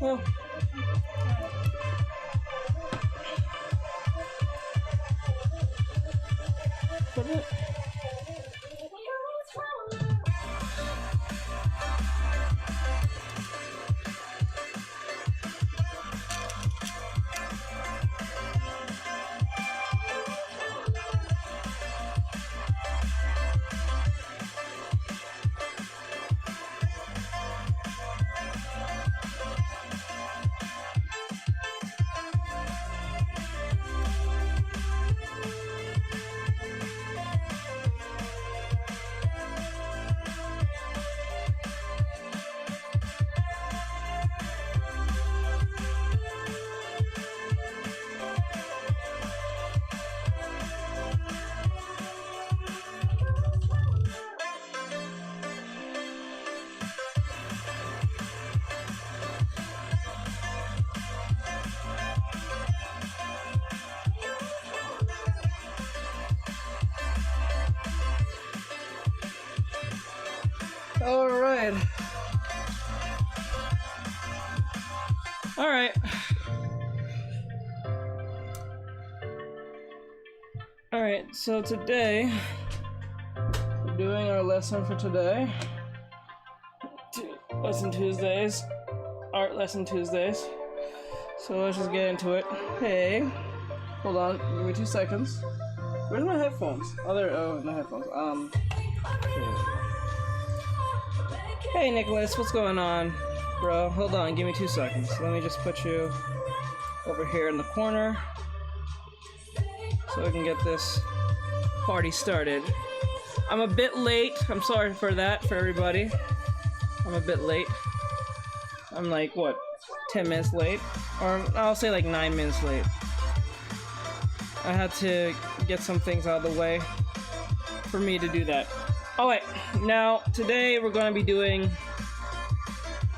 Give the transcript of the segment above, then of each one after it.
Oh. Alright. Alright. Alright, so today we're doing our lesson for today. Lesson Tuesdays. Art lesson Tuesdays. So let's just get into it. Hey. Hold on, give me 2 seconds. Where's my headphones? Oh, there. Oh, no headphones. Hey Nicholas, what's going on? Bro, hold on, give me 2 seconds. Let me just put you over here in the corner so we can get this party started. I'm a bit late. I'm sorry for that, for everybody. I'm a bit late. I'm like, what, 10 minutes late? Or I'll say like 9 minutes late. I had to get some things out of the way for me to do that. Oh wait, now today we're going to be doing...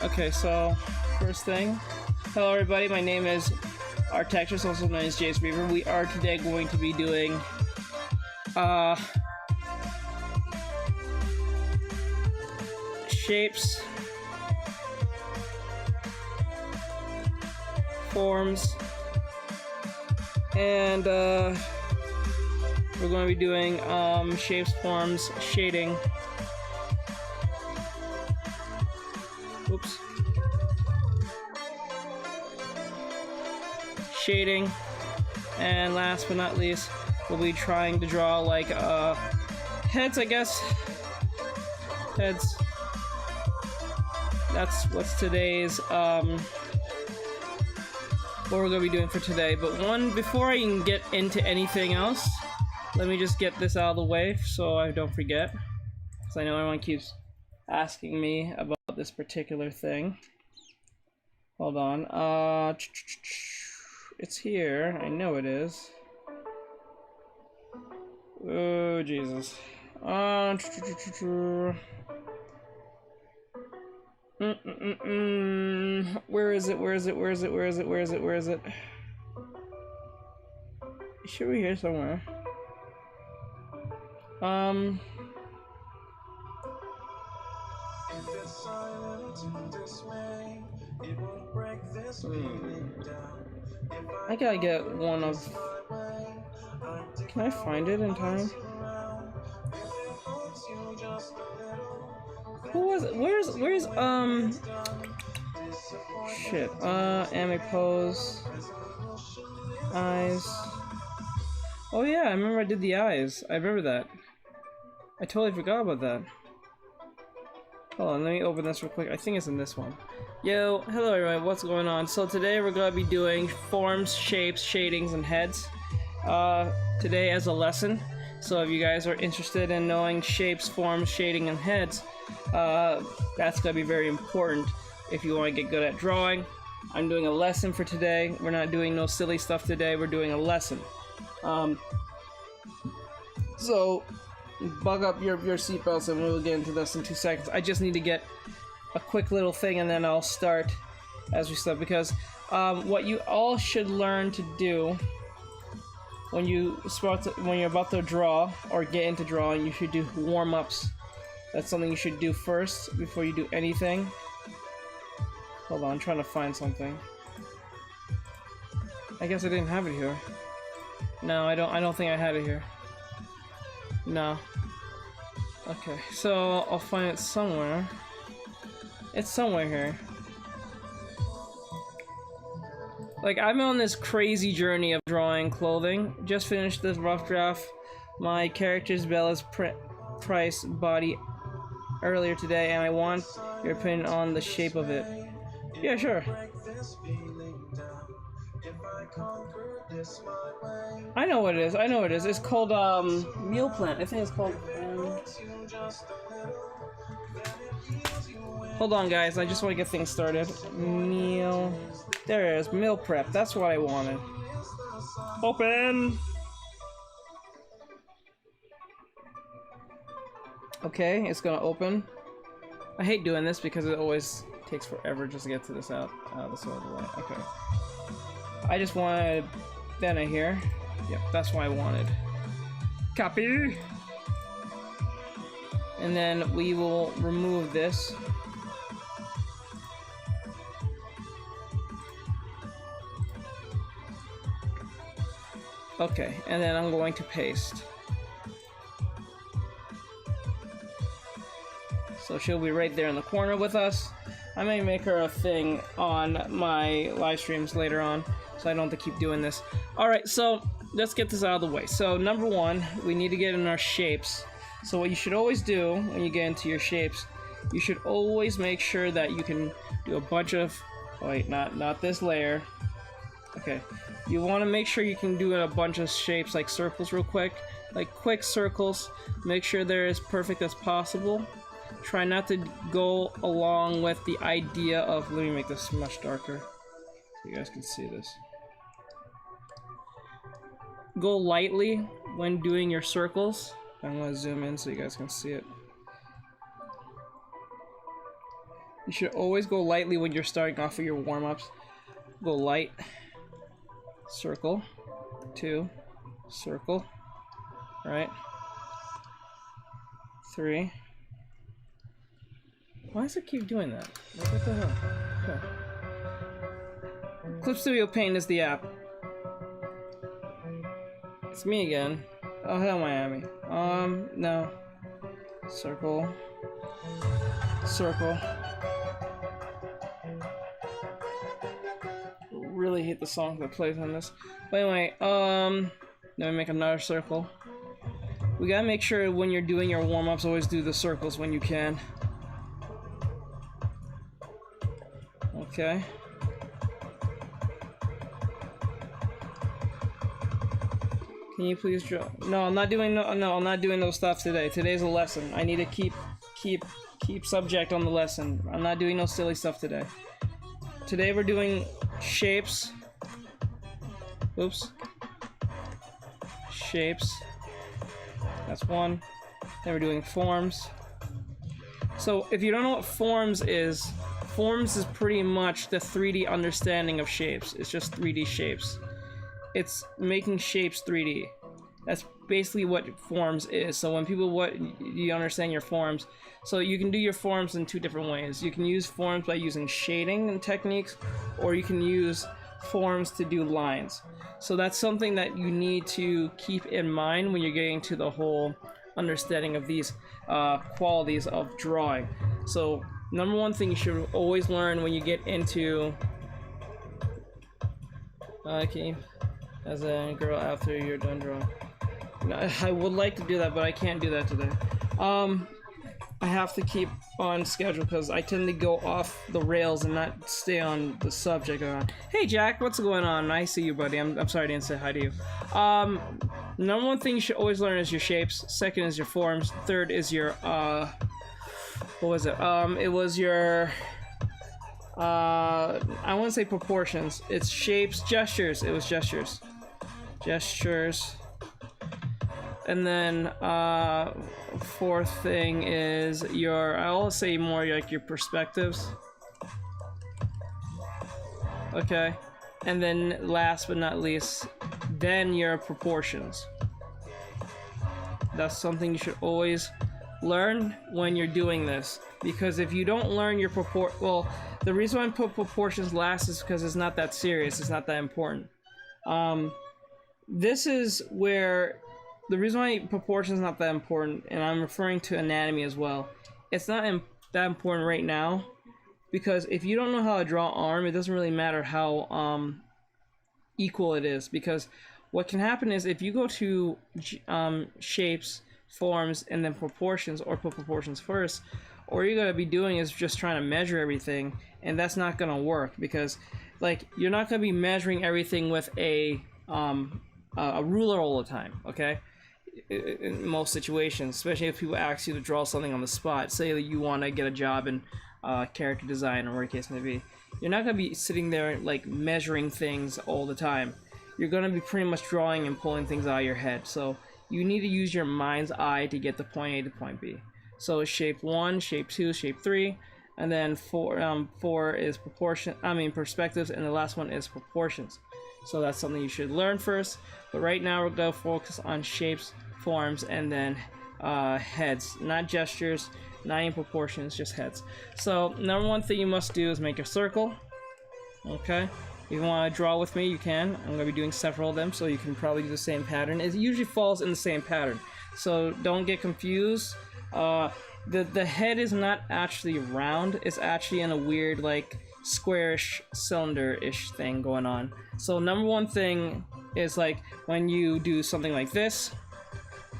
Okay, so first thing, hello everybody, my name is Artectus, also known as Jace Reaver. We are today going to be doing shapes, forms, and we're going to be doing shapes, forms, shading. Oops. Shading. And last but not least, we'll be trying to draw like heads, I guess. Heads. That's what's today's what we're going to be doing for today. But before I can get into anything else, let me just get this out of the way so I don't forget, because I know everyone keeps asking me about this particular thing. Hold on. It's here. I know it is. Oh, Jesus. Where is it? Where is it? Where is it? Where is it? Where is it? Where is it? It should be here somewhere. I gotta get one of... Can I find it in time? Who was it? Where's shit, anime pose, eyes. Oh yeah, I remember I did the eyes. I remember that. I totally forgot about that. Hold on, let me open this real quick. I think it's in this one. Yo, hello everyone, what's going on? So today we're gonna be doing forms, shapes, shadings, and heads. Today as a lesson. So if you guys are interested in knowing shapes, forms, shading, and heads, that's going to be very important if you want to get good at drawing. I'm doing a lesson for today. We're not doing no silly stuff today. We're doing a lesson. So bug up your seatbelts and we'll get into this in 2 seconds. I just need to get a quick little thing and then I'll start as we start, because what you all should learn to do when you're about to draw or get into drawing, you should do warm-ups. That's something you should do first before you do anything. Hold on, I'm trying to find something. I guess I didn't have it here. No, I don't think I had it here. No. Okay, so I'll find it somewhere. It's somewhere here. Like, I'm on this crazy journey of drawing clothing. Just finished this rough draft. My character's Bella's price body earlier today, and I want your opinion on the shape of it. Yeah, sure. I know what it is. I know what it is. It's called meal plan. I think it's called. Hold on, guys. I just want to get things started. Meal. There it is. Meal prep. That's what I wanted. Open. Okay, it's gonna open. I hate doing this because it always takes forever just to get to this out this out of the way. Okay. I just wanted Dana here. Yep, that's what I wanted. Copy. And then we will remove this. Okay, and then I'm going to paste. So she'll be right there in the corner with us. I may make her a thing on my live streams later on, so I don't have to keep doing this. Alright, so let's get this out of the way. So number one, we need to get in our shapes. So what you should always do when you get into your shapes, you should always make sure that you can do a bunch of, wait, not this layer. Okay, you want to make sure you can do a bunch of shapes like circles real quick, like quick circles. Make sure they're as perfect as possible. Try not to go along with the idea of, let me make this much darker so you guys can see this. Go lightly when doing your circles. I'm going to zoom in so you guys can see it. You should always go lightly when you're starting off with your warm-ups. Go light. Circle, 2, circle, right, 3. Why does it keep doing that? Like, what the hell? Okay. Clip Studio Paint is the app. It's me again. Oh hell, Miami. No. Circle. Circle. Really hate the song that plays on this. But anyway, let me make another circle. We gotta make sure when you're doing your warm-ups, always do the circles when you can. Okay. Can you please draw? No, I'm not doing I'm not doing those stuff today. Today's a lesson. I need to keep subject on the lesson. I'm not doing no silly stuff today. Today we're doing shapes. Oops. Shapes. That's one. Then we're doing forms. So if you don't know what forms is pretty much the 3D understanding of shapes. It's just 3D shapes. It's making shapes 3D. That's basically what forms is. So when people you understand your forms. So you can do your forms in 2 different ways. You can use forms by using shading and techniques, or you can use forms to do lines. So that's something that you need to keep in mind when you're getting to the whole understanding of these qualities of drawing. So number one thing you should always learn when you get into okay, as a girl after you're done drawing. I would like to do that, but I can't do that today. I have to keep on schedule because I tend to go off the rails and not stay on the subject. Hey Jack, what's going on? I see you, buddy. I'm sorry I didn't say hi to you. Number one thing you should always learn is your shapes. Second is your forms. Third is your what was it? It was your I want to say proportions. It's shapes, gestures. It was gestures. Gestures. And then fourth thing is your, I'll say more like your perspectives. Okay. And then last but not least, then your proportions. That's something you should always learn when you're doing this, because if you don't learn your well, the reason why I put proportions last is because it's not that serious, it's not that important. This is where the reason why proportions is not that important, and I'm referring to anatomy as well, it's not that important right now, because if you don't know how to draw arm, it doesn't really matter how equal it is, because what can happen is if you go to shapes, forms, and then proportions, or put proportions first, all you're going to be doing is just trying to measure everything, and that's not going to work, because like you're not going to be measuring everything with a ruler all the time, okay? In most situations, especially if people ask you to draw something on the spot, say that you want to get a job in character design or whatever the case may be, you're not going to be sitting there like measuring things all the time. You're going to be pretty much drawing and pulling things out of your head, so you need to use your mind's eye to get to point A to point B. So shape 1, shape 2, shape 3, and then 4 is perspectives, and the last one is proportions. So that's something you should learn first, but right now we're going to focus on shapes, forms, and then heads, not gestures, not even proportions, just heads. So number one thing you must do is make a circle. Okay, if you want to draw with me, you can. I'm going to be doing several of them, so you can probably do the same pattern. It usually falls in the same pattern, so don't get confused. The head is not actually round, it's actually in a weird like squarish cylinder-ish thing going on. So number one thing is like when you do something like this,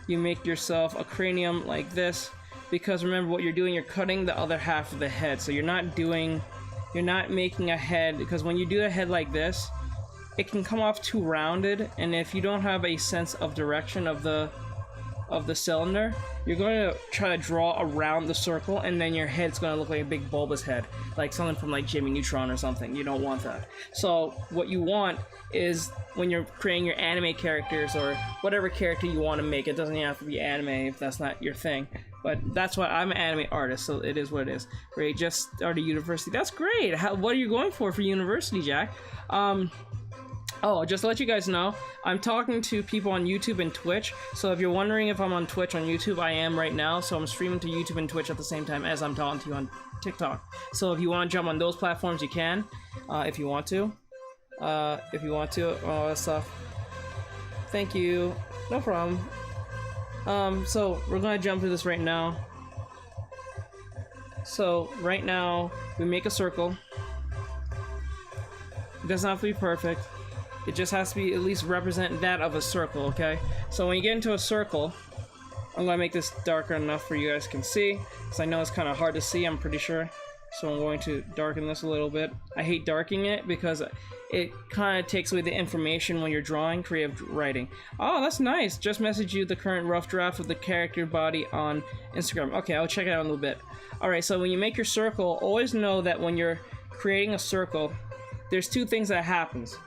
you make yourself a cranium like this, because remember what you're doing, you're cutting the other half of the head, so you're not making a head, because when you do a head like this, it can come off too rounded, and if you don't have a sense of direction of the cylinder, you're going to try to draw around the circle, and then your head's going to look like a big bulbous head, like something from like Jimmy Neutron or something. You don't want that. So what you want is when you're creating your anime characters or whatever character you want to make, it doesn't even have to be anime if that's not your thing, but that's why I'm an anime artist, so it is what it is. Great, just started university. That's great. What are you going for university, Jack? Oh, just to let you guys know, I'm talking to people on YouTube and Twitch, so if you're wondering if I'm on Twitch on YouTube, I am right now, so I'm streaming to YouTube and Twitch at the same time as I'm talking to you on TikTok. So if you want to jump on those platforms, you can, if you want to. All that stuff. Thank you. No problem. So we're gonna jump to this right now. So right now, we make a circle. It doesn't have to be perfect. It just has to be at least represent that of a circle, okay? So when you get into a circle, I'm gonna make this darker enough for you guys can see, because I know it's kind of hard to see, I'm pretty sure. So I'm going to darken this a little bit. I hate darkening it because it kind of takes away the information when you're drawing creative writing. Oh, that's nice. Just messaged you the current rough draft of the character body on Instagram. Okay, I'll check it out in a little bit. Alright, so when you make your circle, always know that when you're creating a circle, there's two things that happens.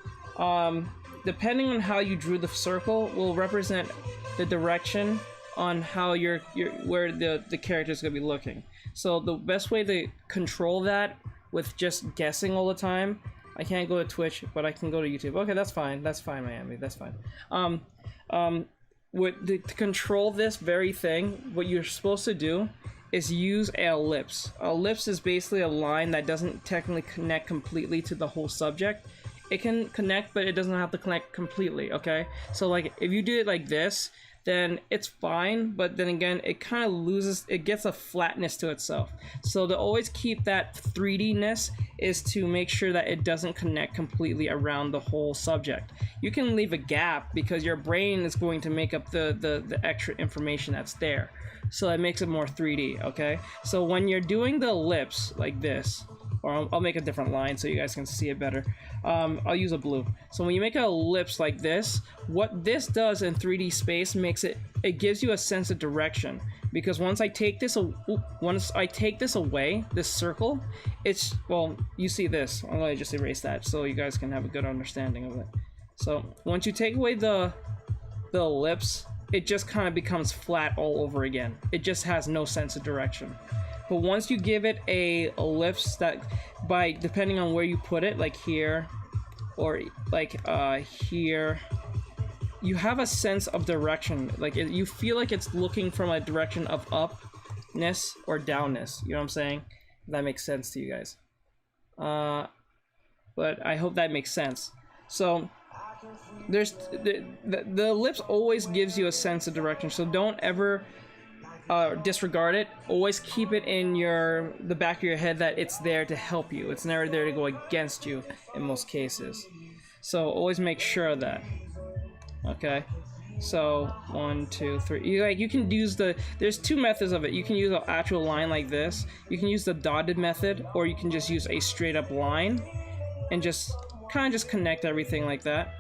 Depending on how you drew the circle will represent the direction on how where the character is going to be looking. So the best way to control that with just guessing all the time, I can't go to Twitch, but I can go to YouTube. Okay, that's fine, Miami, that's fine. To control this very thing, what you're supposed to do is use an ellipse. An ellipse is basically a line that doesn't technically connect completely to the whole subject. It can connect, but it doesn't have to connect completely, okay? So like if you do it like this, then it's fine, but then again, it kind of loses, it gets a flatness to itself. So to always keep that 3D-ness is to make sure that it doesn't connect completely around the whole subject. You can leave a gap because your brain is going to make up the extra information that's there. So it makes it more 3D, okay? So when you're doing the ellipse like this, or I'll make a different line so you guys can see it better. I'll use a blue. So when you make an ellipse like this, what this does in 3D space makes it gives you a sense of direction, because once I take this away, this circle, it's, well, you see this. I'm gonna just erase that so you guys can have a good understanding of it. So once you take away the ellipse, it just kind of becomes flat all over again. It just has no sense of direction. But once you give it a ellipse that, by depending on where you put it, like here or like here, you have a sense of direction. Like you feel like it's looking from a direction of upness or downness. You know what I'm saying? If that makes sense to you guys. But I hope that makes sense. So there's the ellipse always gives you a sense of direction. So don't ever disregard it. Always keep it in the back of your head that it's there to help you. It's never there to go against you in most cases. So always make sure of that. Okay, so 1, 2, 3. You can use there's two methods of it. You can use an actual line like this. You can use the dotted method, or you can just use a straight up line and just kind of just connect everything like that.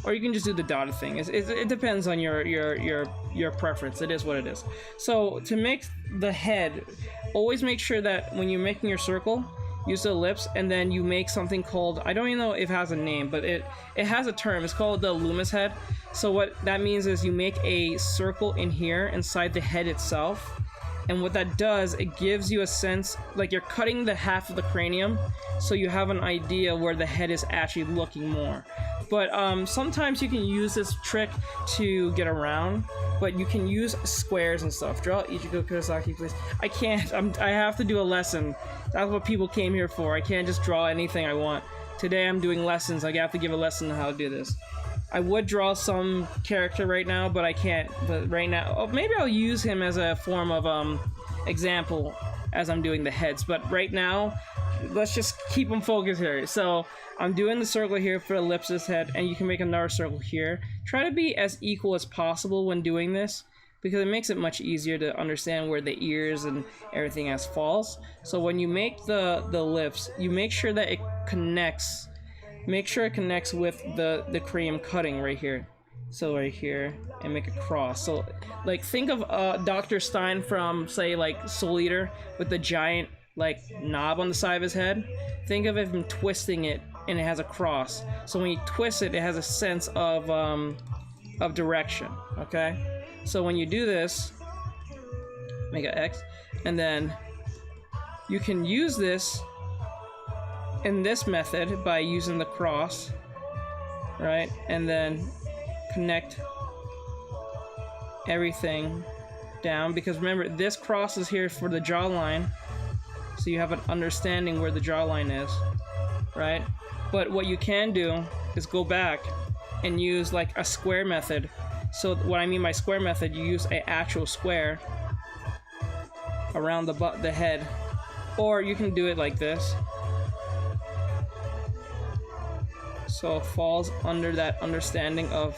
Or you can just do the dotted thing. It depends on your preference. It is what it is. So to make the head, always make sure that when you're making your circle, use the ellipse, and then you make something called, I don't even know if it has a name, but it has a term. It's called the Loomis head. So what that means is you make a circle in here inside the head itself, and what that does, it gives you a sense like you're cutting the half of the cranium, so you have an idea where the head is actually looking more. But sometimes you can use this trick to get around, but you can use squares and stuff. Draw Ichigo Kurosaki, please. I can't. I have to do a lesson. That's what people came here for. I can't just draw anything I want. Today I'm doing lessons. I have to give a lesson on how to do this. I would draw some character right now, but I can't. But right now, maybe I'll use him as a form of example as I'm doing the heads. But right now, let's just keep them focused here. So I'm doing the circle here for ellipsis head, and you can make another circle here. Try to be as equal as possible when doing this, because it makes it much easier to understand where the ears and everything else falls. So when you make the ellipse, you make sure that it connects. Make sure it connects with the cranium cutting right here. So right here, and make a cross. So like think of Dr. Stein from, say, like Soul Eater with the giant like knob on the side of his head. Think of him twisting it, and it has a cross. So when you twist it, it has a sense of direction. Okay. So when you do this, make an X, and then you can use this in this method by using the cross, right? And then connect everything down, because remember, this cross is here for the jawline, so you have an understanding where the jawline is, right? But what you can do is go back and use like a square method. So what I mean by square method, you use an actual square around the head, or you can do it like this. So it falls under that understanding of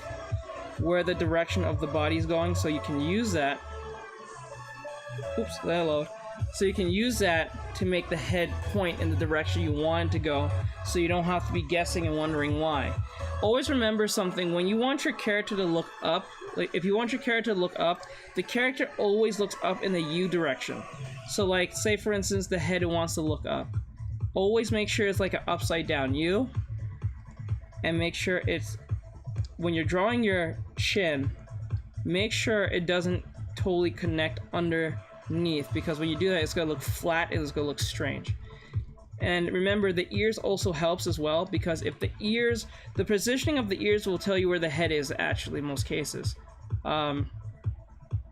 where the direction of the body is going, so you can use that. Oops, hello. So you can use that to make the head point in the direction you want it to go, so you don't have to be guessing and wondering why. Always remember something: when you want your character to look up, like if you want your character to look up, the character always looks up in the U direction. So like, say for instance, the head wants to look up. Always make sure it's like an upside down U, and make sure it's, when you're drawing your chin, make sure it doesn't totally connect underneath, because when you do that, it's gonna look flat and it's gonna look strange. And remember, the ears also helps as well, because if the positioning of the ears will tell you where the head is actually in most cases.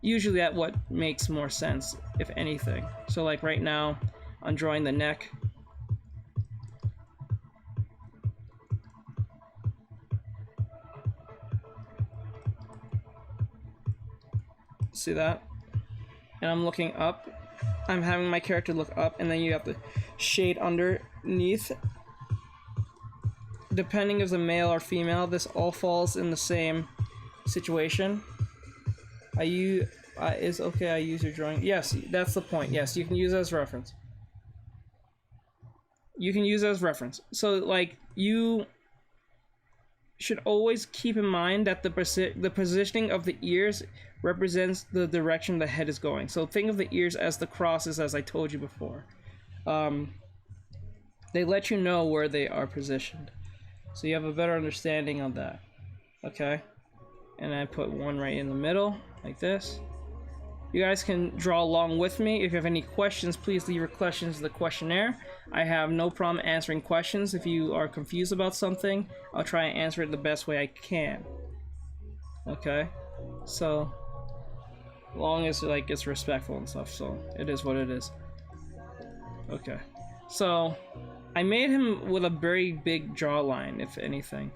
Usually that what makes more sense, if anything. So like right now, I'm drawing the neck. See that? And I'm looking up. I'm having my character look up, and then you have to shade underneath. Depending if it's a male or female, this all falls in the same situation. I use I use your drawing. Yes, that's the point. Yes, you can use it as reference. you can use it as reference. So like you should always keep in mind that the positioning of the ears represents the direction the head is going. So think of the ears as the crosses, as I told you before. They let you know where they are positioned, so you have a better understanding of that. Okay, and I put one right in the middle like this. You guys can draw along with me. If you have any questions, please leave your questions in the questionnaire. I have no problem answering questions. If you are confused about something, I'll try and answer it the best way I can. Okay, so long as like it's respectful and stuff, so it is what it is. Okay, so I made him with a very big jawline, if anything.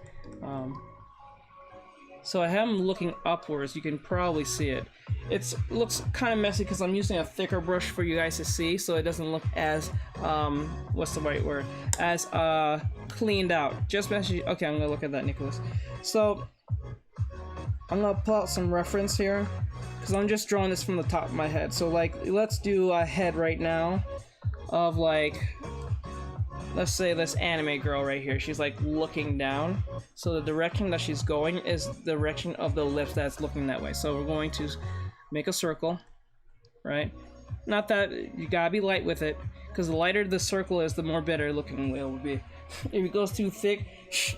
So I have him looking upwards. You can probably see it. It looks kind of messy because I'm using a thicker brush for you guys to see, so it doesn't look as what's the right word? As cleaned out. Just messy. Okay, I'm gonna look at that, Nicholas. So I'm gonna pull out some reference here because I'm just drawing this from the top of my head. So like, let's do a head right now of like, let's say this anime girl right here. She's like looking down, so the direction that she's going is the direction of the lips that's looking that way. So we're going to make a circle, right? Not that you gotta be light with it, because the lighter the circle is, the more better looking it will be. If it goes too thick,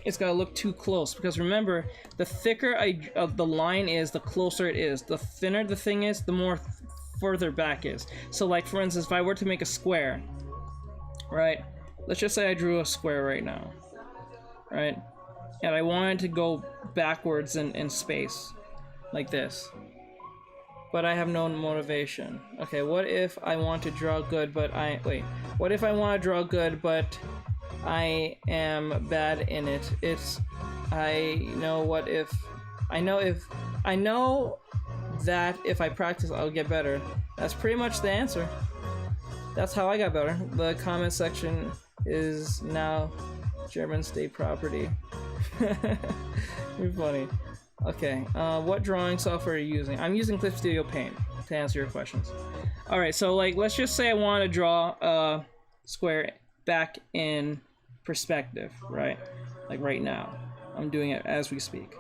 it's gotta look too close, because remember, the thicker the line is, the closer it is. The thinner the thing is, the more further back is. So like for instance, if I were to make a square, right? Let's just say I drew a square right now, right? And I wanted to go backwards in space, like this. But I have no motivation. Okay, what if I want to draw good, but what if I want to draw good, but I am bad in it? I know that if I practice, I'll get better. That's pretty much the answer. That's how I got better. The comment section is now German state property. You're funny. Okay, what drawing software are you using? I'm using Clip Studio Paint to answer your questions. Alright, so like, let's just say I want to draw a square back in perspective, right? Like right now. I'm doing it as we speak.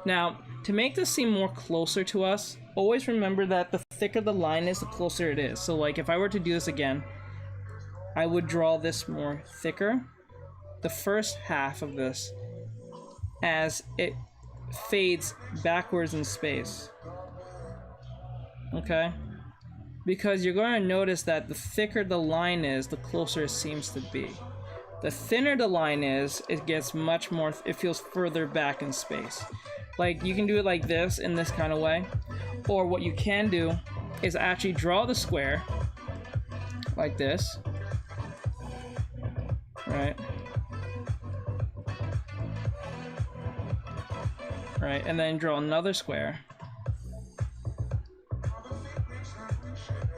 Now, to make this seem more closer to us, always remember that the thicker the line is, the closer it is. So like, if I were to do this again, I would draw this more thicker, the first half of this, as it fades backwards in space. Okay? Because you're going to notice that the thicker the line is, the closer it seems to be. The thinner the line is, it gets much more, it feels further back in space. Like, you can do it like this, in this kind of way. Or what you can do is actually draw the square, like this. Right? Right, and then draw another square.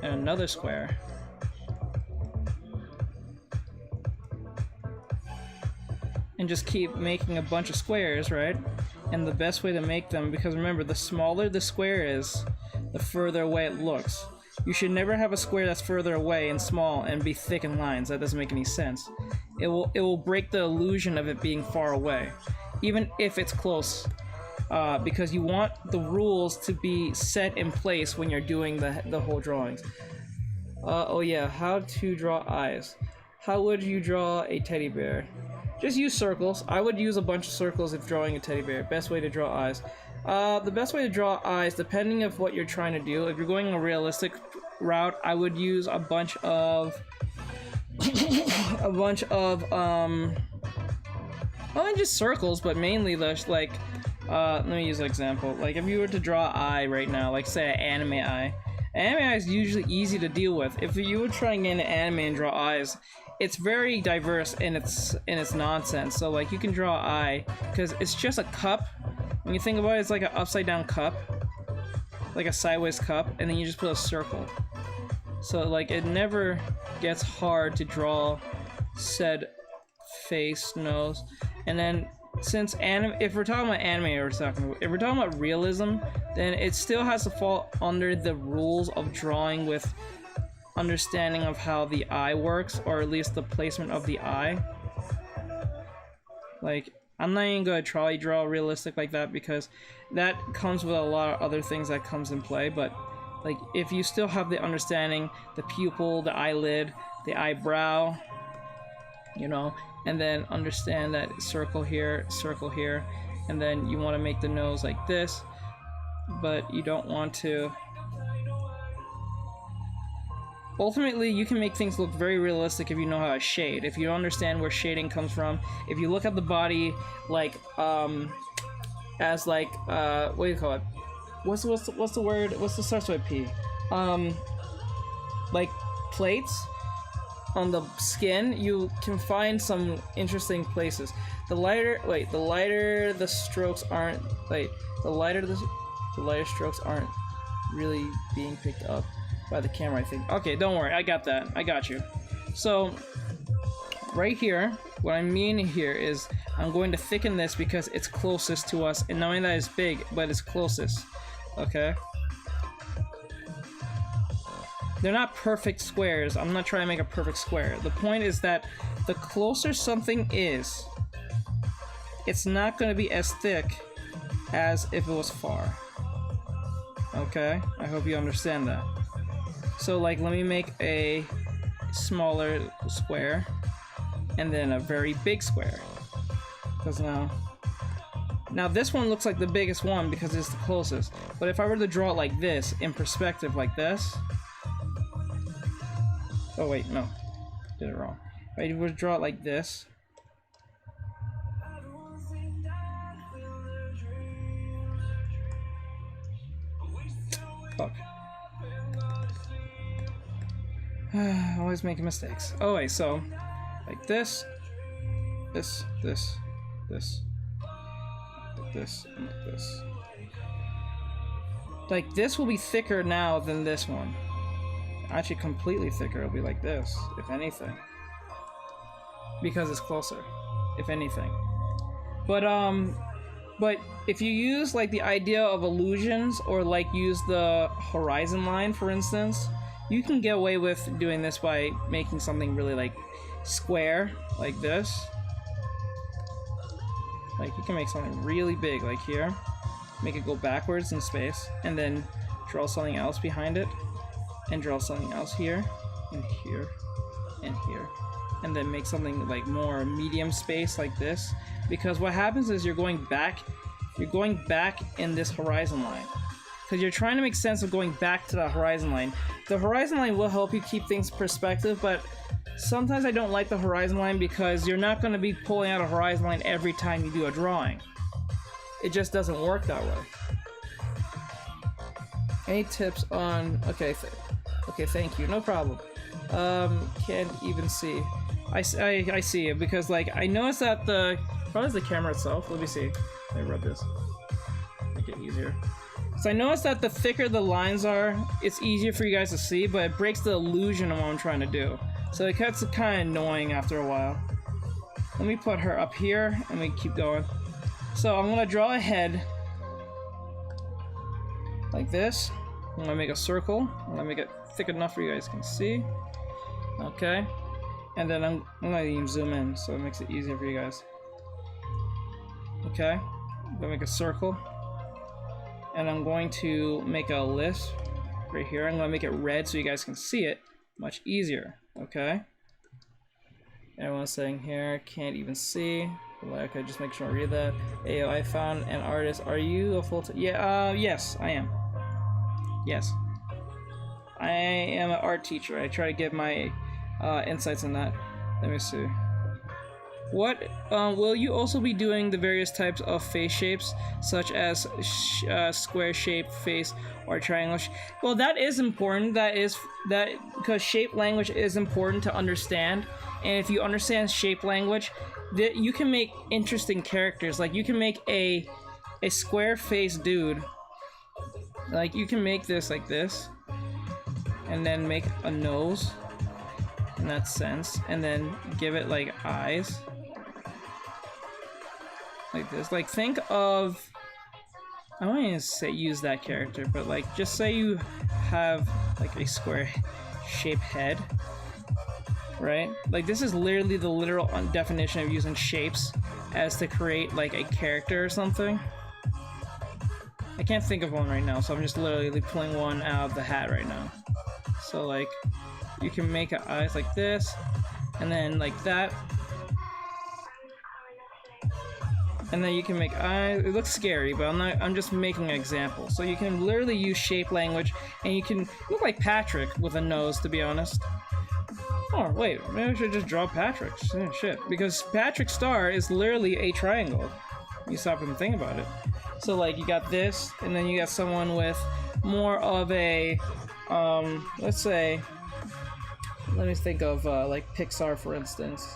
And another square. And just keep making a bunch of squares, right? And the best way to make them, because remember, the smaller the square is, the further away it looks. You should never have a square that's further away and small and be thick in lines. That doesn't make any sense. It will break the illusion of it being far away, even if it's close. Because you want the rules to be set in place when you're doing the whole drawings. Oh yeah, how to draw eyes. How would you draw a teddy bear? Just use circles. I would use a bunch of circles if drawing a teddy bear. Best way to draw eyes. The best way to draw eyes, depending of what you're trying to do, if you're going a realistic route, I would use a bunch of not just circles, but mainly like let me use an example. Like if you were to draw an eye right now, like say an anime eye. Anime eye is usually easy to deal with. If you were trying in an anime and draw eyes, it's very diverse in its nonsense. So like you can draw an eye because it's just a cup. When you think about it, it's like an upside down cup, like a sideways cup, and then you just put a circle. So like it never gets hard to draw said face, nose, and then since if we're talking about anime, if we're talking about realism, then it still has to fall under the rules of drawing with understanding of how the eye works, or at least the placement of the eye. Like, I'm not even gonna try draw realistic like that because that comes with a lot of other things that comes in play, but like if you still have the understanding, the pupil, the eyelid, the eyebrow, you know, and then understand that circle here, and then you want to make the nose like this, but you don't want to. Ultimately, you can make things look very realistic if you know how to shade. If you understand where shading comes from, if you look at the body like as like what do you call it? What's the word? What's the starts with P? Like plates on the skin, you can find some interesting places. The lighter the strokes aren't the lighter strokes aren't really being picked up by the camera, I think. Okay, don't worry, I got that. I got you. So right here, what I mean here is I'm going to thicken this because it's closest to us, and knowing that it's big, but it's closest. Okay? They're not perfect squares. I'm not trying to make a perfect square. The point is that the closer something is, it's not going to be as thick as if it was far. Okay? I hope you understand that. So, like, let me make a smaller square and then a very big square. Because now this one looks like the biggest one because it's the closest. But if I were to draw it like this, in perspective like this. Oh wait, no. Did it wrong. If I were to draw it like this. Fuck. Always making mistakes. Oh wait, so like this, like this, and like this. Like this will be thicker now than this one. Actually, completely thicker. It'll be like this, if anything, because it's closer, if anything. But if you use like the idea of illusions, or like use the horizon line, for instance. You can get away with doing this by making something really like square, like this. Like you can make something really big, like here. Make it go backwards in space, and then draw something else behind it, and draw something else here, and here, and here. And then make something like more medium space like this. Because what happens is you're going back in this horizon line. Because you're trying to make sense of going back to the horizon line. The horizon line will help you keep things in perspective, but sometimes I don't like the horizon line because you're not going to be pulling out a horizon line every time you do a drawing. It just doesn't work that way. Any tips on... Okay, thank you. No problem. Can't even see. I see it because, like, I noticed that the... Probably the camera itself. Let me see. Let me rub this. Make it easier. So I noticed that the thicker the lines are, it's easier for you guys to see, but it breaks the illusion of what I'm trying to do. So it gets kind of annoying after a while. Let me put her up here, and we keep going. So I'm going to draw a head like this. I'm going to make a circle. I'm going to make it thick enough for you guys can see. Okay. And then I'm going to even zoom in, so it makes it easier for you guys. Okay. I'm going to make a circle. And I'm going to make a list right here. I'm going to make it red so you guys can see it much easier. Okay? Everyone's saying here, can't even see. Like, I just make sure I read that. Ayo, I found an artist. Are you a full-time? Yeah, yes, I am. Yes. I am an art teacher. I try to give my insights on that. Let me see. What will you also be doing the various types of face shapes, such as square shape face or triangle? Well, that is important. Because shape language is important to understand, and if you understand shape language, you can make interesting characters. Like you can make a square face dude. Like you can make this like this, and then make a nose in that sense, and then give it like eyes. Like this. Like think of, I don't even say use that character, but like just say you have like a square shape head, right? Like this is literally the literal definition of using shapes as to create like a character or something. I can't think of one right now, so I'm just literally pulling one out of the hat right now. So like, you can make eyes like this, and then like that. And then you can make eyes. It looks scary, but I'm just making an example. So you can literally use shape language, and you can look like Patrick with a nose, to be honest. Oh, wait, maybe I should just draw Patrick's. Oh, shit. Because Patrick's star is literally a triangle. You stop and think about it. So, like, you got this, and then you got someone with more of a, let's say, let me think of, like, Pixar, for instance.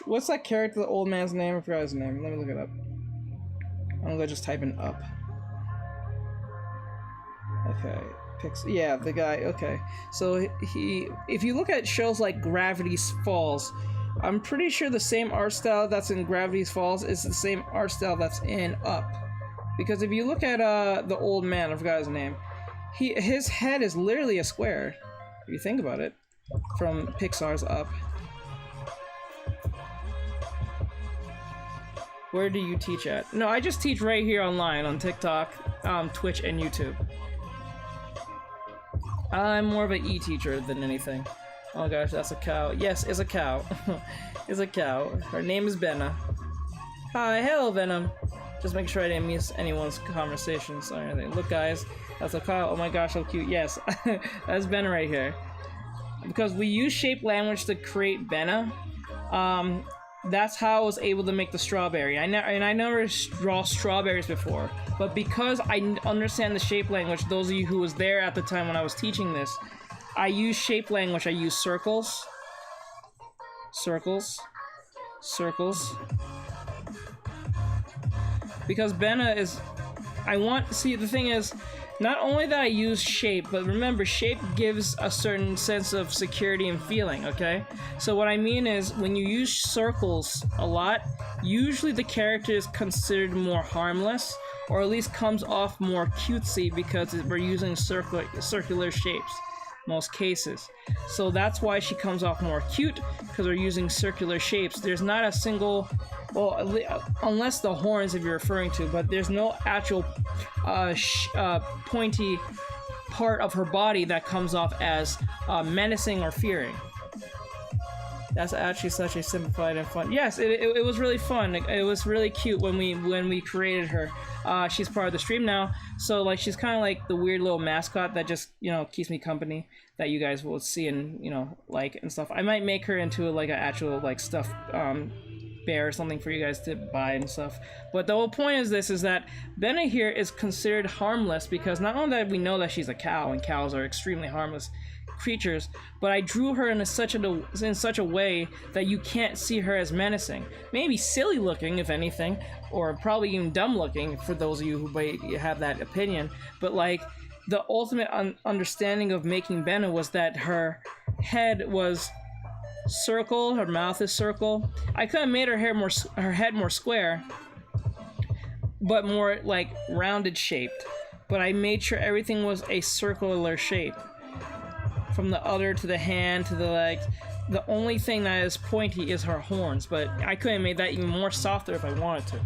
What's that character, the old man's name? I forgot his name. Let me look it up. I'm gonna just type in up. Okay. Yeah, the guy, okay. So if you look at shows like Gravity Falls, I'm pretty sure the same art style that's in Gravity Falls is the same art style that's in Up. Because if you look at the old man, I forgot his name, his head is literally a square, if you think about it, from Pixar's Up. Where do you teach at? No, I just teach right here online on TikTok, Twitch, and YouTube. I'm more of an e-teacher than anything. Oh gosh, that's a cow. Yes, it's a cow. It's a cow. Her name is Benna. Hi, hello Venom. Just making sure I didn't miss anyone's conversations or anything. Look guys, that's a cow. Oh my gosh, how cute. Yes, that's Benna right here. Because we use shape language to create Benna. That's how I was able to make the strawberry. I never draw strawberries before, but because I understand the shape language, those of you who was there at the time when I was teaching this, I use shape language. I use circles, circles, circles, because Benna is, see the thing is, not only that I use shape, but remember, shape gives a certain sense of security and feeling, okay? So what I mean is, when you use circles a lot, usually the character is considered more harmless, or at least comes off more cutesy because we're using circular shapes, most cases. So that's why she comes off more cute, because we're using circular shapes. There's not a single, well, unless the horns if you're referring to, but there's no actual pointy part of her body that comes off as menacing or fearing. That's actually such a simplified and fun. Yes, it was really fun. It was really cute when we created her. She's part of the stream now, so like she's kind of like the weird little mascot that just, you know, keeps me company, that you guys will see and, you know, like and stuff. I might make her into like an actual like stuffed bear or something for you guys to buy and stuff. But the whole point is that Benna here is considered harmless because not only that we know that she's a cow and cows are extremely harmless creatures, but I drew her in such a way that you can't see her as menacing. Maybe silly looking, if anything, or probably even dumb looking for those of you who might have that opinion. But like the ultimate understanding of making Benna was that her head was circle, her mouth is circle. I could have made her head more square, but more like rounded shaped. But I made sure everything was a circular shape. From the udder to the hand to the leg. The only thing that is pointy is her horns, but I could have made that even more softer if I wanted to.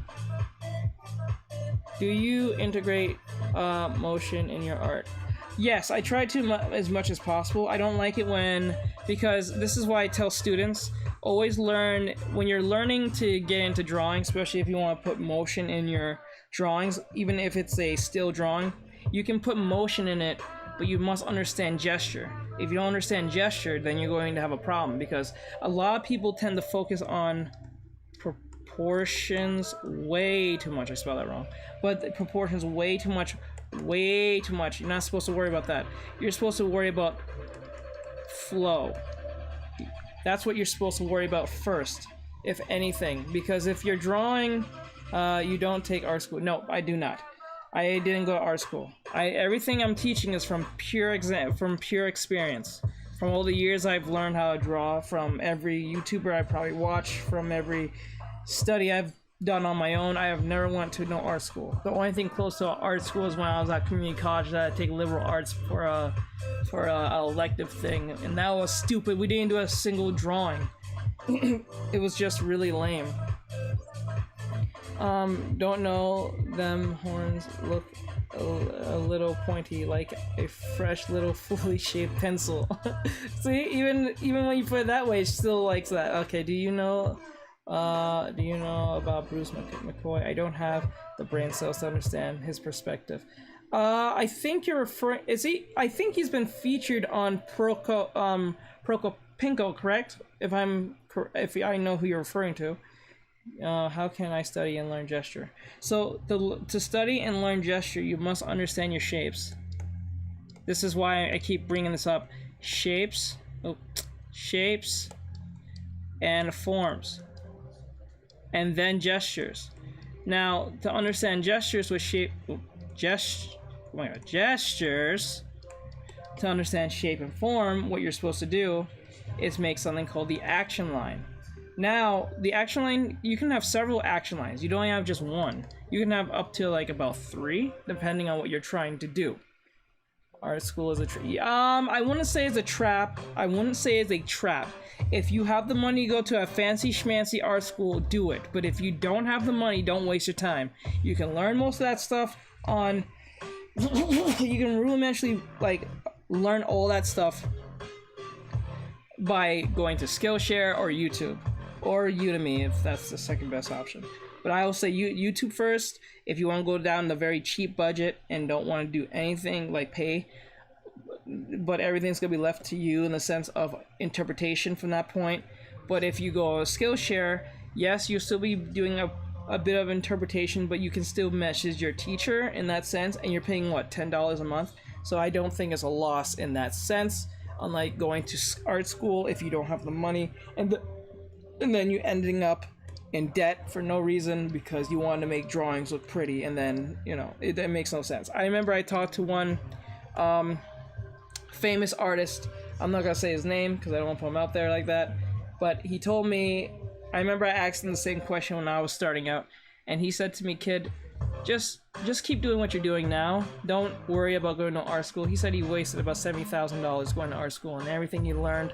Do you integrate motion in your art? Yes, I try to as much as possible. I don't like it because this is why I tell students, always learn, when you're learning to get into drawing, especially if you want to put motion in your drawings, even if it's a still drawing, you can put motion in it, but you must understand gesture. If you don't understand gesture, then you're going to have a problem, because a lot of people tend to focus on proportions way too much. I spelled that wrong. But the proportions way too much. You're not supposed to worry about that. You're supposed to worry about flow. That's what you're supposed to worry about first, if anything. Because if you're drawing, you don't take art school. No, I do not. I didn't go to art school. Everything I'm teaching is from pure experience. From all the years I've learned how to draw, from every YouTuber I probably watch, from every study I've done on my own. I have never went to no art school. The only thing close to art school is when I was at community college that I take liberal arts for a elective thing, and that was stupid. We didn't do a single drawing. It was just really lame. Don't know, them horns look a little pointy, like a fresh little fully shaped pencil. See, even when you put it that way, it still likes that. Okay, do you know about Bruce McCoy? I don't have the brain cells to understand his perspective. I think you're referring, I think he's been featured on Prokopinko, correct? If I know who you're referring to. How can I study and learn gesture? So to study and learn gesture, you must understand your shapes. This is why I keep bringing this up. Shapes and forms, and then gestures. Now, to understand gestures with gestures, to understand shape and form, what you're supposed to do is make something called the action line. Now, the action line, you can have several action lines. You don't have just one. You can have up to like about 3, depending on what you're trying to do. Art school is a I wouldn't say it's a trap. I wouldn't say it's a trap. If you have the money to go to a fancy schmancy art school, do it. But if you don't have the money, don't waste your time. You can learn most of that stuff on... you can rudimentarily, like, learn all that stuff by going to Skillshare or YouTube. Or Udemy, if that's the second best option. But I will say YouTube first if you want to go down the very cheap budget and don't want to do anything like pay, but everything's going to be left to you in the sense of interpretation from that point. But if you go Skillshare, yes, you'll still be doing a bit of interpretation, but you can still message your teacher in that sense, and you're paying, what, $10 a month? So I don't think it's a loss in that sense, unlike going to art school if you don't have the money, and then you ending up in debt for no reason because you wanted to make drawings look pretty, and then, you know, it makes no sense. I remember I talked to one famous artist. I'm not gonna say his name because I don't want to put him out there like that, but he told me, I remember I asked him the same question when I was starting out, and he said to me, kid, just keep doing what you're doing now. Don't worry about going to art school. He said he wasted about $70,000 going to art school, and everything he learned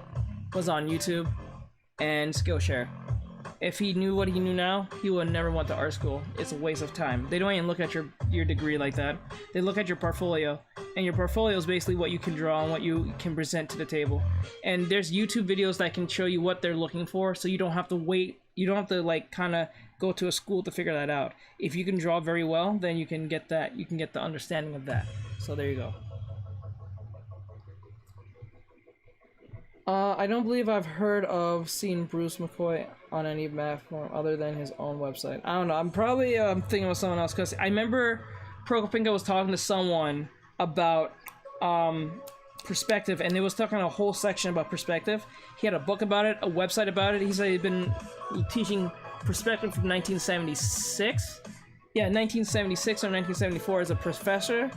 was on YouTube and Skillshare. If he knew what he knew now, he would never went to art school. It's a waste of time. They don't even look at your degree like that. They look at your portfolio, and your portfolio is basically what you can draw and what you can present to the table. And there's YouTube videos that can show you what they're looking for, so you don't have to wait. You don't have to, like, kind of go to a school to figure that out. If you can draw very well, then you can get that. You can get the understanding of that. So there you go. I don't believe I've heard of seen Bruce McCoy on any platform other than his own website. I don't know. I'm probably thinking of someone else, because I remember Prokopinko was talking to someone about perspective, and they was talking a whole section about perspective. He had a book about it, a website about it. He said he'd been teaching perspective from 1976. Yeah, 1976 or 1974 as a professor.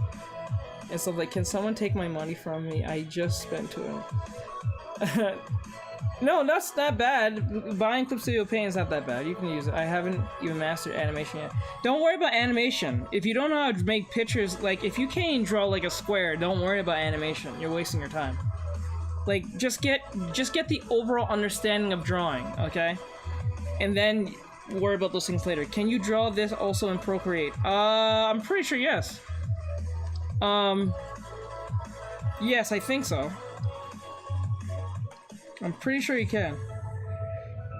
And so, like, can someone take my money from me? I just spent to him. No, that's not bad. Buying Clip Studio Paint is not that bad. You can use it. I haven't even mastered animation yet. Don't worry about animation. If you don't know how to make pictures, like, if you can't even draw like a square, don't worry about animation. You're wasting your time. Like, just get the overall understanding of drawing, okay? And then worry about those things later. Can you draw this also in Procreate? I'm pretty sure yes. Yes, I think so. I'm pretty sure you can.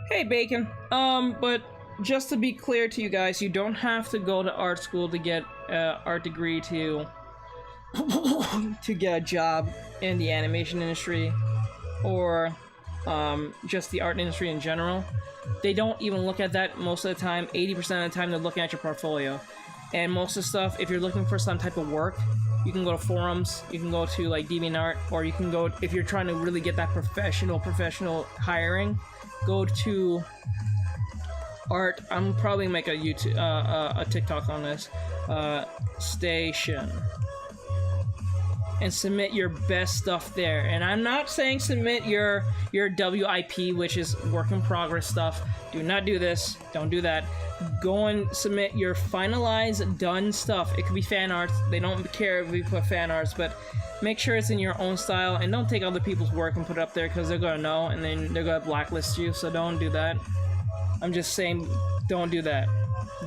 Hey, Bacon. But just to be clear to you guys, you don't have to go to art school to get an art degree to get a job in the animation industry or just the art industry in general. They don't even look at that most of the time. 80% of the time, they're looking at your portfolio. And most of the stuff, if you're looking for some type of work, you can go to forums, you can go to like DeviantArt, or you can go, if you're trying to really get that professional hiring, go to art. I'm probably gonna make a YouTube, a TikTok on this. Station. and submit your best stuff there. And I'm not saying submit your WIP, which is work in progress stuff. Do not do this. Don't do that. Go and submit your finalized, done stuff. It could be fan arts. They don't care if we put fan arts, but make sure it's in your own style, and don't take other people's work and put it up there, because they're gonna know, and then they're gonna blacklist you, so don't do that. I'm just saying, don't do that.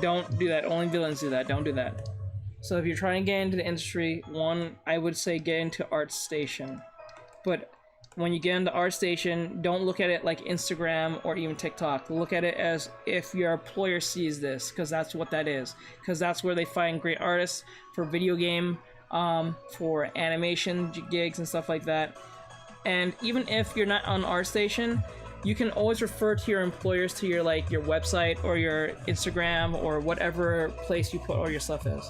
Don't do that. Only villains do that. Don't do that. So if you're trying to get into the industry, one, I would say get into ArtStation. But when you get into ArtStation, don't look at it like Instagram or even TikTok. Look at it as if your employer sees this, because that's what that is. Because that's where they find great artists for video game, for animation gigs and stuff like that. And even if you're not on ArtStation, you can always refer to your employers to your your website or your Instagram or whatever place you put all your stuff is.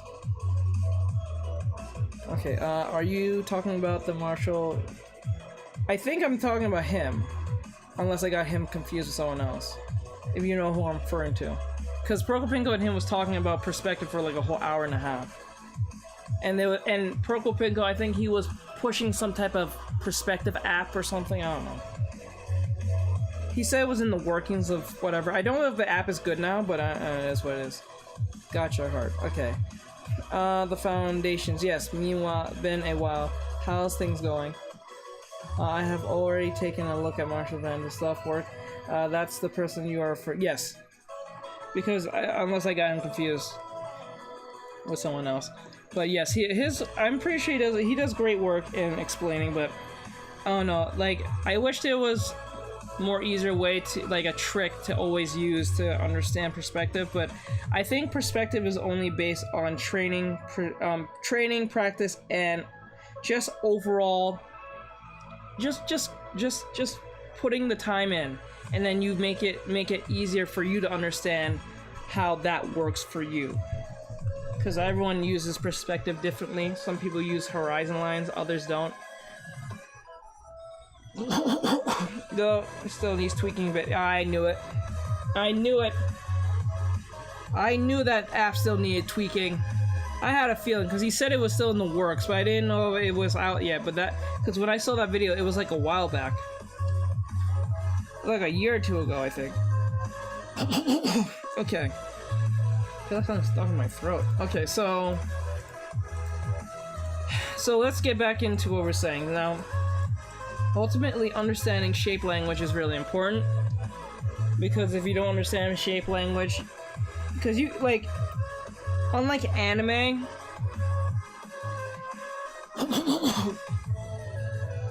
Okay, are you talking about the Marshall? I think I'm talking about him, unless I got him confused with someone else. If you know who I'm referring to. Because Prokopinko and him was talking about perspective for like a whole hour and a half. And Prokopinko, I think he was pushing some type of perspective app or something, I don't know. He said it was in the workings of whatever. I don't know if the app is good now, but it is what it is. Gotcha, heart. Okay. The foundations, yes. Meanwhile, been a while. How's things going? I have already taken a look at Marshall Vander's stuff work. That's the person you are for. Yes. Because unless I got him confused with someone else. But yes, I'm pretty sure he does great work in explaining, but I don't know, like, I wish there was more easier way to, like, a trick to always use to understand perspective, but I think perspective is only based on training, practice, and just overall, just putting the time in, and then you make it easier for you to understand how that works for you. Because everyone uses perspective differently. Some people use horizon lines, others don't. Though, still needs tweaking a bit. I knew it. I knew it. I knew that app still needed tweaking. I had a feeling, because he said it was still in the works, but I didn't know it was out yet. But because when I saw that video, it was like a while back. Like a year or two ago, I think. Okay. I feel like I'm stuck in my throat. Okay, so let's get back into what we're saying. Now, ultimately, understanding shape language is really important. Because if you don't understand shape language, because you, like, unlike anime,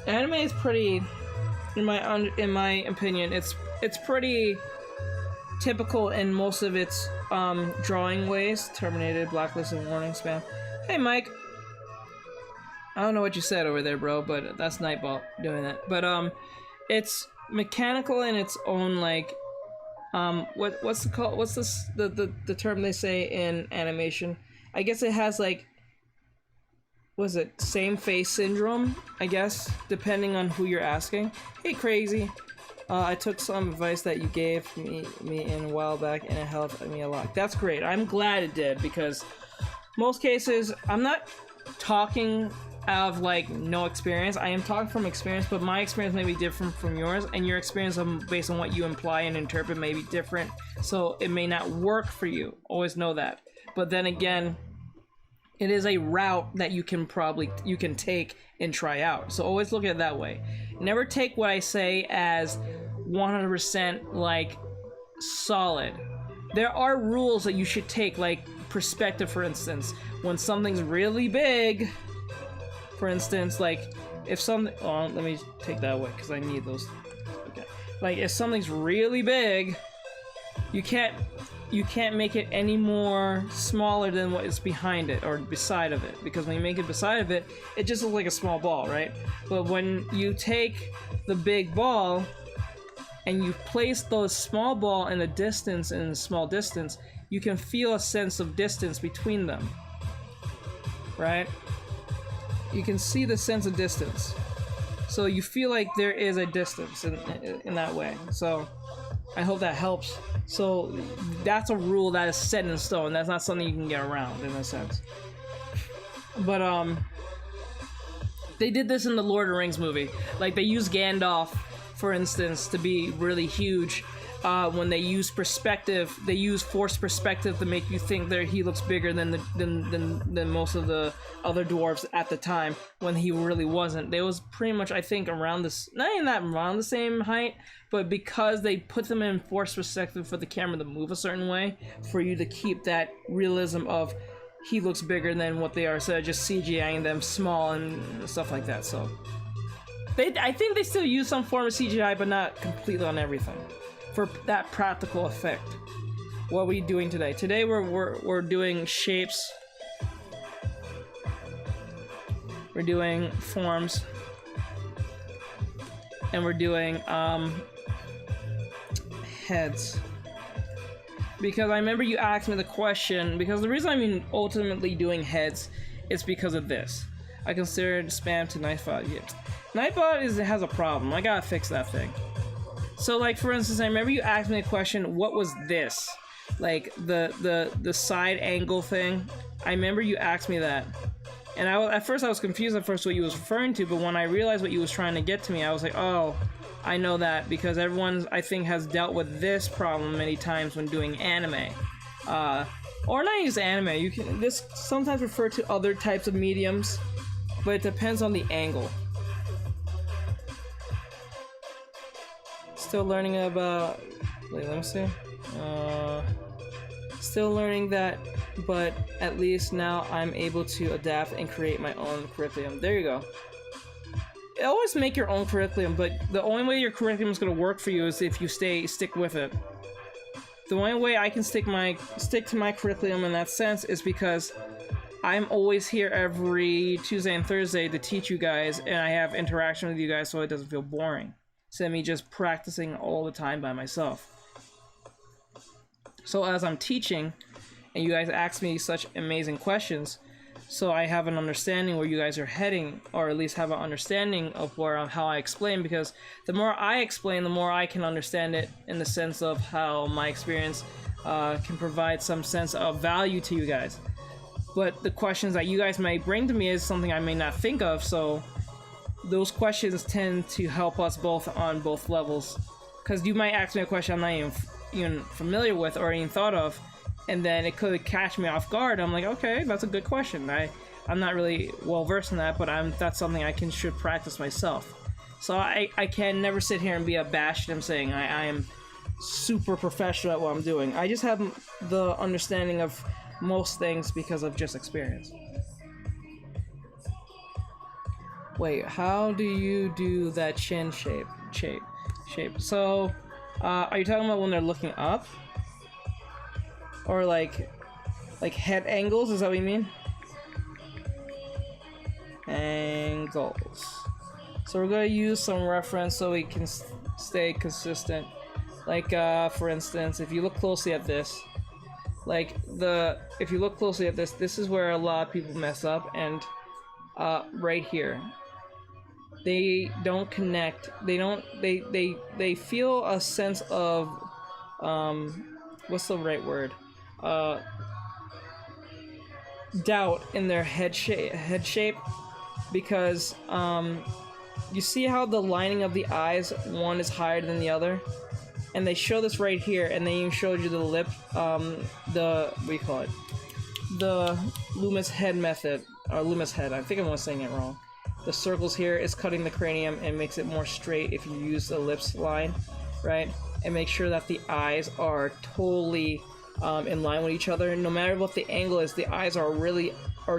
anime is pretty, in my opinion, it's pretty typical in most of its drawing ways. Terminated, blacklisted, warning, spam. Hey, Mike. I don't know what you said over there, bro, but that's Nightball doing that. But it's mechanical in its own, like, what's the term they say in animation? I guess it has, like, was it same face syndrome, I guess, depending on who you're asking. Hey, Crazy. I took some advice that you gave me in a while back, and it helped me a lot. That's great. I'm glad it did, because most cases, I'm not talking out of, like, no experience. I am talking from experience, but my experience may be different from yours, and your experience based on what you imply and interpret may be different, so it may not work for you. Always know that. But then again, it is a route that you can take and try out. So always look at it that way. Never take what I say as 100% like solid. There are rules that you should take, like perspective, for instance. When something's really big, for instance, like if something, oh, let me take that away because I need those. Okay, like if something's really big, you can't make it any more smaller than what is behind it or beside of it, because when you make it beside of it, it just looks like a small ball, right? But when you take the big ball and you place the small ball in a small distance, you can feel a sense of distance between them, right? You can see the sense of distance. So you feel like there is a distance in that way. So I hope that helps. So that's a rule that is set in stone. That's not something you can get around, in a sense. But They did this in the Lord of the Rings movie. Like, they used Gandalf, for instance, to be really huge. When they use perspective, they use forced perspective to make you think that he looks bigger than most of the other dwarves at the time, when he really wasn't. They was pretty much, I think, around this, not even that around the same height, but because they put them in forced perspective for the camera to move a certain way, for you to keep that realism of he looks bigger than what they are, instead of just CGIing them small and stuff like that. So I think they still use some form of CGI, but not completely on everything, for that practical effect. What are we doing today? Today we're doing shapes. We're doing forms. And we're doing heads. Because I remember you asked me the question, because the reason I'm ultimately doing heads is because of this. I considered spam to Nightbot. Yeah. Nightbot has a problem. I gotta fix that thing. So, like, for instance, I remember you asked me the question, what was this? Like, the side angle thing. I remember you asked me that. And at first I was confused at first what you was referring to, but when I realized what you was trying to get to me, I was like, oh, I know that, because everyone, I think, has dealt with this problem many times when doing anime. Or not just anime, you can, this sometimes refer to other types of mediums, but it depends on the angle. Still learning about, wait, let me see. Still learning that, but at least now I'm able to adapt and create my own curriculum. There you go. Always make your own curriculum, but the only way your curriculum is going to work for you is if you stick with it. The only way I can stick to my curriculum in that sense is because I'm always here every Tuesday and Thursday to teach you guys, and I have interaction with you guys, so it doesn't feel boring. Instead of me just practicing all the time by myself. So as I'm teaching, and you guys ask me such amazing questions, so I have an understanding where you guys are heading, or at least have an understanding of how I explain, because the more I explain, the more I can understand it in the sense of how my experience can provide some sense of value to you guys. But the questions that you guys may bring to me is something I may not think of, so those questions tend to help us both on both levels. Because you might ask me a question I'm not even familiar with or even thought of, and then it could catch me off guard. I'm like, okay, that's a good question. I'm not really well versed in that, but that's something I should practice myself. So I can never sit here and be abashed at him saying I am super professional at what I'm doing. I just have the understanding of most things because of just experience. Wait, how do you do that chin shape? So, are you talking about when they're looking up? Or like head angles, is that what you mean? Angles. So we're gonna use some reference so we can stay consistent. Like, for instance, if you look closely at this, if you look closely at this, this is where a lot of people mess up, and right here. They don't connect. They feel a sense of, what's the right word? Doubt in their head shape, because you see how the lining of the eyes, one is higher than the other, and they show this right here, and they even showed you the lip, what do you call it? The Loomis head method, or Loomis head. I think I'm saying it wrong. The circles here is cutting the cranium and makes it more straight if you use the lips line, right? And make sure that the eyes are totally in line with each other. No matter what the angle is, the eyes are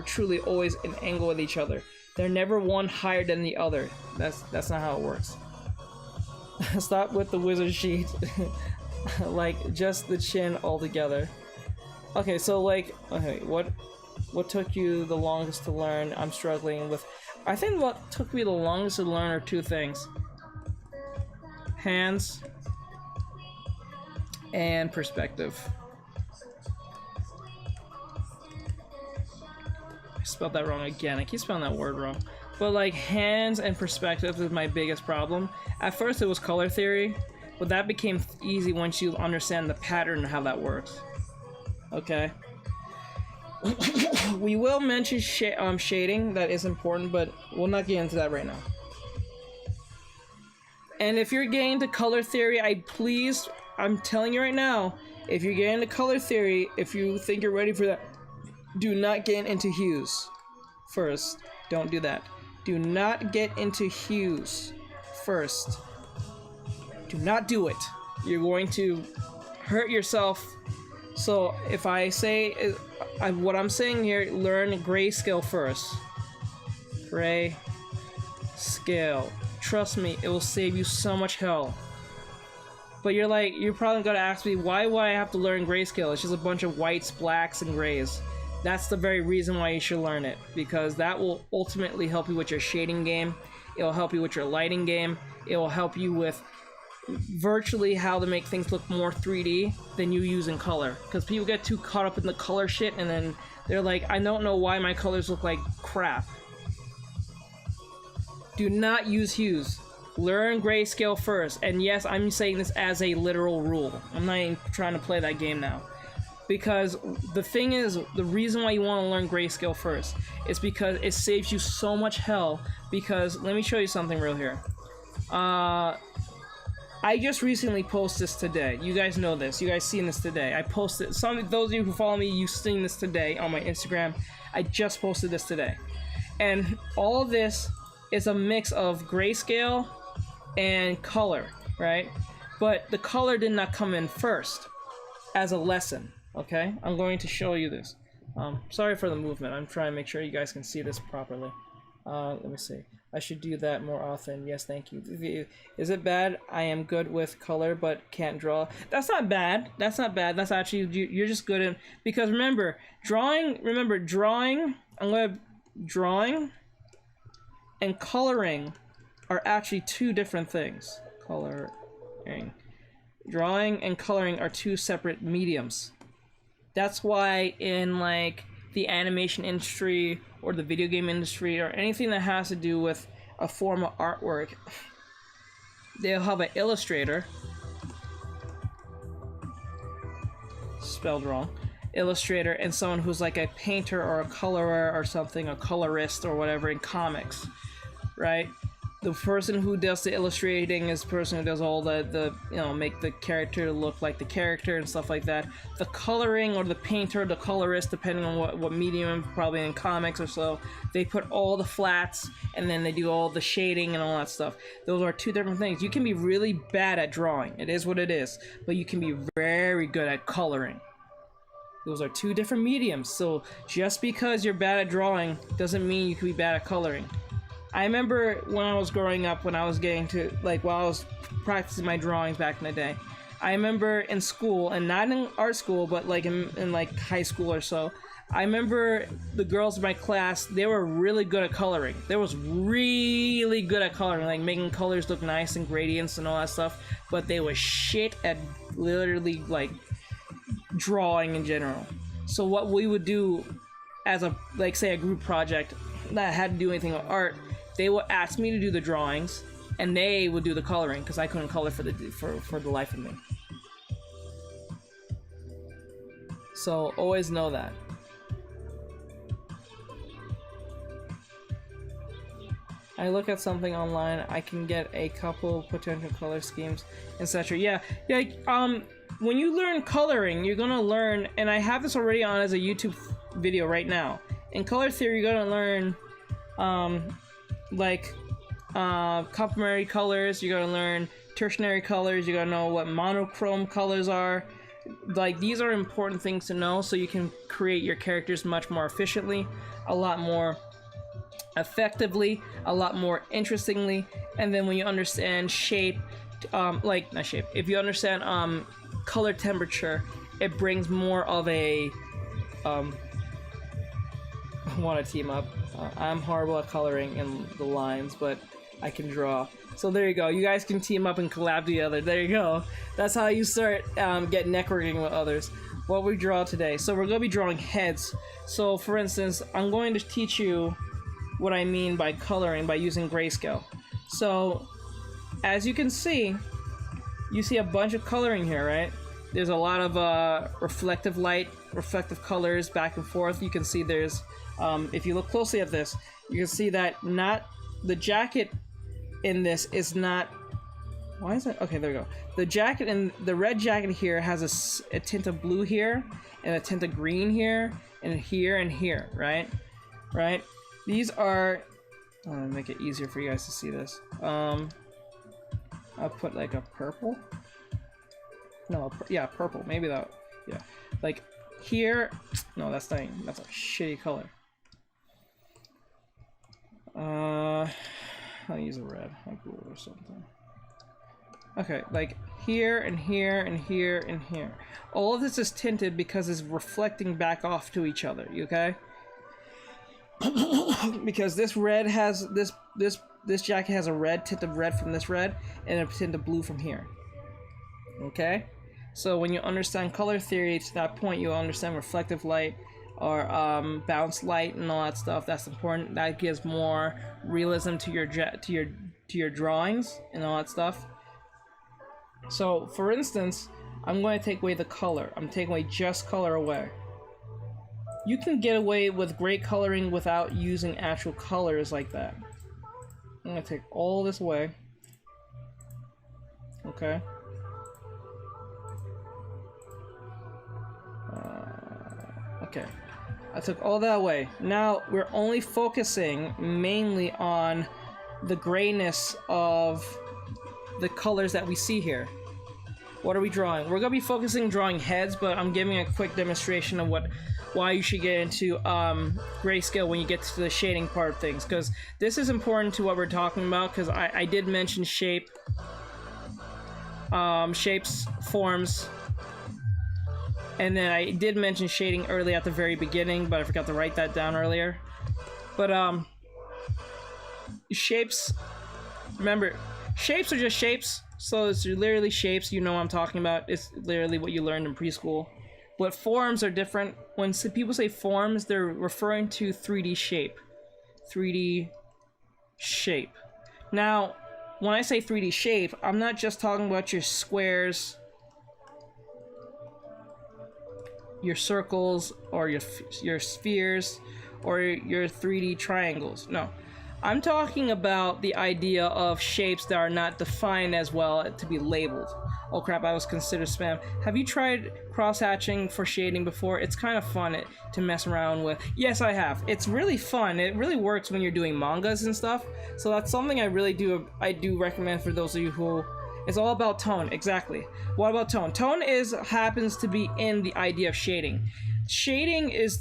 truly always in angle with each other. They're never one higher than the other. That's not how it works. Stop with the wizard sheet. Like, just the chin altogether. Okay, so what took you the longest to learn? I'm struggling with. I think what took me the longest to learn are two things. Hands and perspective. I spelled that wrong again. I keep spelling that word wrong. But like, hands and perspective is my biggest problem. At first it was color theory, but that became easy once you understand the pattern and how that works. Okay? We will mention shading, that is important, but we'll not get into that right now. And if you're getting into color theory, I'm telling you right now, if you're getting into color theory, if you think you're ready for that, do not get into hues first. Don't do that. Do not get into hues first. Do not do it. You're going to hurt yourself. So if I say, what I'm saying here, learn grayscale first. Gray scale. Trust me, it will save you so much hell. But you're probably gonna ask me, why would I have to learn grayscale? It's just a bunch of whites, blacks, and grays. That's the very reason why you should learn it, because that will ultimately help you with your shading game. It will help you with your lighting game. It will help you with virtually how to make things look more 3D than you use in color. Because people get too caught up in the color shit, and then they're like, I don't know why my colors look like crap. Do not use hues. Learn grayscale first. And yes, I'm saying this as a literal rule. I'm not even trying to play that game now. Because the thing is, the reason why you want to learn grayscale first is because it saves you so much hell. Because, let me show you something real here. I just recently posted this today. You guys know this. You guys seen this today. I posted, those of you who follow me, you've seen this today on my Instagram. I just posted this today. And all of this is a mix of grayscale and color, right? But the color did not come in first as a lesson, okay? I'm going to show you this. Sorry for the movement. I'm trying to make sure you guys can see this properly. Let me see. I should do that more often. Yes, thank you. Is it bad? I am good with color, but can't draw. That's not bad. That's not bad. That's actually, you're just good in, because remember, drawing, drawing and coloring are actually two different things. Coloring. Drawing and coloring are two separate mediums. That's why in like the animation industry or the video game industry or anything that has to do with a form of artwork, they'll have an illustrator, spelled wrong, illustrator, and someone who's like a painter or a colorer or something, a colorist or whatever in comics, right? The person who does the illustrating is the person who does all the make the character look like the character and stuff like that. The coloring, or the painter, the colorist, depending on what medium, probably in comics or so, they put all the flats and then they do all the shading and all that stuff. Those are two different things. You can be really bad at drawing. It is what it is. But you can be very good at coloring. Those are two different mediums. So just because you're bad at drawing doesn't mean you can be bad at coloring. I remember when I was growing up, when I was getting to, like, while I was practicing my drawings back in the day, I remember in school, and not in art school, but like in like high school or so, I remember the girls in my class, they were really good at coloring. They was really good at coloring, like making colors look nice and gradients and all that stuff, but they was shit at literally like drawing in general. So what we would do as a, like, say a group project that had to do anything with art, they would ask me to do the drawings, and they would do the coloring because I couldn't color for the life of me. So always know that. I look at something online, I can get a couple potential color schemes, etc. Yeah, when you learn coloring, you're gonna learn, and I have this already on as a YouTube video right now. In color theory, you're gonna learn complementary colors, you're gonna learn tertiary colors, you're gonna know what monochrome colors are. Like, these are important things to know so you can create your characters much more efficiently, a lot more effectively, a lot more interestingly. And then when you understand shape, if you understand color temperature, it brings more of a I want to team up. I'm horrible at coloring in the lines, but I can draw. So there you go. You guys can team up and collab together. There you go. That's how you start getting networking with others. What we draw today. So we're going to be drawing heads. So for instance, I'm going to teach you what I mean by coloring by using grayscale. So as you can see, you see a bunch of coloring here, right? there's a lot of reflective light, reflective colors back and forth. You can see there's, if you look closely at this, you can see that not the jacket in this is not. Why is it? Okay, there we go. The jacket in the red jacket here has a tint of blue here, and a tint of green here, and here, right? Right? These are. I'll make it easier for you guys to see this. I'll put like a purple. No, yeah, purple. Maybe that. Yeah, like here. No, that's not. That's a shitty color. I'll use a red, like blue or something. Okay, like here and here and here and here. All of this is tinted because it's reflecting back off to each other. You okay? Because this red has this jacket has a red tint of red from this red and a tint of blue from here. Okay, so when you understand color theory to that point, you understand reflective light or bounce light and all that stuff. That's important. That gives more realism to your drawings and all that stuff. So, for instance, I'm going to take away the color. I'm taking away just color away. You can get away with great coloring without using actual colors like that. I'm going to take all this away. Okay. Okay. I took all that away. Now, we're only focusing mainly on the grayness of the colors that we see here. What are we drawing? We're gonna be focusing drawing heads, but I'm giving a quick demonstration of why you should get into grayscale when you get to the shading part of things, because this is important to what we're talking about. Because I did mention shapes, forms, and then I did mention shading early at the very beginning, but I forgot to write that down earlier. But shapes, remember. Shapes are just shapes, so it's literally shapes. You know what I'm talking about. It's literally what you learned in preschool. But forms are different. When people say forms, they're referring to 3D shape. 3D shape. Now, when I say 3D shape, I'm not just talking about your squares, your circles, or your spheres, or your 3D triangles. No. I'm talking about the idea of shapes that are not defined as well to be labeled. Oh crap, I was considered spam. Have you tried cross-hatching for shading before? It's kind of fun to mess around with. Yes, I have. It's really fun. It really works when you're doing mangas and stuff. So that's something I do recommend for those of you who... It's all about tone, exactly. What about tone? Tone happens to be in the idea of shading. Shading is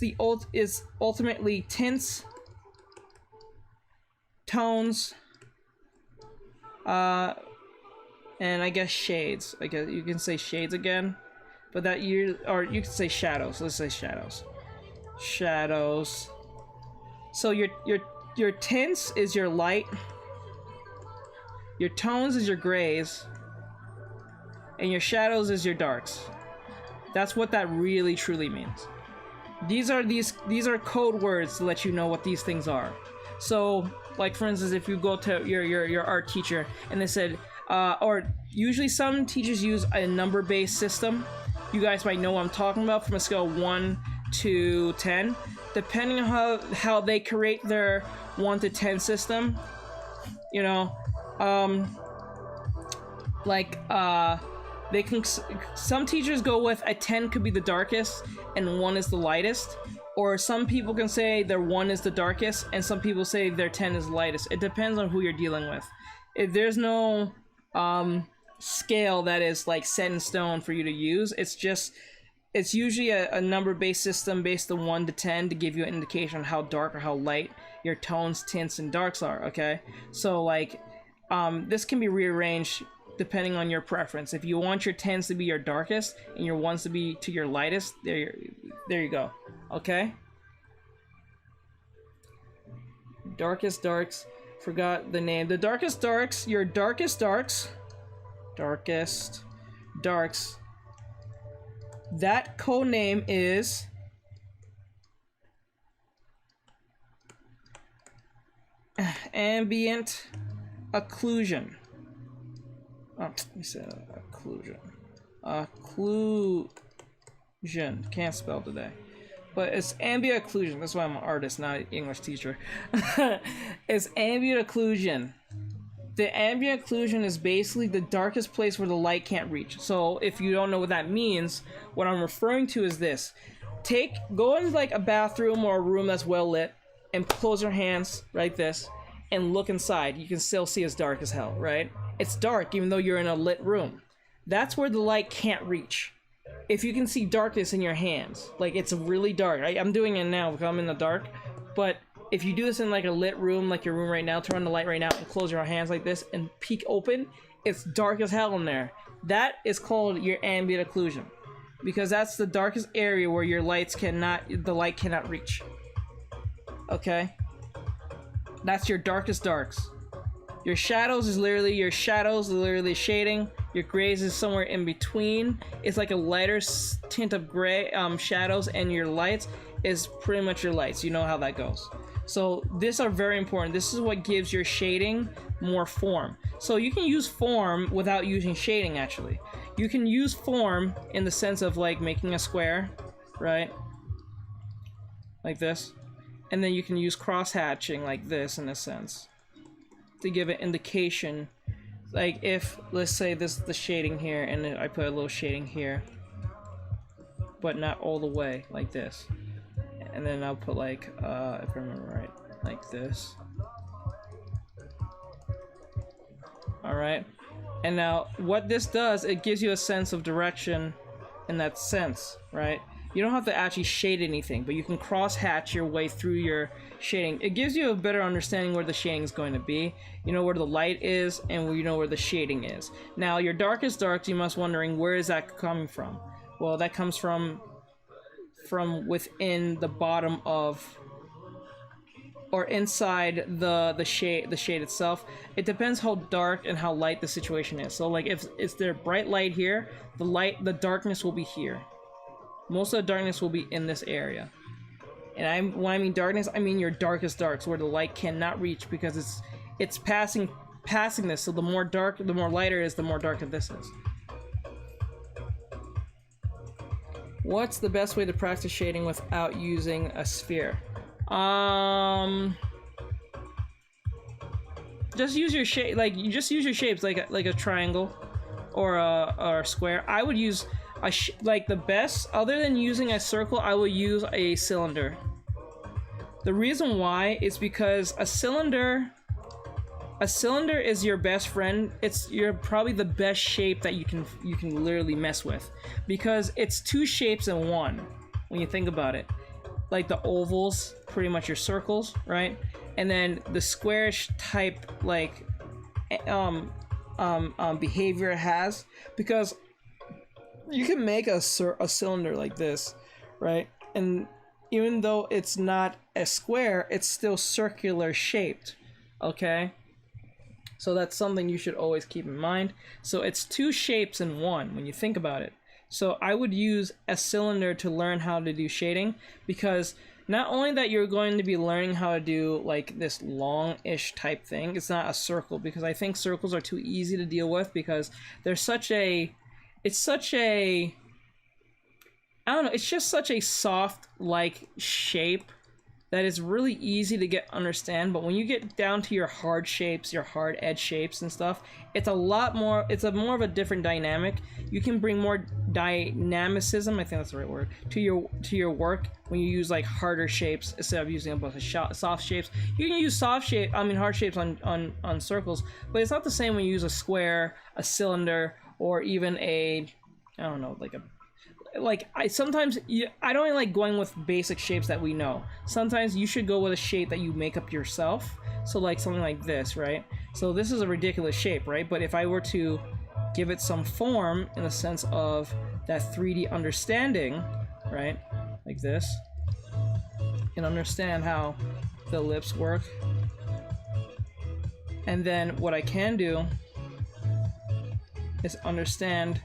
ultimately tints, tones, and I guess shades. I guess you can say shades again, but you can say shadows. Let's say shadows. Shadows. So your tints is your light, your tones is your grays, and your shadows is your darks. That's what that really truly means. These are code words to let you know what these things are. So, like for instance, if you go to your art teacher and they said, or usually some teachers use a number-based system. You guys might know what I'm talking about from a scale of 1 to 10. Depending on how they create their 1 to 10 system, you know, they can. Some teachers go with a 10 could be the darkest and 1 is the lightest. Or some people can say their 1 is the darkest, and some people say their 10 is the lightest. It depends on who you're dealing with. If there's no scale that is like set in stone for you to use, it's usually a number-based system based on 1 to 10 to give you an indication on how dark or how light your tones, tints, and darks are. Okay, so like this can be rearranged depending on your preference. If you want your 10s to be your darkest and your 1s to be to your lightest, there you go. Okay? Darkest darks. Forgot the name. The darkest darks, your darkest darks. Darkest darks. That code name is ambient occlusion. Oh, we said occlusion. occlusion. Can't spell today. But it's ambient occlusion. That's why I'm an artist, not an English teacher. It's ambient occlusion. The ambient occlusion is basically the darkest place where the light can't reach. So if you don't know what that means, what I'm referring to is this. Go into like a bathroom or a room that's well lit and close your hands like this and look inside. You can still see it's dark as hell, right? It's dark even though you're in a lit room. That's where the light can't reach. If you can see darkness in your hands, like it's really dark. I'm doing it now because I'm in the dark, but if you do this in like a lit room, like your room right now, turn on the light right now and close your hands like this and peek open, it's dark as hell in there. That is called your ambient occlusion, because that's the darkest area where the light cannot reach. Okay? That's your darkest darks. Your shadows is literally shading. Your grays is somewhere in between. It's like a lighter tint of gray shadows, and your lights is pretty much your lights. You know how that goes. So these are very important. This is what gives your shading more form. So you can use form without using shading, actually. You can use form in the sense of like making a square, right? Like this. And then you can use cross-hatching like this in a sense to give an indication. Like if, let's say this is the shading here, and then I put a little shading here, but not all the way, like this. And then I'll put like, if I remember right, like this. Alright? And now, what this does, it gives you a sense of direction in that sense, right? You don't have to actually shade anything, but you can cross-hatch your way through your shading. It gives you a better understanding where the shading is going to be. You know where the light is, and you know where the shading is. Now, your darkest darks, you must wondering, where is that coming from? Well, that comes from within the bottom of, or inside the shade itself. It depends how dark and how light the situation is. So, like, if it's there bright light here, the darkness will be here. Most of the darkness will be in this area. And when I mean darkness, I mean your darkest darks, where the light cannot reach, because it's passing this. So the more dark, the more lighter it is, the more darker this is. What's the best way to practice shading without using a sphere? Just use your shape, like you just use your shapes, like a triangle or a square. I would use like the best, other than using a circle, I would use a cylinder. The reason why is because a cylinder is your best friend. You're probably the best shape that you can literally mess with, because it's two shapes in one when you think about it. Like the ovals, pretty much your circles, right? And then the squarish type like behavior it has, because you can make a cylinder like this, right? And even though it's not a square, it's still circular shaped, okay? So that's something you should always keep in mind. So it's two shapes in one when you think about it. So I would use a cylinder to learn how to do shading, because not only that you're going to be learning how to do like this long-ish type thing, it's not a circle, because I think circles are too easy to deal with, because it's such a I don't know, it's just such a soft like shape that is really easy to understand. But when you get down to your hard shapes, your hard edge shapes and stuff, it's more of a different dynamic. You can bring more dynamicism, I think that's the right word, to your work when you use like harder shapes instead of using a bunch of soft shapes. You can use hard shapes on circles, but it's not the same when you use a square, a cylinder, or even I don't know, I don't like going with basic shapes that we know. Sometimes you should go with a shape that you make up yourself. So like something like this, right? So this is a ridiculous shape, right? But if I were to give it some form in the sense of that 3D understanding, right? Like this, and understand how the lips work. And then what I can do is understand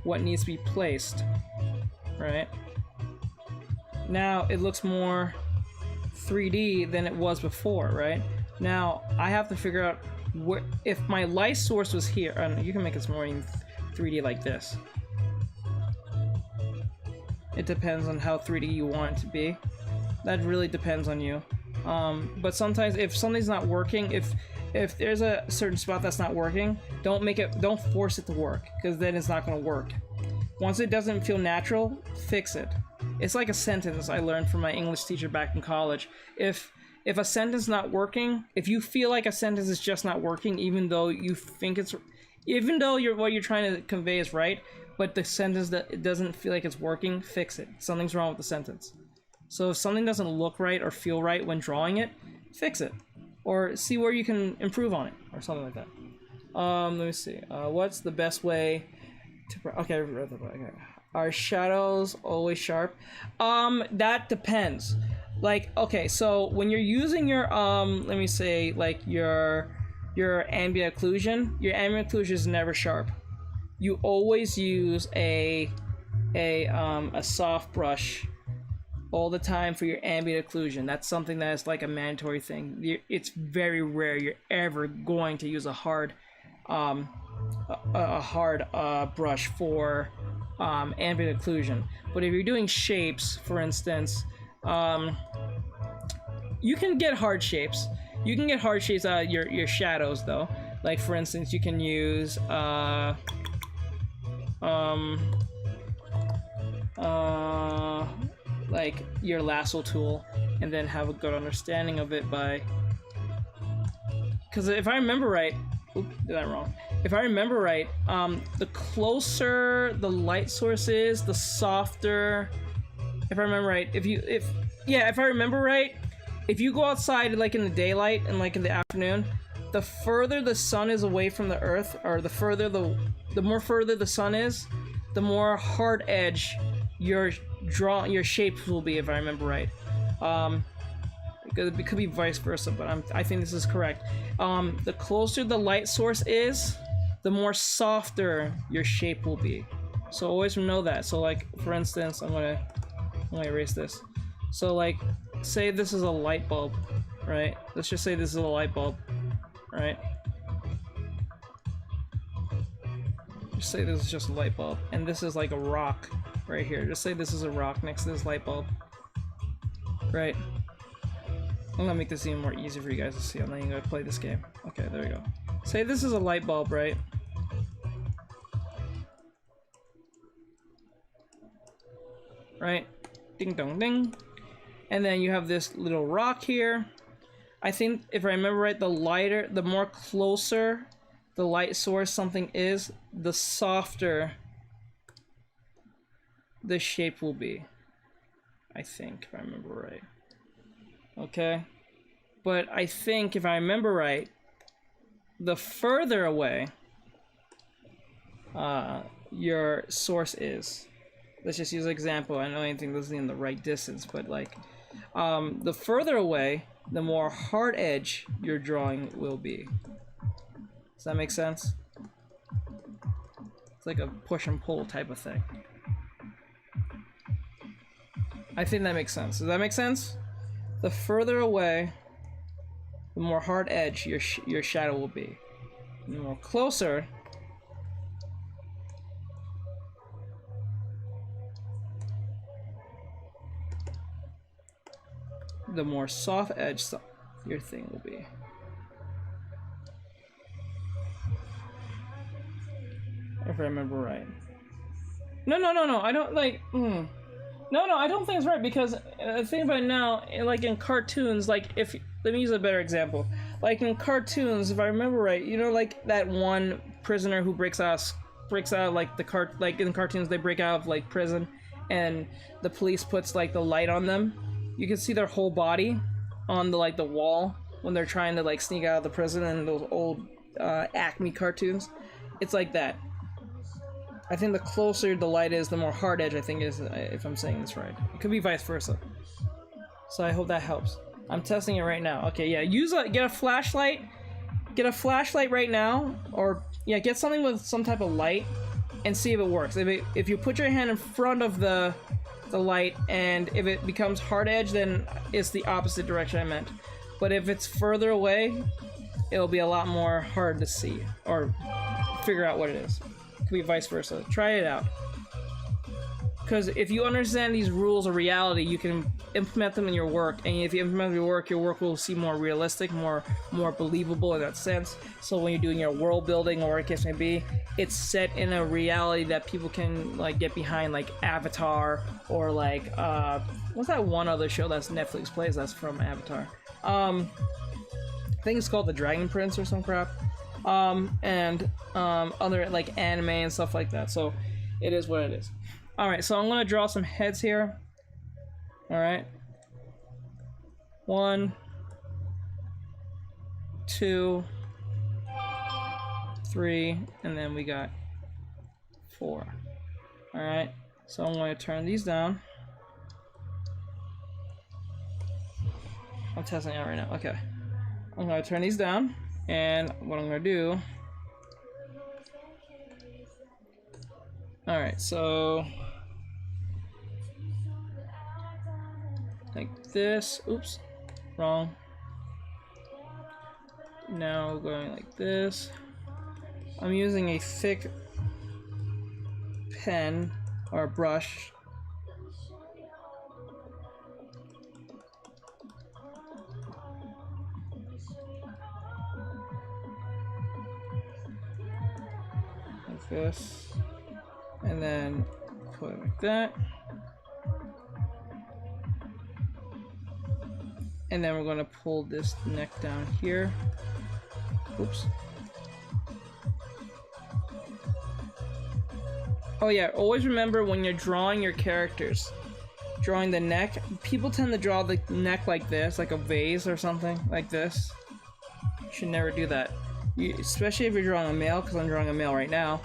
what needs to be placed, right? Now it looks more 3D than it was before, right? Now I have to figure out if my light source was here. I don't know, you can make it more in 3D like this. It depends on how 3D you want it to be. That really depends on you. But sometimes if something's not working, if there's a certain spot that's not working, don't force it to work, because then it's not going to work. Once it doesn't feel natural, fix it. It's like a sentence I learned from my English teacher back in college. If a sentence is not working, if you feel like a sentence is just not working, even though you think it's, what you're trying to convey is right, but the sentence that it doesn't feel like it's working, fix it. Something's wrong with the sentence. So if something doesn't look right or feel right when drawing it, fix it. Or see where you can improve on it, or something like that. Let me see. What's the best way to... Okay, are shadows always sharp? That depends. Like, okay, so when you're using your, let me say, like, your ambient occlusion, your ambient occlusion is never sharp. You always use a soft brush all the time for your ambient occlusion. That's something that is like a mandatory thing. It's very rare you're ever going to use a hard brush for ambient occlusion. But if you're doing shapes, for instance, you can get hard shapes. You can get hard shapes out of your shadows, though. Like, for instance, you can use like your lasso tool, and then have a good understanding of it by, because if I remember right, oops, did that wrong. If I remember right, the closer the light source is, the softer. If I remember right, if I remember right, if you go outside like in the daylight and like in the afternoon, the further the sun is away from the earth, or the more further the sun is, the more hard edge your shape will be, if I remember right. It could be vice versa, but I think this is correct. The closer the light source is, the more softer your shape will be. So always know that. So like, for instance, I'm gonna erase this. So like, say this is a light bulb, right? Let's just say this is a light bulb, right? Just say this is just a light bulb, and this is like a rock right here. Just say this is a rock next to this light bulb, right? I'm gonna make this even more easy for you guys to see. I'm not even gonna play this game. Okay, there we go. Say this is a light bulb, right? Right? Ding dong ding. And then you have this little rock here. I think, if I remember right, the more closer the light source something is, the softer the shape will be. I think, if I remember right. Okay? But I think, if I remember right, the further away your source is. Let's just use an example. I know anything this isn't in the right distance, but like, the further away, the more hard edge your drawing will be. Does that make sense? It's like a push and pull type of thing. I think that makes sense. Does that make sense? The further away, the more hard edge your shadow will be. The more closer, the more soft edge your thing will be. If I remember right. No, I don't like. No, I don't think it's right, because think about it now. Like in cartoons, like let me use a better example. Like in cartoons, if I remember right, you know, like that one prisoner who breaks out like like in cartoons they break out of like prison, and the police puts like the light on them. You can see their whole body on the wall when they're trying to like sneak out of the prison in those old Acme cartoons. It's like that. I think the closer the light is, the more hard edge I think is, if I'm saying this right. It could be vice versa. So I hope that helps. I'm testing it right now. Okay, yeah, get a flashlight. Get a flashlight right now, or yeah, get something with some type of light and see if it works. If you put your hand in front of the light, and if it becomes hard edge, then it's the opposite direction I meant. But if it's further away, it'll be a lot more hard to see or figure out what it is. It could be vice versa. Try it out. Because if you understand these rules of reality, you can implement them in your work, and if you implement your work will seem more realistic, more believable in that sense. So when you're doing your world building or what it may be, it's set in a reality that people can like get behind, like Avatar or like what's that one other show that's Netflix plays that's from Avatar? I think it's called The Dragon Prince or some crap. And other like anime and stuff like that. So it is what it is. Alright, so I'm gonna draw some heads here. Alright. 1, 2, 3, and then we got 4. Alright, so I'm going to turn these down. I'm testing it out right now. Okay. I'm going to turn these down, and what I'm going to do... Alright, so... like this. Oops. Wrong. Now going like this. I'm using a thick pen or brush. Like this. And then put it like that. And then we're going to pull this neck down here. Oops. Oh yeah, always remember when you're drawing your characters, drawing the neck, people tend to draw the neck like this, like a vase or something, like this. You should never do that. Especially if you're drawing a male, because I'm drawing a male right now.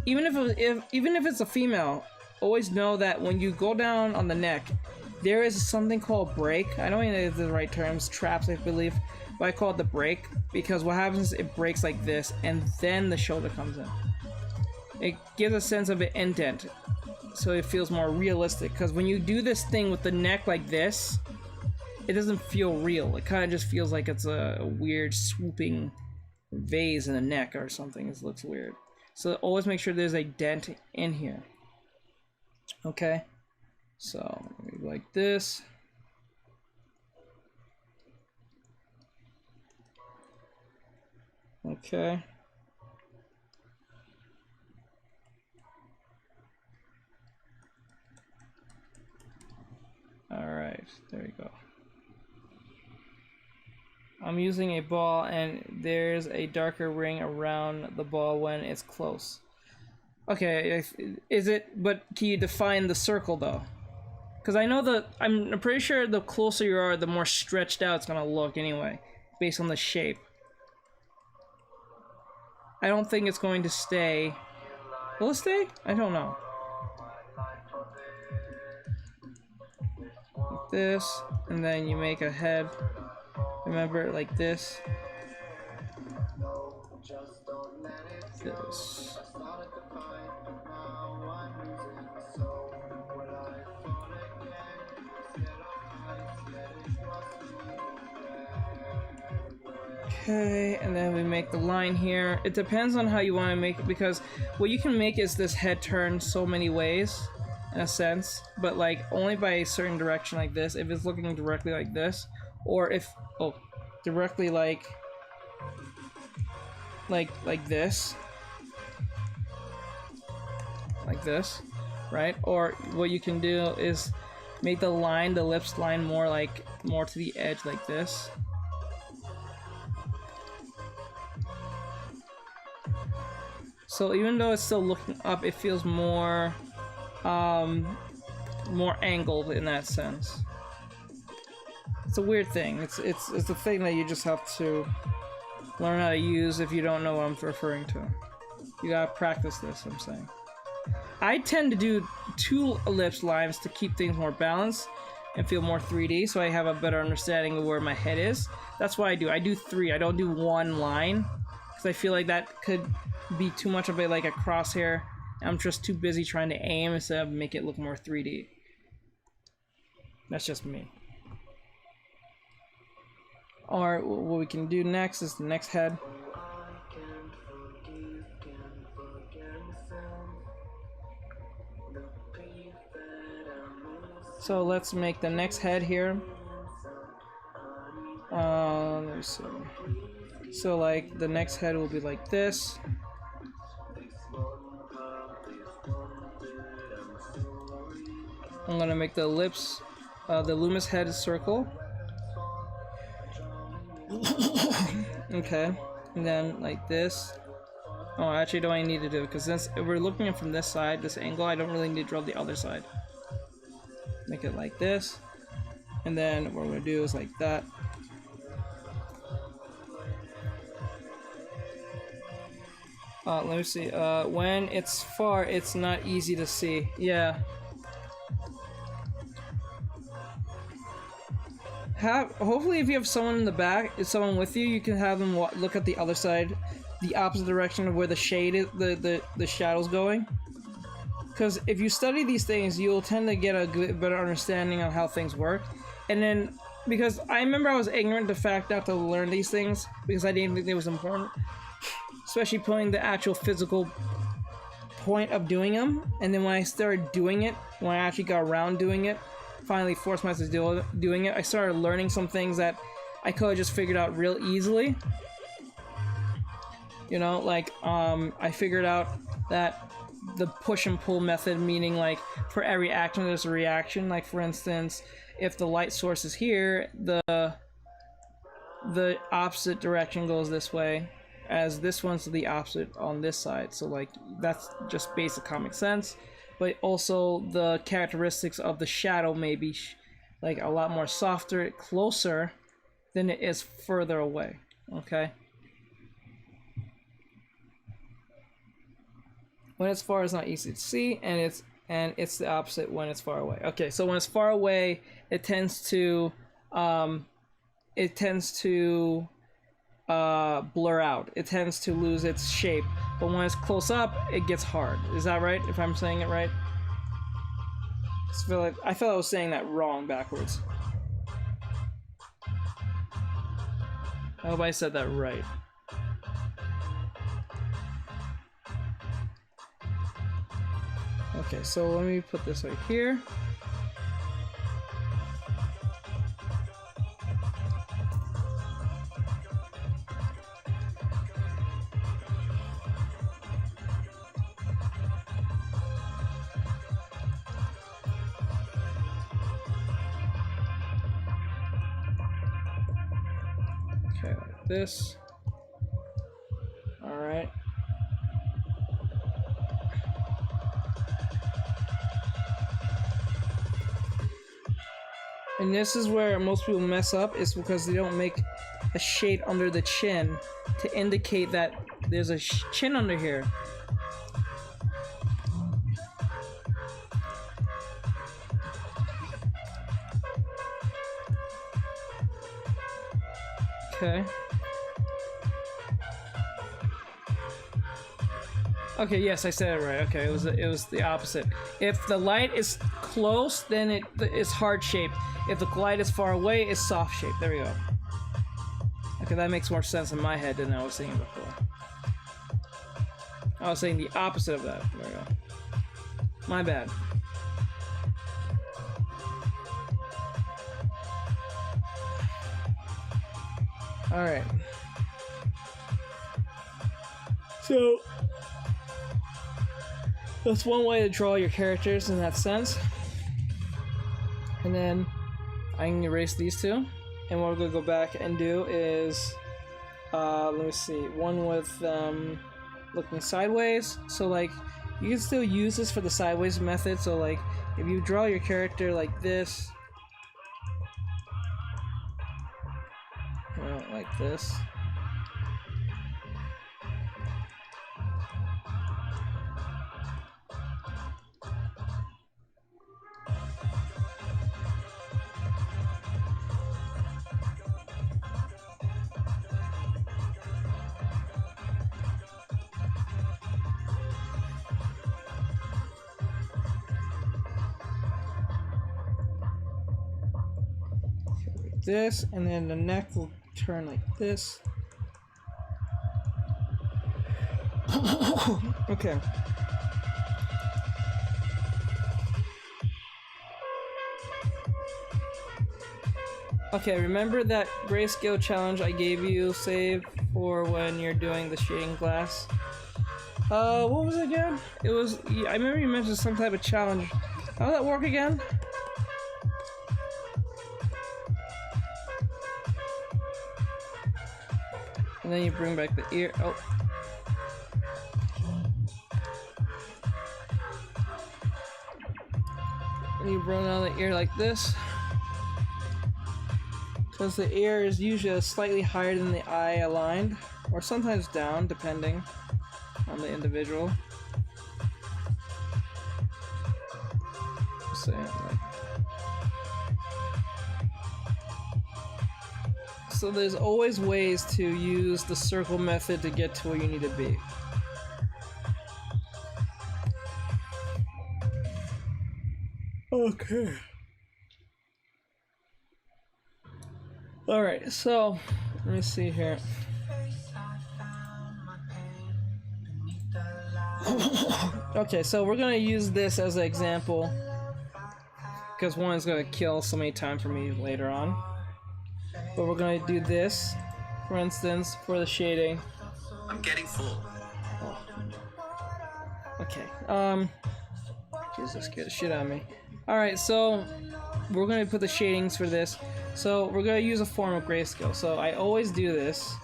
Even if it's a female, always know that when you go down on the neck, there is something called break. I don't even know if the right terms, traps I believe, but I call it the break because what happens is it breaks like this and then the shoulder comes in. It gives a sense of an indent so it feels more realistic because when you do this thing with the neck like this, it doesn't feel real. It kind of just feels like it's a weird swooping vase in the neck or something. It looks weird. So always make sure there's a dent in here. Okay? So, like this. Okay. Alright, there you go. I'm using a ball and there's a darker ring around the ball when it's close. Okay, is it, but can you define the circle though? Because I know that, I'm pretty sure the closer you are, the more stretched out it's gonna look anyway, based on the shape. I don't think it's going to stay. Will it stay? I don't know. Like this, and then you make a head. Remember, like this. This. Okay, and then we make the line here. It depends on how you want to make it because what you can make is this head turn so many ways, in a sense, but like only by a certain direction like this. If it's looking directly like this, or if directly like this, like this, right? Or what you can do is make the line, the ellipse line, more to the edge like this. So even though it's still looking up, it feels more angled in that sense. It's a weird thing. It's a thing that you just have to learn how to use if you don't know what I'm referring to. You gotta practice this, I'm saying. I tend to do 2 ellipse lines to keep things more balanced and feel more 3D, so I have a better understanding of where my head is. That's why I do 3. I don't do 1 line, because I feel like that could be too much of like a crosshair. I'm just too busy trying to aim instead of make it look more 3D. That's just me. Or what we can do next is the next head. So let's make the next head here. Let me see. So like the next head will be like this. I'm gonna make the lips, the Loomis head a circle. Okay, and then like this. Oh, actually, don't I need to do it? Because if we're looking at from this side, this angle, I don't really need to draw the other side. Make it like this, and then what we're gonna do is like that. Let me see. When it's far, it's not easy to see. Yeah. Hopefully, if you have someone in the back, if someone with you, you can have them look at the other side, the opposite direction of where the shade is, the shadow's going. Because if you study these things, you'll tend to get a better understanding of how things work. And then, because I remember I was ignorant to fact not to learn these things because I didn't think it was important, especially putting the actual physical point of doing them. And then when I started doing it, when I actually got around doing it, finally forced myself to doing it, I started learning some things that I could have just figured out real easily. You know, like, I figured out that the push and pull method, meaning like for every action there's a reaction. Like for instance, if the light source is here, the opposite direction goes this way, as this one's the opposite on this side. So like that's just basic common sense. But also the characteristics of the shadow may be like a lot more softer, closer than it is further away. Okay. When it's far, it's not easy to see, and it's the opposite when it's far away. Okay, so when it's far away, it tends to blur out. It tends to lose its shape. But when it's close up, it gets hard. Is that right? If I'm saying it right? I feel I was saying that wrong backwards. I hope I said that right. Okay, so let me put this right here. Okay, like this. All right. And this is where most people mess up, is because they don't make a shade under the chin to indicate that there's a chin under here. Okay. Okay, yes, I said it right. Okay, it was the opposite. If the light is close, then it's hard shaped. If the light is far away, it's soft shaped. There we go. Okay, that makes more sense in my head than I was thinking before. I was saying the opposite of that. There we go. My bad. Alright. So that's one way to draw your characters in that sense. And then I can erase these two. And what we're going to go back and do is, let me see, one with looking sideways. So like, you can still use this for the sideways method. So like, if you draw your character like this, like this. This, and then the neck will turn like this. Okay. Okay, remember that grayscale challenge I gave you, save for when you're doing the shading glass? What was it again? It was, I remember you mentioned some type of challenge. How did that work again? And then you bring back the ear. Oh. And you bring down the ear like this. Because the ear is usually slightly higher than the eye aligned, or sometimes down, depending on the individual. So there's always ways to use the circle method to get to where you need to be. Okay. Alright, so let me see here. Okay, so we're gonna use this as an example because one is gonna kill so many time for me later on. But we're gonna do this, for instance, for the shading. I'm getting full. Oh. Okay. Jesus, scared the shit out of me. Alright, so we're gonna put the shadings for this. So we're gonna use a form of grayscale. So I always do this.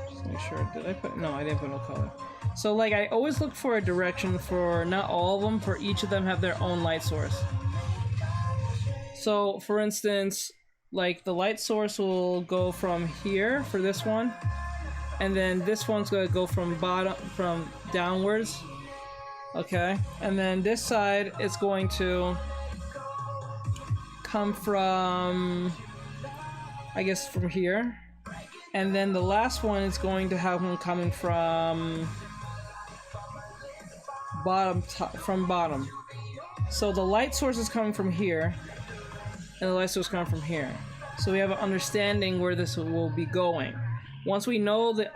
Just make sure. Did I put? No, I didn't put no color. So like I always look for a direction for not all of them. For each of them have their own light source. So for instance, like the light source will go from here for this one, and then this one's gonna go from downwards. Okay, and then this side is going to come from, I guess, from here, and then the last one is going to have one coming from bottom. So the light source is coming from here, and the light source coming from here. So we have an understanding where this will be going. Once we know the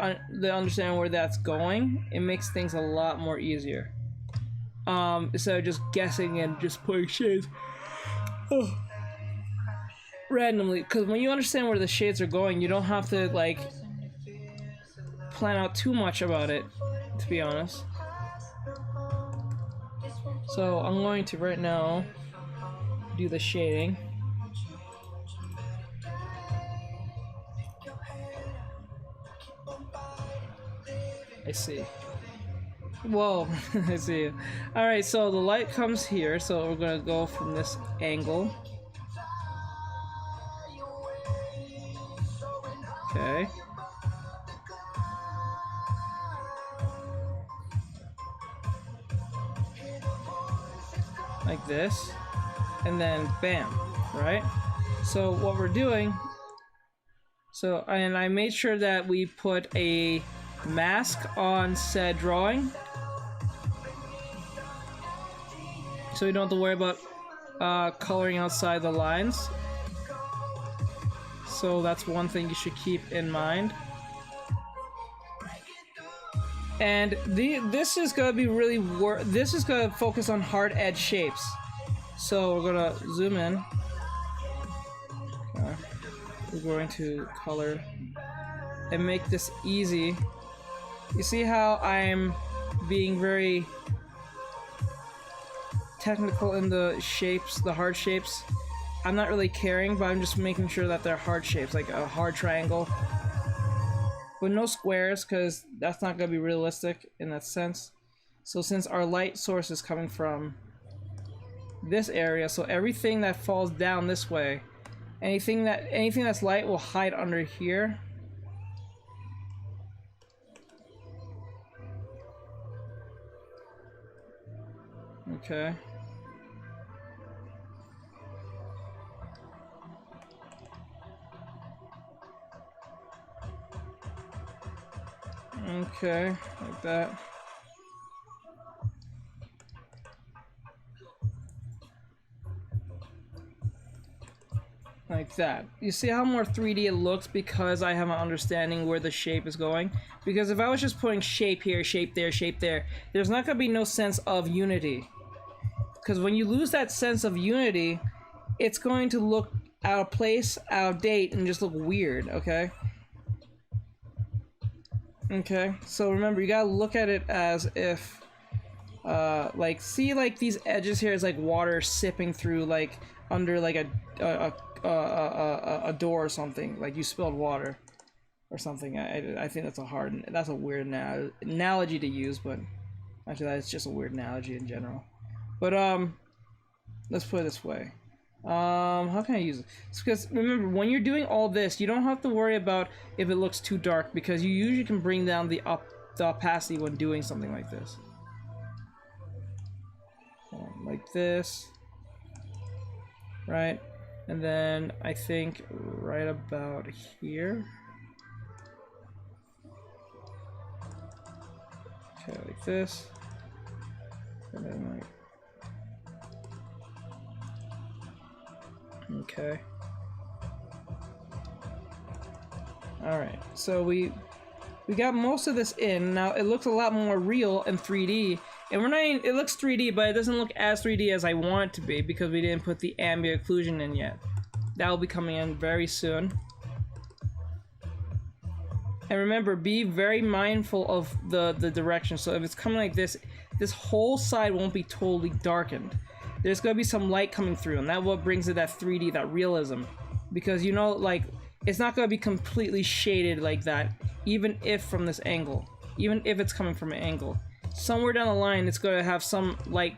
understanding where that's going, it makes things a lot more easier. Instead of just guessing and just putting shades randomly, because when you understand where the shades are going, you don't have to like plan out too much about it, to be honest. So I'm going to right now do the shading. I see. Whoa, I see. Alright, so the light comes here, so we're gonna go from this angle. Okay. Like this. And then bam, right? So what we're doing, and I made sure that we put a mask on said drawing, so we don't have to worry about coloring outside the lines. So that's one thing you should keep in mind. And this is gonna be really this is gonna focus on hard edge shapes. So we're gonna zoom in. Okay. We're going to color and make this easy. You see how I'm being very technical in the shapes, the hard shapes? I'm not really caring, but I'm just making sure that they're hard shapes, like a hard triangle. But no squares, because that's not going to be realistic in that sense. So since our light source is coming from this area, so everything that falls down this way, anything that's light will hide under here. Okay. Okay, like that. Like that. You see how more 3D it looks because I have an understanding where the shape is going? Because if I was just putting shape here, shape there, there's not going to be no sense of unity. because when you lose that sense of unity, it's going to look out of place, out of date, and just look weird, okay? Okay, so remember, you gotta look at it as if, like, see, like, these edges here is like water sipping through, like, under, like, a door or something, like you spilled water or something. I think that's a weird analogy to use, but actually that's just a weird analogy in general. But let's put it this way. How can I use it? It's because remember, when you're doing all this, you don't have to worry about if it looks too dark, because you usually can bring down the opacity when doing something like this. Like this, right? And then I think right about here. Okay, like this. And then like, okay. Alright, so we got most of this in. Now it looks a lot more real in 3D. And we're not even, it looks 3D, but it doesn't look as 3D as I want it to be because we didn't put the ambient occlusion in yet. That will be coming in very soon. And remember, be very mindful of the direction. So if it's coming like this, this whole side won't be totally darkened. There's going to be some light coming through, and that's what brings it that 3D, that realism. Because, you know, like, it's not going to be completely shaded like that, even if from this angle. Even if it's coming from an angle. Somewhere down the line, it's going to have some light,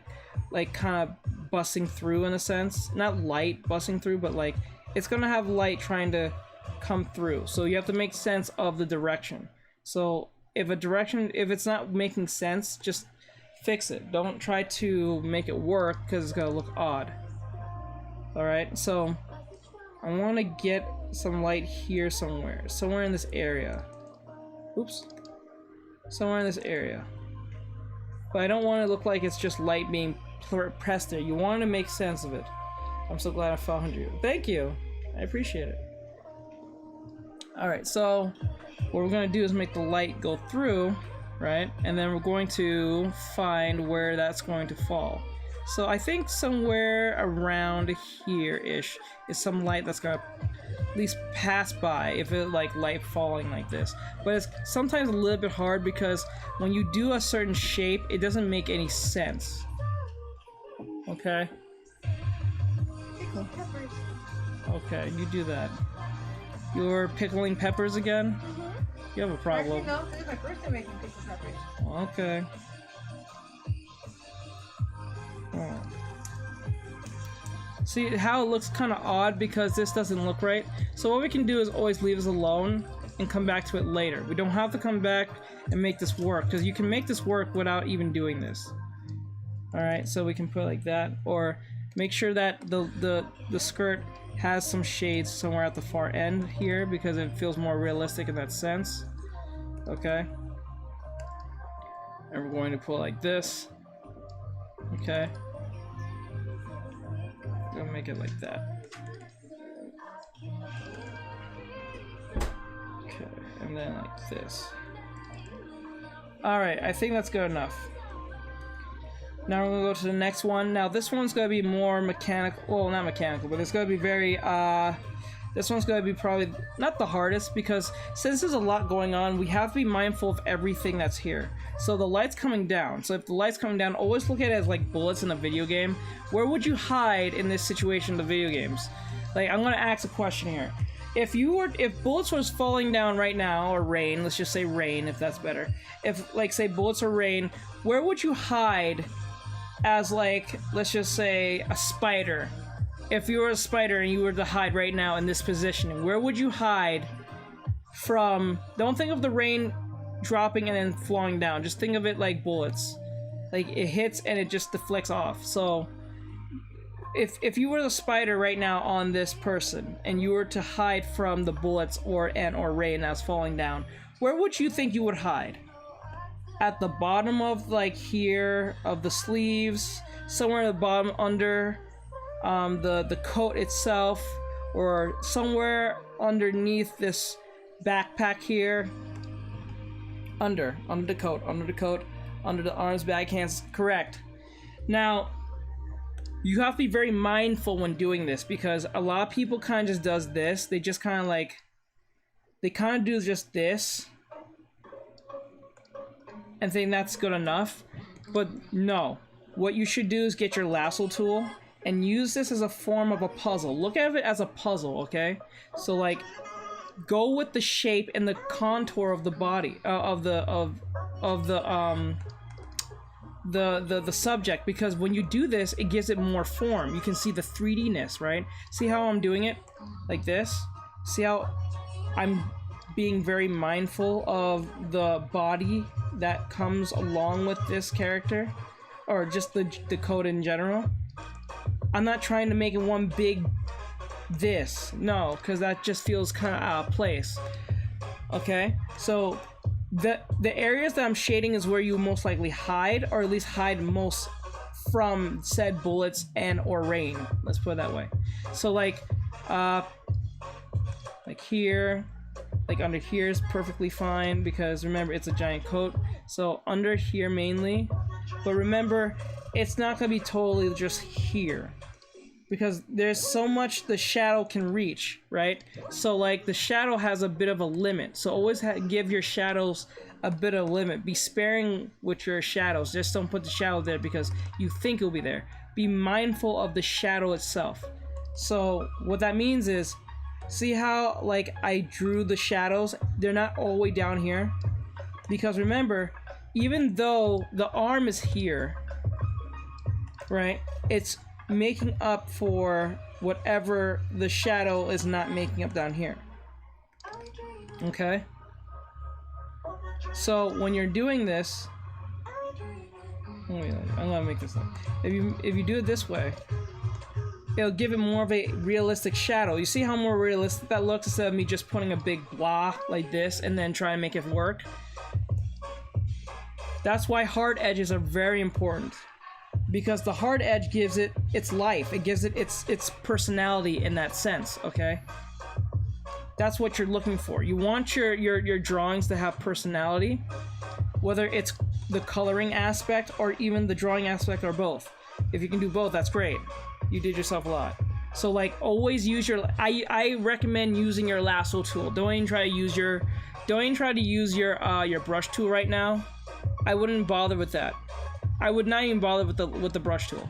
like, kind of busting through in a sense. Not light busting through, but, like, it's going to have light trying to come through. So you have to make sense of the direction. So if it's not making sense, just fix it. Don't try to make it work because it's going to look odd. Alright, so I want to get some light here somewhere. Somewhere in this area. Oops. Somewhere in this area. But I don't want it to look like it's just light being pressed there. You want to make sense of it. I'm so glad I found you. Thank you. I appreciate it. Alright, so what we're going to do is make the light go through, right? And then we're going to find where that's going to fall. So I think somewhere around here-ish is some light that's going to at least pass by if it like light falling like this. But it's sometimes a little bit hard because when you do a certain shape, it doesn't make any sense. Okay? Okay, you do that. You're pickling peppers again? You have a problem. Actually, no, this is my first time making pickled peppers. Okay. Oh. See how it looks kind of odd because this doesn't look right? So what we can do is always leave this alone and come back to it later. We don't have to come back and make this work because you can make this work without even doing this. Alright, so we can put it like that, or make sure that the skirt has some shades somewhere at the far end here because it feels more realistic in that sense. Okay. And we're going to pull like this. Okay. Gonna make it like that. Okay, and then like this. Alright, I think that's good enough. Now we're gonna go to the next one. Now this one's gonna be more mechanical. Well, not mechanical, but it's gonna be very. This one's gonna be probably not the hardest because since there's a lot going on, we have to be mindful of everything that's here. So the light's coming down. So if the light's coming down, always look at it as like bullets in a video game. Where would you hide in this situation in the video games? Like, I'm gonna ask a question here. If bullets was falling down right now, or rain, let's just say rain if that's better. If, like, say bullets or rain, where would you hide as, like, let's just say a spider? If you were a spider and you were to hide right now in this position, where would you hide from? Don't think of the rain dropping and then falling down. Just think of it like bullets. Like, it hits and it just deflects off. So if you were the spider right now on this person and you were to hide from the bullets or rain that's falling down, where would you think you would hide? At the bottom of, like, here of the sleeves, somewhere at the bottom under the coat itself, or somewhere underneath this backpack here. Under the coat, under the arms, back, hands. Correct. Now, you have to be very mindful when doing this, because a lot of people kind of just does this. They just kind of like, they kind of do just this and think that's good enough. But no, what you should do is get your lasso tool and use this as a form of a puzzle. Look at it as a puzzle, okay? So like, go with the shape and the contour of the body, of the subject, because when you do this, it gives it more form. You can see the 3D-ness, right? See how I'm doing it like this? See how I'm being very mindful of the body that comes along with this character, or just the code in general? I'm not trying to make it one big this, no, because that just feels kind of out of place. Okay, so the areas that I'm shading is where you most likely hide, or at least hide most from said bullets and or rain. Let's put it that way. So like here, like under here is perfectly fine, because remember it's a giant coat. So under here mainly, but remember it's not gonna be totally just here, because there's so much the shadow can reach, right? So like the shadow has a bit of a limit, so always give your shadows a bit of a limit. Be sparing with your shadows. Just don't put the shadow there because you think it'll be there. Be mindful of the shadow itself. So what that means is, see how like I drew the shadows? They're not all the way down here, because remember, even though the arm is here, right, it's making up for whatever the shadow is not making up down here. Okay, so when you're doing this, I'm gonna make this up. If you do it this way, it'll give it more of a realistic shadow. You see how more realistic that looks, instead of me just putting a big blah like this and then try and make it work? That's why hard edges are very important, because the hard edge gives it its life. It gives it its personality in that sense, okay? That's what you're looking for. You want your drawings to have personality, whether it's the coloring aspect or even the drawing aspect, or both. If you can do both, that's great. You did yourself a lot. So like, always use your, I recommend using your lasso tool. Don't even try to use your brush tool right now. I wouldn't bother with that. I would not even bother with the brush tool.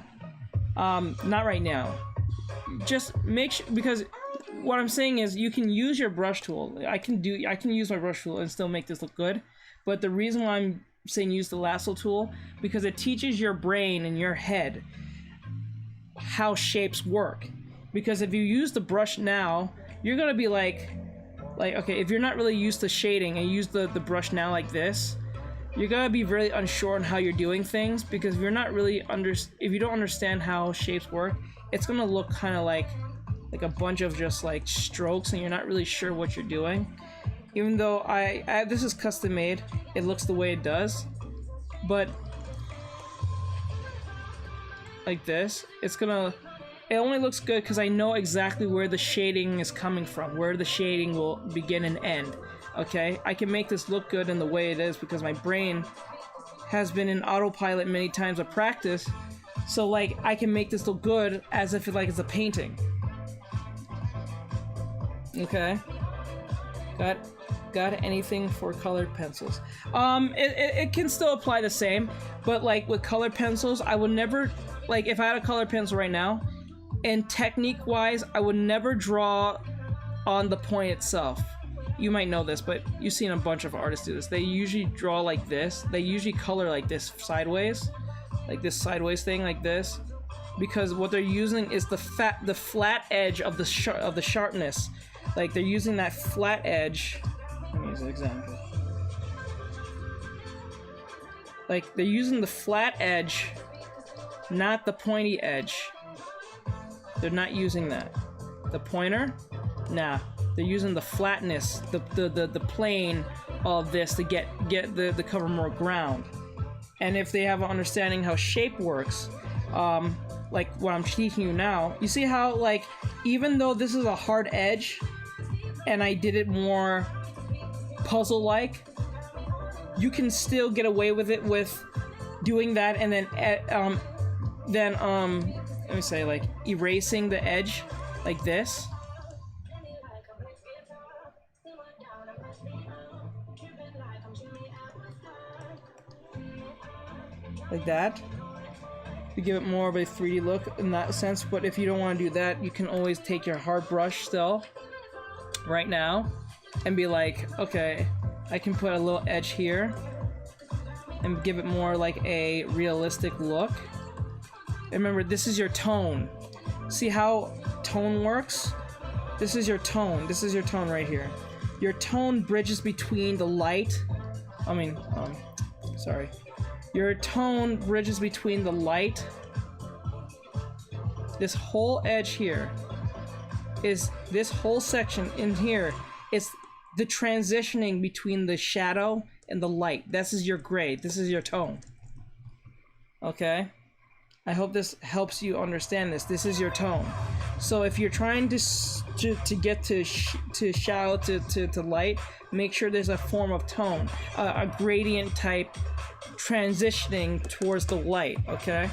Not right now. Just make sure, because what I'm saying is you can use your brush tool. I can use my brush tool and still make this look good. But the reason why I'm saying use the lasso tool, because it teaches your brain and your head how shapes work. Because if you use the brush now, you're gonna be like okay, if you're not really used to shading and use the brush now like this, you're gonna be really unsure on how you're doing things, because if you're not really if you don't understand how shapes work, it's gonna look kind of like a bunch of just like strokes, and you're not really sure what you're doing. Even though this is custom made, it looks the way it does, but like this, it only looks good because I know exactly where the shading is coming from, where the shading will begin and end. Okay, I can make this look good in the way it is because my brain has been in autopilot many times of practice. So like, I can make this look good as if it's a painting. Okay, got anything for colored pencils? It can still apply the same, but like with colored pencils, I would never, like if I had a colored pencil right now, and technique wise, I would never draw on the point itself. You might know this, but you've seen a bunch of artists do this. They usually draw like this. They usually color like this sideways, like this sideways thing like this, because what they're using is the flat edge of the sharpness. Like they're using that flat edge. Let me use an example. Like they're using the flat edge, not the pointy edge. They're not using that. The pointer, nah. They're using the flatness, the plane of this to get the cover more ground. And if they have an understanding how shape works, like what I'm teaching you now, you see how like even though this is a hard edge, and I did it more puzzle-like, you can still get away with it with doing that, and then let me say, like, erasing the edge like this. Like that. To give it more of a 3D look in that sense, but if you don't want to do that, you can always take your hard brush still, right now, and be like, okay, I can put a little edge here, and give it more like a realistic look. And remember, this is your tone. See how tone works? This is your tone. This is your tone right here. Your tone bridges between the light. Sorry. Your tone bridges between the light. This whole edge here is this whole section in here is the transitioning between the shadow and the light. This is your grade. This is your tone. Okay? I hope this helps you understand this. This is your tone. So if you're trying to get to shadow to light, make sure there's a form of tone, a gradient type transitioning towards the light, okay?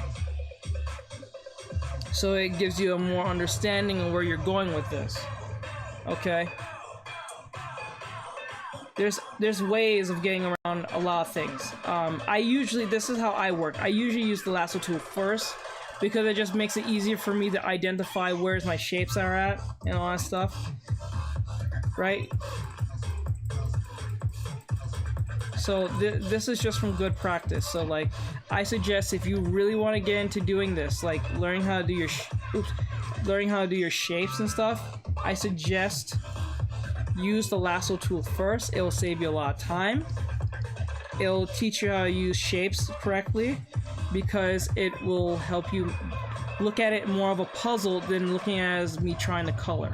So it gives you a more understanding of where you're going with this, okay? There's ways of getting around a lot of things. This is how I work. I usually use the lasso tool first because it just makes it easier for me to identify where's my shapes are at and all that stuff, right? So this is just from good practice. So like, I suggest if you really want to get into doing this, like learning how to do your shapes and stuff, I suggest use the lasso tool first. It will save you a lot of time. It'll teach you how to use shapes correctly because it will help you look at it more of a puzzle than looking at it as me trying to color.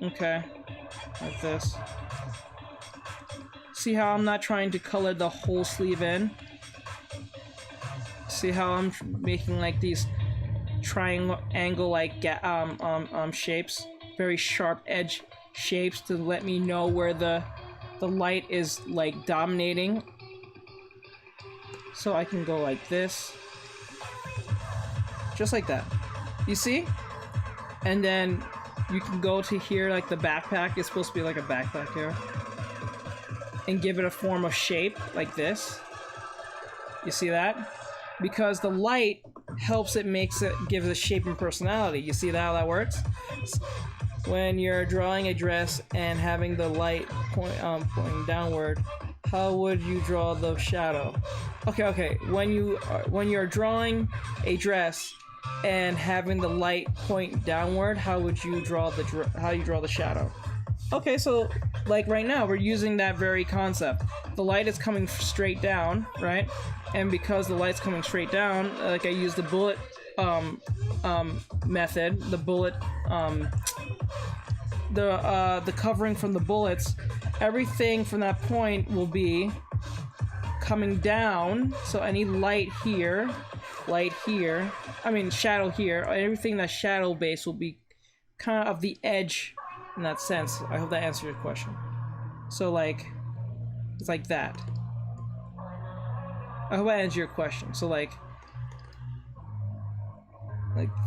Okay, like this. See how I'm not trying to color the whole sleeve in? See how I'm making like these triangle like shapes, very sharp edge shapes to let me know where the light is like dominating. So I can go like this, just like that. You see? And then you can go to here, like the backpack is supposed to be like a backpack here, and give it a form of shape like this. You see that? Because the light helps it gives a shape and personality. You see how that works? When you're drawing a dress and having the light pointing downward, how would you draw the shadow? Okay. When you're drawing a dress and having the light point downward, how would you draw the shadow? Okay, so like right now we're using that very concept. The light is coming straight down, right? And because the light's coming straight down, like I use the bullet method, the bullet the covering from the bullets, everything from that point will be coming down. So any light here, shadow here, everything that's shadow based will be kind of the edge in that sense. I hope that answered your question. So like, it's like that. I hope I answered your question. So like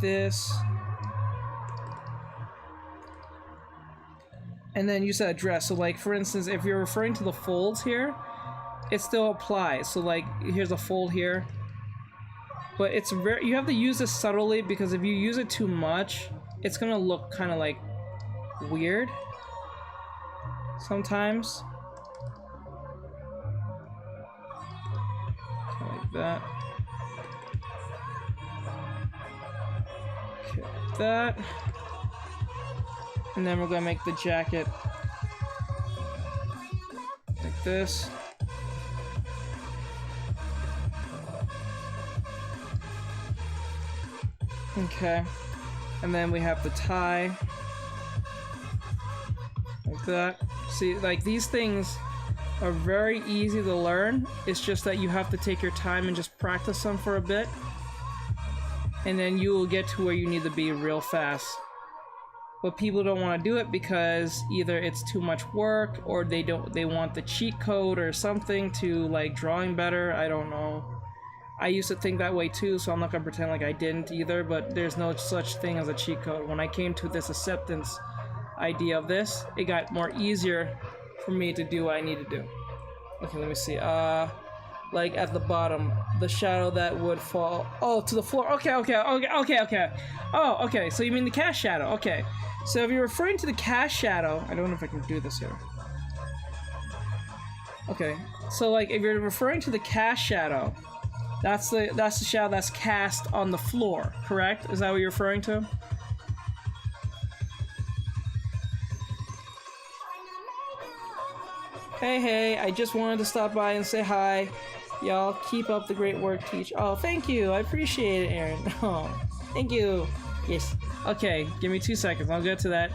this. And then you said a dress. So like, for instance, if you're referring to the folds here, it still applies. So like, here's a fold here. But it's you have to use this subtly, because if you use it too much, it's gonna look kind of like weird sometimes. Like that. Okay, like that. And then we're gonna make the jacket like this. Okay. And then we have the tie. Like that. See, like, these things are very easy to learn. It's just that you have to take your time and just practice them for a bit. And then you will get to where you need to be real fast. but people don't want to do it because either it's too much work or they want the cheat code or something to like drawing better. I don't know. I used to think that way too, so I'm not gonna pretend like I didn't either, but there's no such thing as a cheat code. When I came to this acceptance idea of this, it got more easier for me to do what I need to do. Okay, let me see. Like at the bottom, the shadow that would fall. Oh, to the floor. Okay. Oh, okay. So you mean the cast shadow? Okay. So if you're referring to the cast shadow, I don't know if I can do this here. Okay. So like if you're referring to the cast shadow, that's the shadow that's cast on the floor, correct? Is that what you're referring to? Hey, I just wanted to stop by and say hi. Y'all keep up the great work, teach. Oh, thank you. I appreciate it, Aaron. Oh, thank you. Yes. Okay, give me 2 seconds. I'll get to that.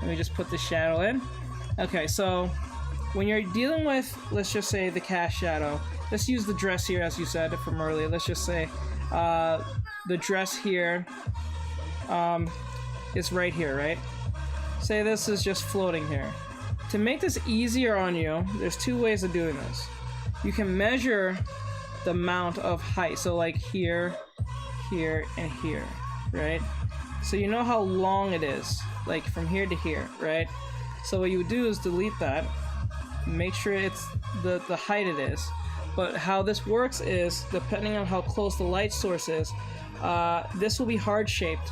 Let me just put the shadow in. Okay, so when you're dealing with, let's just say, the cast shadow, let's use the dress here as you said from earlier. Let's just say the dress here is right here, right? Say this is just floating here. To make this easier on you, there's 2 ways of doing this. You can measure the amount of height. So like here, here, and here, right? So you know how long it is, like from here to here, right? So what you would do is delete that, make sure it's the height it is. But how this works is, depending on how close the light source is, this will be hard shaped.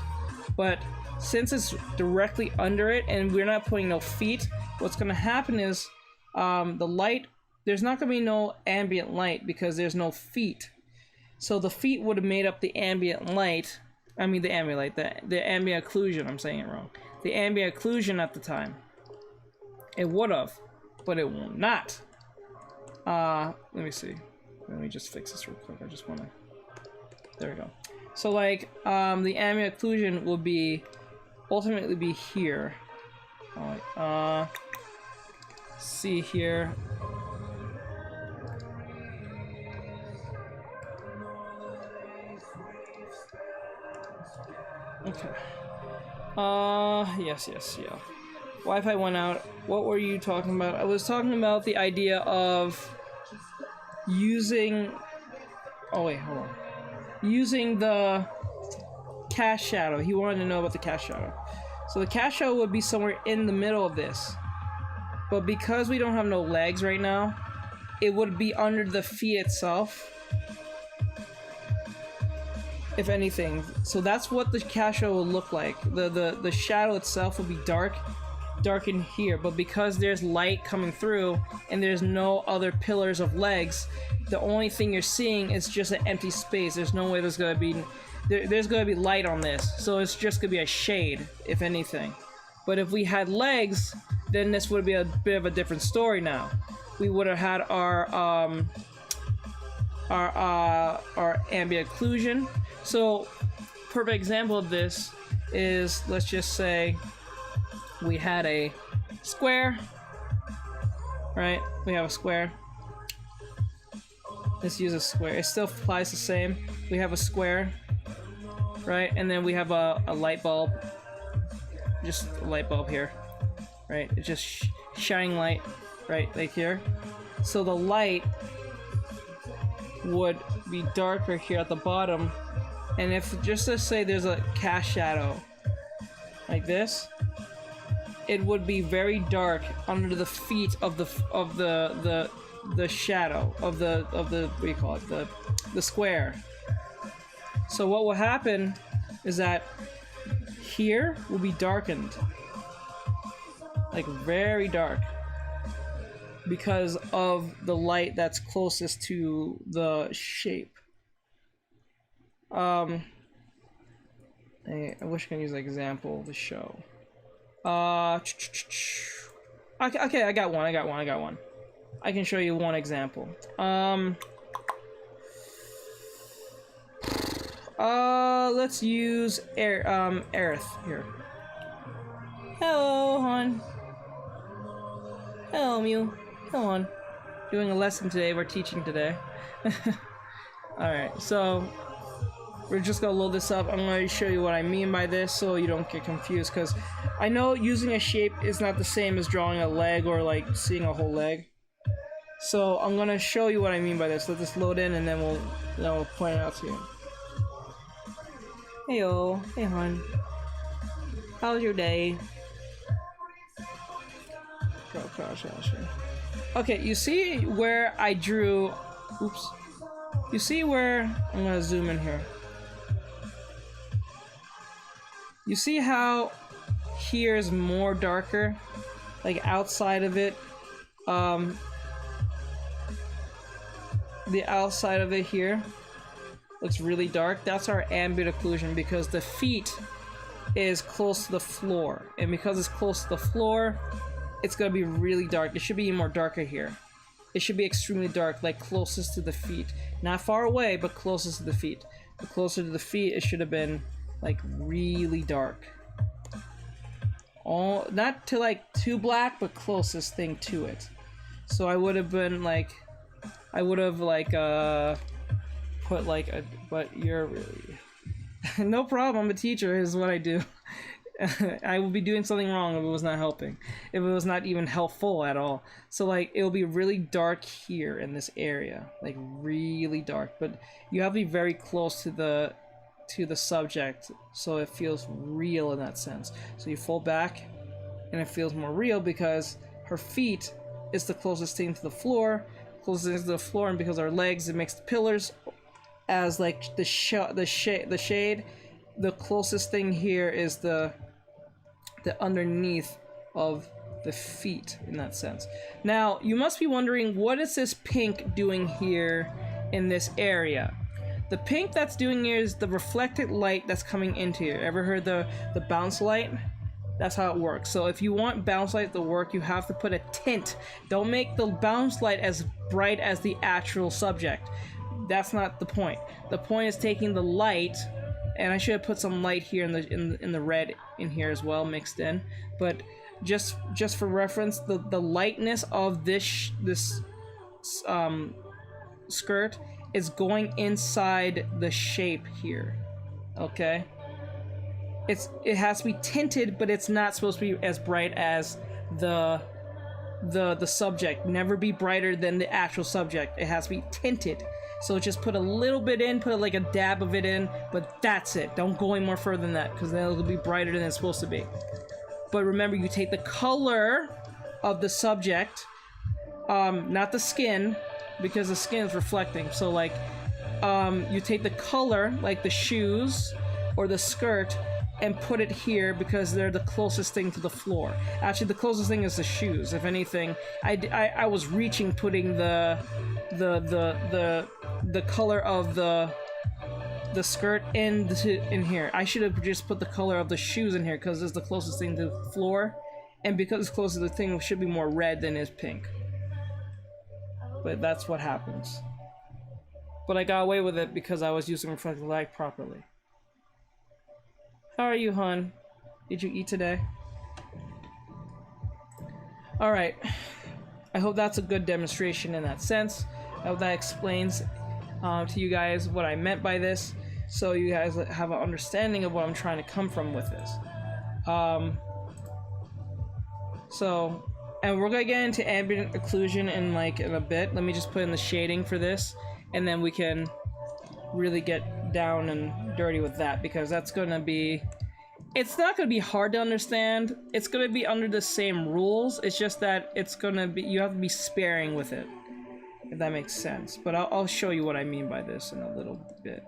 But since it's directly under it and we're not putting no feet, what's going to happen is the light, there's not going to be no ambient light because there's no feet. So the feet would have made up the ambient light. I mean the ambient light, the ambient occlusion, I'm saying it wrong. The ambient occlusion at the time. It would have, but it will not. Let me see. Let me just fix this real quick. I just want to... There we go. So like, the ambient occlusion will be ultimately be here. Alright, see here. Okay. Yes, yeah. Wi-Fi went out. What were you talking about? I was talking about the idea of using... Oh wait, hold on. Using the cast shadow. He wanted to know about the cast shadow. So the cast shadow would be somewhere in the middle of this. But because we don't have no legs right now, it would be under the feet itself. If anything. So that's what the cast shadow will look like. The shadow itself will be dark in here. But because there's light coming through and there's no other pillars of legs, the only thing you're seeing is just an empty space. There's no way there's gonna be... There's gonna be light on this. So it's just gonna be a shade, if anything. But if we had legs, then this would be a bit of a different story now. We would have had our ambient occlusion. So, perfect example of this is, let's just say we had a square, right? We have a square. Let's use a square. It still applies the same. We have a square, right? And then we have a light bulb. Just a light bulb here, right? It's just shining light, right? Like here. So the light would be darker here at the bottom. And if, just to say there's a cast shadow, like this, it would be very dark under the feet of the shadow of the what do you call it, the square. So what will happen is that here will be darkened, like very dark, because of the light that's closest to the shape. I wish I could use an example to show. Okay, I got one. I can show you one example. Let's use Aerith here. Hello, hon. Hello, Mew. Come on. Doing a lesson today. We're teaching today. Alright, so we're just gonna load this up. I'm gonna show you what I mean by this so you don't get confused, because I know using a shape is not the same as drawing a leg or like seeing a whole leg. So I'm gonna show you what I mean by this. Let this load in and then we'll point it out to you. Heyo, hey hon. How's your day? Gosh. Okay, you see where I drew, oops. You see where, I'm gonna zoom in here. You see how here is more darker? Like outside of it, the outside of it here looks really dark. That's our ambient occlusion because the feet is close to the floor. And because it's close to the floor, it's gonna be really dark. It should be more darker here. It should be extremely dark, like closest to the feet. Not far away, but closest to the feet. The closer to the feet, it should have been like really dark. All, not to like too black, but closest thing to it. So I would have been like, I would have like put like a, but you're really no problem, I'm a teacher is what I do. I will be doing something wrong if it was not helping, if it was not even helpful at all. So like it'll be really dark here in this area, like really dark, but you have to be very close to the subject so it feels real in that sense. So you fold back and it feels more real because her feet is the closest thing to the floor, and because our legs, it makes the pillars as like the shade. The closest thing here is the underneath of the feet in that sense. Now you must be wondering, what is this pink doing here in this area? The pink that's doing here is the reflected light that's coming into here. Ever heard the bounce light? That's how it works. So if you want bounce light to work, you have to put a tint. Don't make the bounce light as bright as the actual subject. That's not the point. The point is taking the light, and I should have put some light here in the red in here as well, mixed in. But just for reference, the lightness of this skirt is going inside the shape here. Okay. It has to be tinted, but it's not supposed to be as bright as the subject. Never be brighter than the actual subject. It has to be tinted. So just put a little bit in, put like a dab of it in, but that's it. Don't go any more further than that, because then it'll be brighter than it's supposed to be. But remember, you take the color of the subject, not the skin, because the skin is reflecting. So like, you take the color, like the shoes or the skirt, and put it here because they're the closest thing to the floor. Actually, the closest thing is the shoes. If anything, I was reaching putting the color of the skirt in here. I should have just put the color of the shoes in here because it's the closest thing to the floor, and because it's closest to the thing, it should be more red than is pink. But that's what happens. But I got away with it because I was using reflected light properly. How are you, hon? Did you eat today? Alright. I hope that's a good demonstration in that sense. I hope that explains to you guys what I meant by this, so you guys have an understanding of what I'm trying to come from with this. And we're gonna get into ambient occlusion in a bit. Let me just put in the shading for this, and then we can really get down and dirty with that, because that's gonna be, it's not gonna be hard to understand. It's gonna be under the same rules. It's just that it's gonna be, you have to be sparing with it, if that makes sense. But I'll show you what I mean by this in a little bit.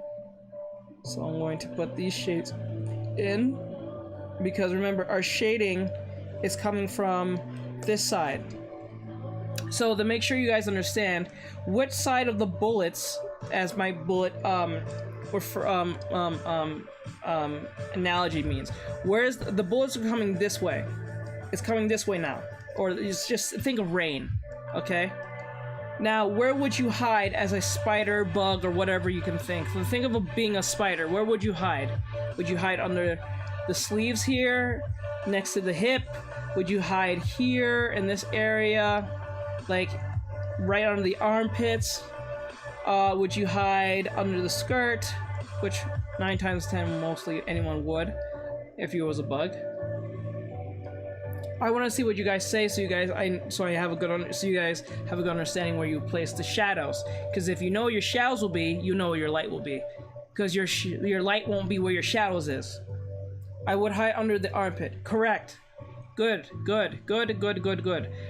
So I'm going to put these shades in, because remember, our shading is coming from this side. So to make sure you guys understand which side of the bullets, as my bullet analogy means, whereas the bullets are coming this way, it's coming this way now, or it's just think of rain. Okay, now where would you hide as a spider, bug, or whatever you can think? So think of being a spider. Where would you hide? Would you hide under the sleeves here, next to the hip? Would you hide here in this area, like right under the armpits? Would you hide under the skirt? Which 9 times 10, mostly anyone would, if you was a bug. I want to see what you guys say, so you guys have a good understanding where you place the shadows. Because if you know where your shadows will be, you know where your light will be. Because your light won't be where your shadows is. I would hide under the armpit. Correct. Good.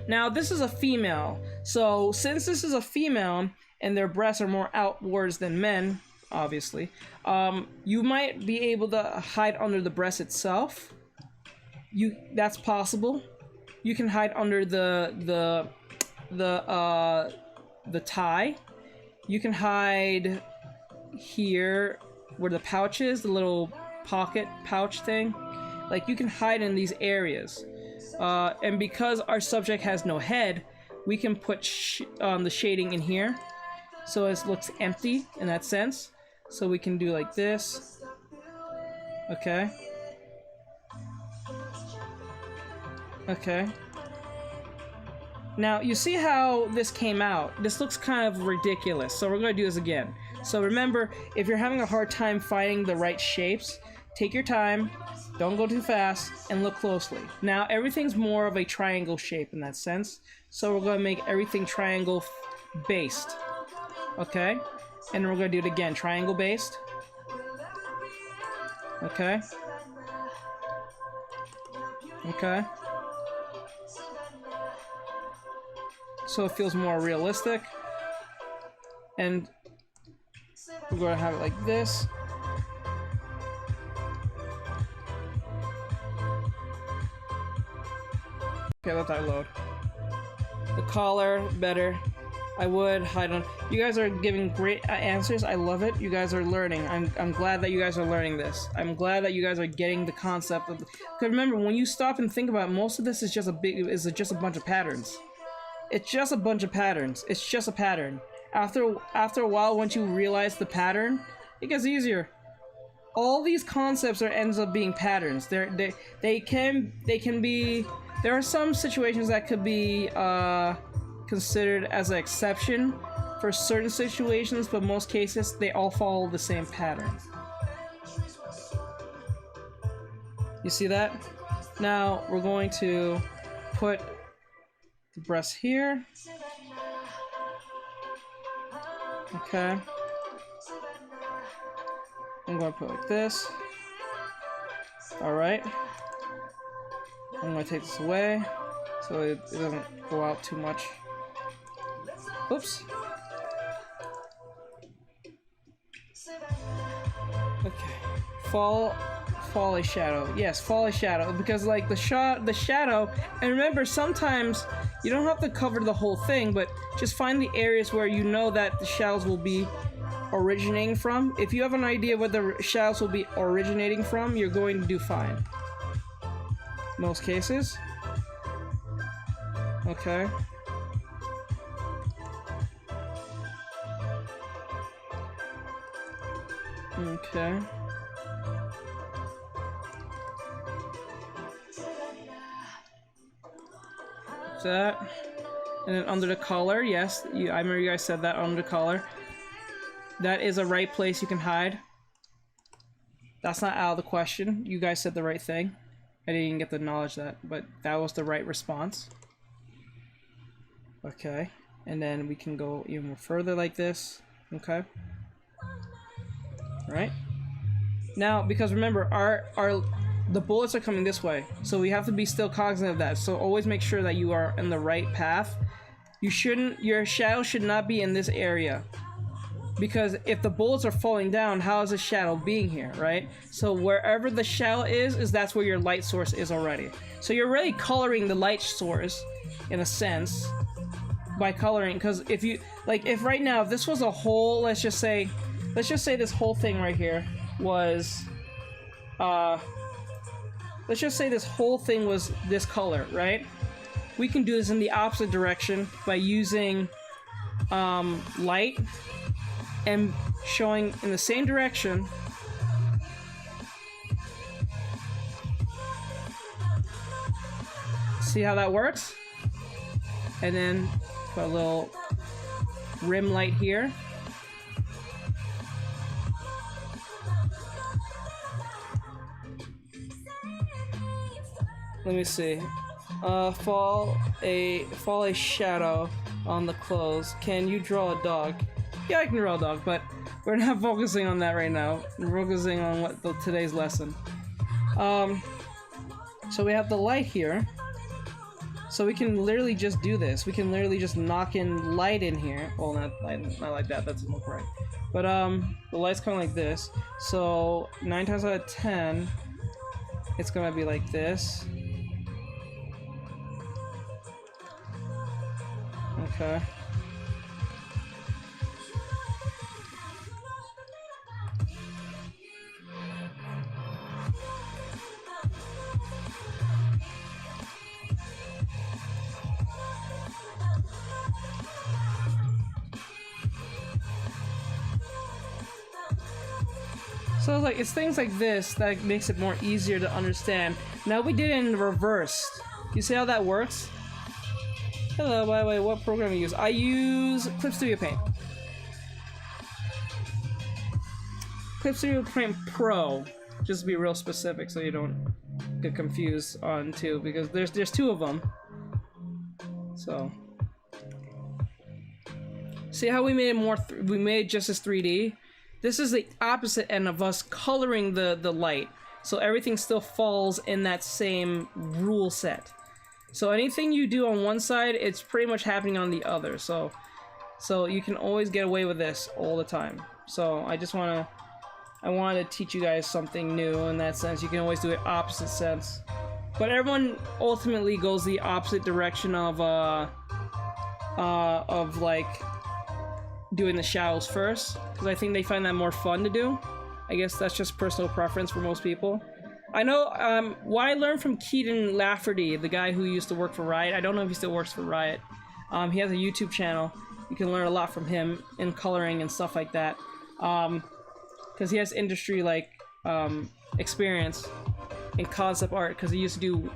Now this is a female, so since this is a female and their breasts are more outwards than men, obviously, you might be able to hide under the breast itself. That's possible. You can hide under the tie. You can hide here where the pouch is, the little pocket pouch thing. Like, you can hide in these areas. And because our subject has no head, we can put the shading in here, so it looks empty in that sense. So we can do like this. Okay. Okay. Now, you see how this came out? This looks kind of ridiculous, so we're going to do this again. So remember, if you're having a hard time finding the right shapes, take your time, don't go too fast, and look closely. Now, everything's more of a triangle shape in that sense, so we're going to make everything triangle based. Okay? And we're going to do it again, triangle based. Okay? Okay? So it feels more realistic. And we're going to have it like this. Okay, let that load. The collar, better. I would hide on. You guys are giving great answers. I love it. You guys are learning. I'm glad that you guys are learning this. I'm glad that you guys are getting the concept of. Because remember, when you stop and think about it, most of this is just a bunch of patterns. It's just a bunch of patterns. It's just a pattern. After a while, once you realize the pattern, it gets easier. All these concepts ends up being patterns. They can be. There are some situations that could be considered as an exception for certain situations, but most cases they all follow the same pattern. You see that? Now we're going to put the breast here. Okay. I'm going to put it like this. Alright. I'm going to take this away so it doesn't go out too much. Oops. Okay. Fall a shadow. Yes, fall a shadow, because like the shadow, and remember, sometimes you don't have to cover the whole thing, but just find the areas where you know that the shadows will be originating from. If you have an idea where the shadows will be originating from, you're going to do fine. Most cases. Okay. Okay. That. And then under the collar, yes, I remember you guys said that under the collar. That is a right place you can hide. That's not out of the question. You guys said the right thing. I didn't even get to acknowledge that, but that was the right response. Okay. And then we can go even more further like this. Okay. Right? Now, because remember, the bullets are coming this way, so we have to be still cognizant of that. So always make sure that you are in the right path. Your shadow should not be in this area, because if the bullets are falling down, how is the shadow being here, right? So wherever the shadow is that's where your light source is already. So you're really coloring the light source, in a sense, by coloring. Because if right now, if this was a whole, let's just say this whole thing right here was, let's just say this whole thing was this color, right? We can do this in the opposite direction by using light and showing in the same direction. See how that works? And then put a little rim light here. let me see. Fall a shadow on the clothes. Can you draw a dog? Yeah, I can draw a dog, but we're not focusing on that right now. We're focusing on today's lesson. So we have the light here. So we can literally just do this. We can literally just knock in light in here. Well, not like that. That doesn't look right. But the light's kind of like this. So 9 times out of 10, it's gonna be like this. Okay. So like it's things like this that makes it more easier to understand. Now we did it in reverse. You see how that works? Hello, by the way, what program do you use? I use Clip Studio Paint. Clip Studio Paint Pro, just to be real specific, so you don't get confused on two, because there's two of them. So, see how we made it more? We made it just as 3D. This is the opposite end of us coloring the light, so everything still falls in that same rule set. So anything you do on one side, it's pretty much happening on the other. So you can always get away with this all the time. So I wanted to teach you guys something new in that sense. You can always do it opposite sense. But everyone ultimately goes the opposite direction of like doing the shadows first, because I think they find that more fun to do. I guess that's just personal preference for most people. I know, what I learned from Keaton Lafferty, the guy who used to work for Riot. I don't know if he still works for Riot. He has a YouTube channel. You can learn a lot from him in coloring and stuff like that. Because he has industry, like, experience in concept art, because he used to do,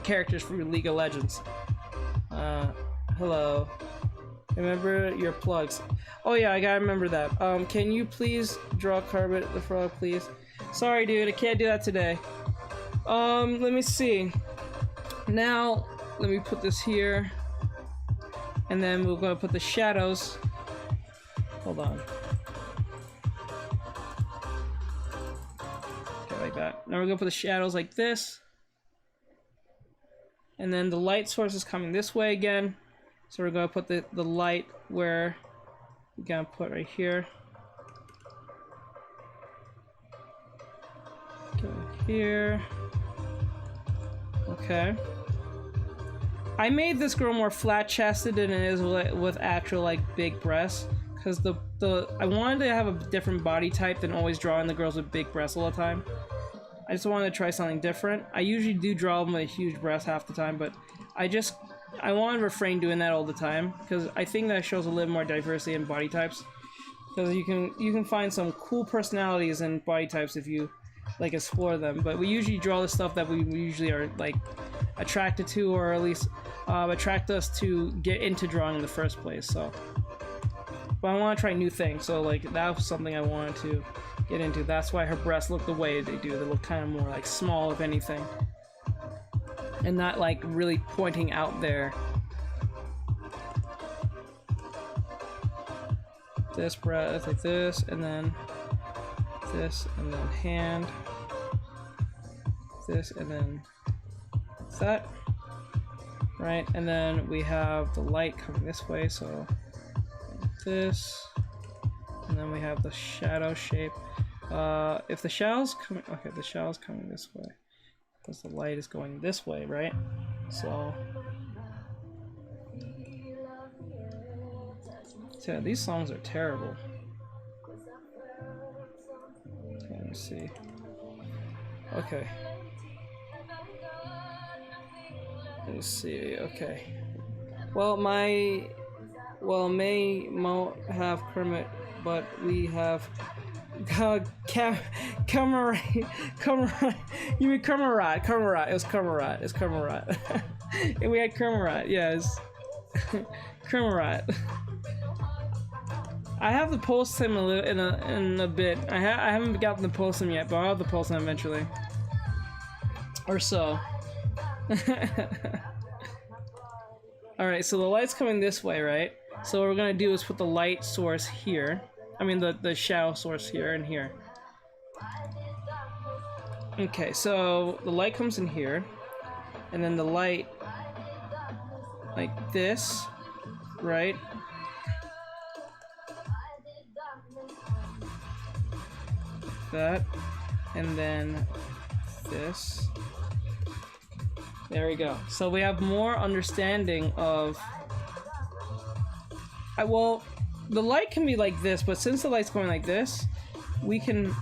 characters for League of Legends. Hello. Remember your plugs. Oh yeah, I gotta remember that. Can you please draw Carbet the Frog, please? Sorry, dude, I can't do that today. Let me see. Now, let me put this here. And then we're gonna put the shadows. Hold on. Okay, like that. Now we're gonna put the shadows like this. And then the light source is coming this way again. So we're gonna put the light where we're gonna put right here. Go here. Okay. I made this girl more flat-chested than it is with actual like big breasts, because I wanted to have a different body type than always drawing the girls with big breasts all the time. I just wanted to try something different. I usually do draw them with huge breasts half the time, but I want to refrain doing that all the time, because I think that shows a little more diversity in body types. Because you can find some cool personalities in body types if you like explore them. But we usually draw the stuff that we usually are like attracted to, or at least attract us to get into drawing in the first place. So, but I want to try new things. So like that was something I wanted to get into. That's why her breasts look the way they do. They look kind of more like small, if anything, and not like really pointing out there. This breath like this, and then this, and then hand, this, and then that, right? And then we have the light coming this way, so this, and then we have the shadow shape. If the shadow's coming, okay, the shadow's coming this way, because the light is going this way, right? So, yeah, these songs are terrible. Okay, let me see. Okay. Let me see. Okay. Well, may won't have Kermit, but we have Camarade. You mean Camarade? Camarade. It was Camarade. It's Camarade. And we had Camarade. Yes. Camarade. I have to post him in a bit. I haven't gotten to post him yet, but I'll have to post him eventually. Or so. Alright, so the light's coming this way, right? So what we're gonna do is put the light source here. I mean the shadow source here and here. Okay, so the light comes in here, and then the light like this, right? That, and then this. There we go. So we have more understanding of... well, the light can be like this, but since the light's going like this, we can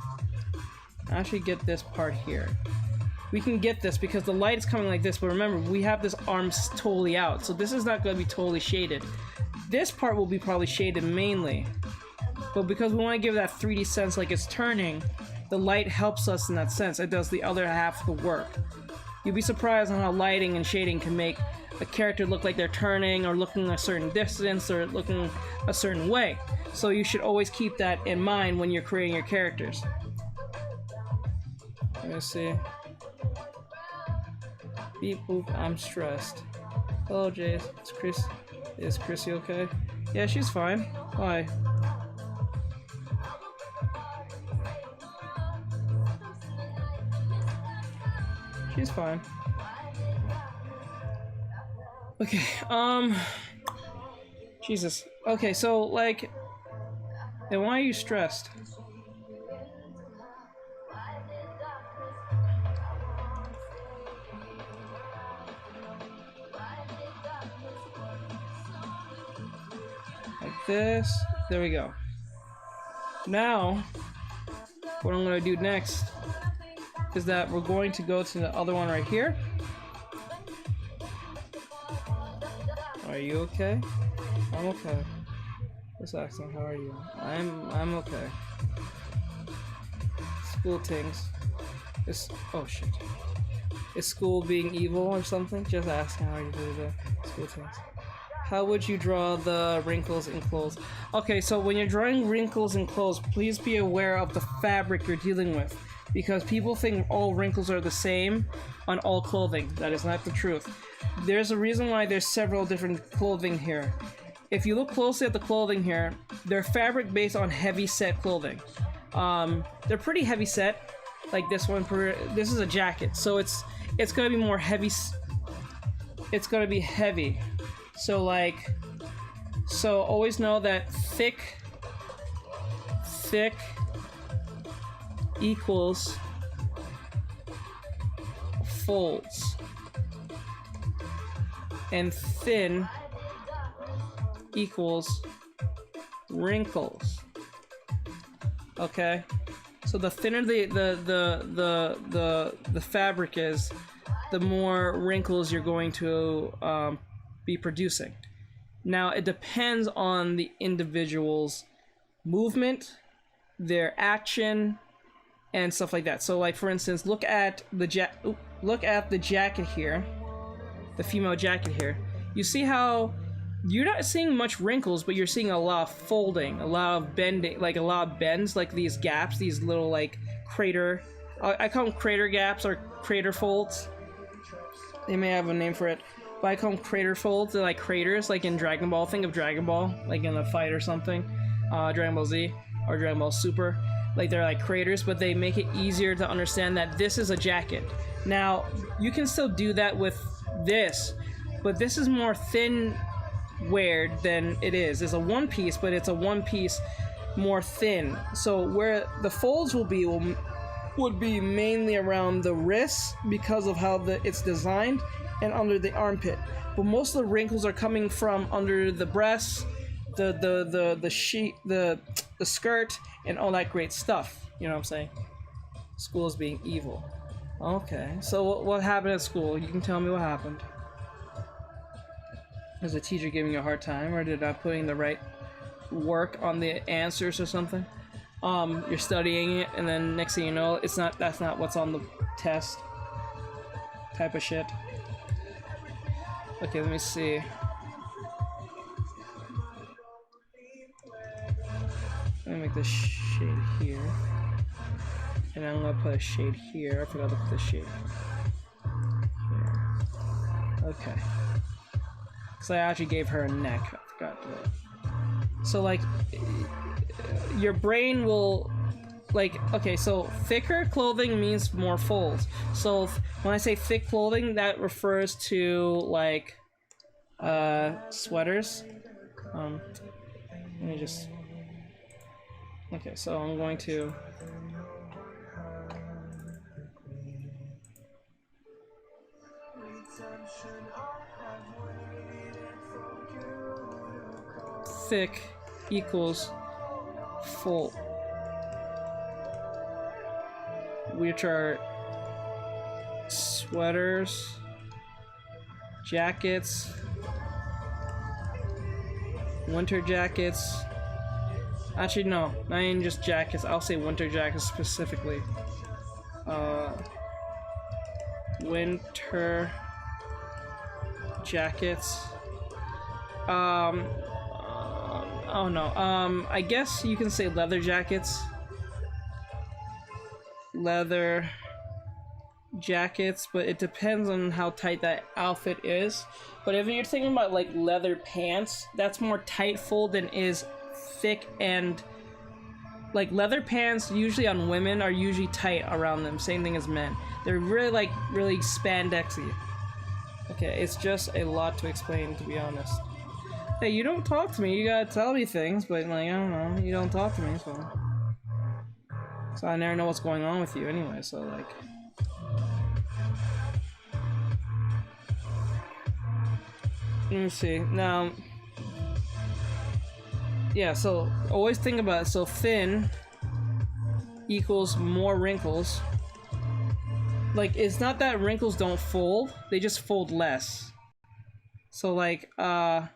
actually get this part here. We can get this because the light is coming like this, but remember, we have this arm totally out, so this is not going to be totally shaded. This part will be probably shaded mainly, but because we want to give that 3D sense like it's turning, the light helps us in that sense. It does the other half of the work. You'd be surprised on how lighting and shading can make a character look like they're turning or looking a certain distance or looking a certain way. So you should always keep that in mind when you're creating your characters. Let me see. Beep boop, I'm stressed. Hello, Jace. It's Chris. Is Chrissy okay? Yeah, she's fine. Why? She's fine. Okay, Jesus. Okay, so, like... Then why are you stressed? Like this. There we go. Now, what I'm gonna do next is that we're going to go to the other one right here. Are you okay? I'm okay. Just asking, how are you? I'm okay. School things. Oh shit. Is school being evil or something? Just asking how you do the school things. How would you draw the wrinkles in clothes? Okay, so when you're drawing wrinkles in clothes, please be aware of the fabric you're dealing with, because people think all wrinkles are the same on all clothing. That is not the truth. There's a reason why there's several different clothing here. If you look closely at the clothing here, they're fabric based on heavy set clothing. They're pretty heavy set. Like this one, this is a jacket, so it's gonna be more heavy. It's gonna be heavy. So always know that thick equals folds, and thin equals wrinkles. Okay, so the thinner the fabric is, the more wrinkles you're going to be producing. Now it depends on the individual's movement, their action, and stuff like that. So, like for instance, look at the jacket here, the female jacket here. You see how you're not seeing much wrinkles, but you're seeing a lot of folding, a lot of bending, like a lot of bends, like these gaps, these little like crater. I call them crater gaps or crater folds. They may have a name for it. But I call them crater folds. They're like craters, like in Dragon Ball. Think of Dragon Ball, like in a fight or something. Dragon Ball Z or Dragon Ball Super. Like they're like craters, but they make it easier to understand that this is a jacket. Now, you can still do that with this, but this is more thin-weared than it is. It's a one piece, but it's a one piece more thin. So where the folds would be mainly around the wrists because of how it's designed, and under the armpit, but most of the wrinkles are coming from under the breasts, the skirt, and all that great stuff. You know what I'm saying? School is being evil. Okay, so what happened at school? You can tell me what happened. Was the teacher giving you a hard time, or did I putting the right work on the answers or something? You're studying it, and then next thing you know, that's not what's on the test. Type of shit. Okay, let me see. Let me make this shade here. And I'm gonna put a shade here. I forgot to put the shade here. Okay. Because I actually gave her a neck. I forgot that. So, like, your brain will, like, okay, so thicker clothing means more folds. So when I say thick clothing, that refers to, like, sweaters. Let me just... Okay, so I'm going to... Thick equals full, which are sweaters, jackets, winter jackets. Actually, no, not even just jackets. I'll say winter jackets specifically. Winter jackets. Oh no. I guess you can say leather jackets. Leather jackets, but it depends on how tight that outfit is. But if you're thinking about like leather pants, that's more tight fold than is thick, and like leather pants usually on women are usually tight around them. Same thing as men. They're really spandexy. Okay, it's just a lot to explain, to be honest. Hey, you don't talk to me. You gotta tell me things, but like I don't know, you don't talk to me, so I never know what's going on with you anyway. So like, let me see now. Yeah, so always think about it. So thin equals more wrinkles. Like, it's not that wrinkles don't fold, they just fold less. So like, come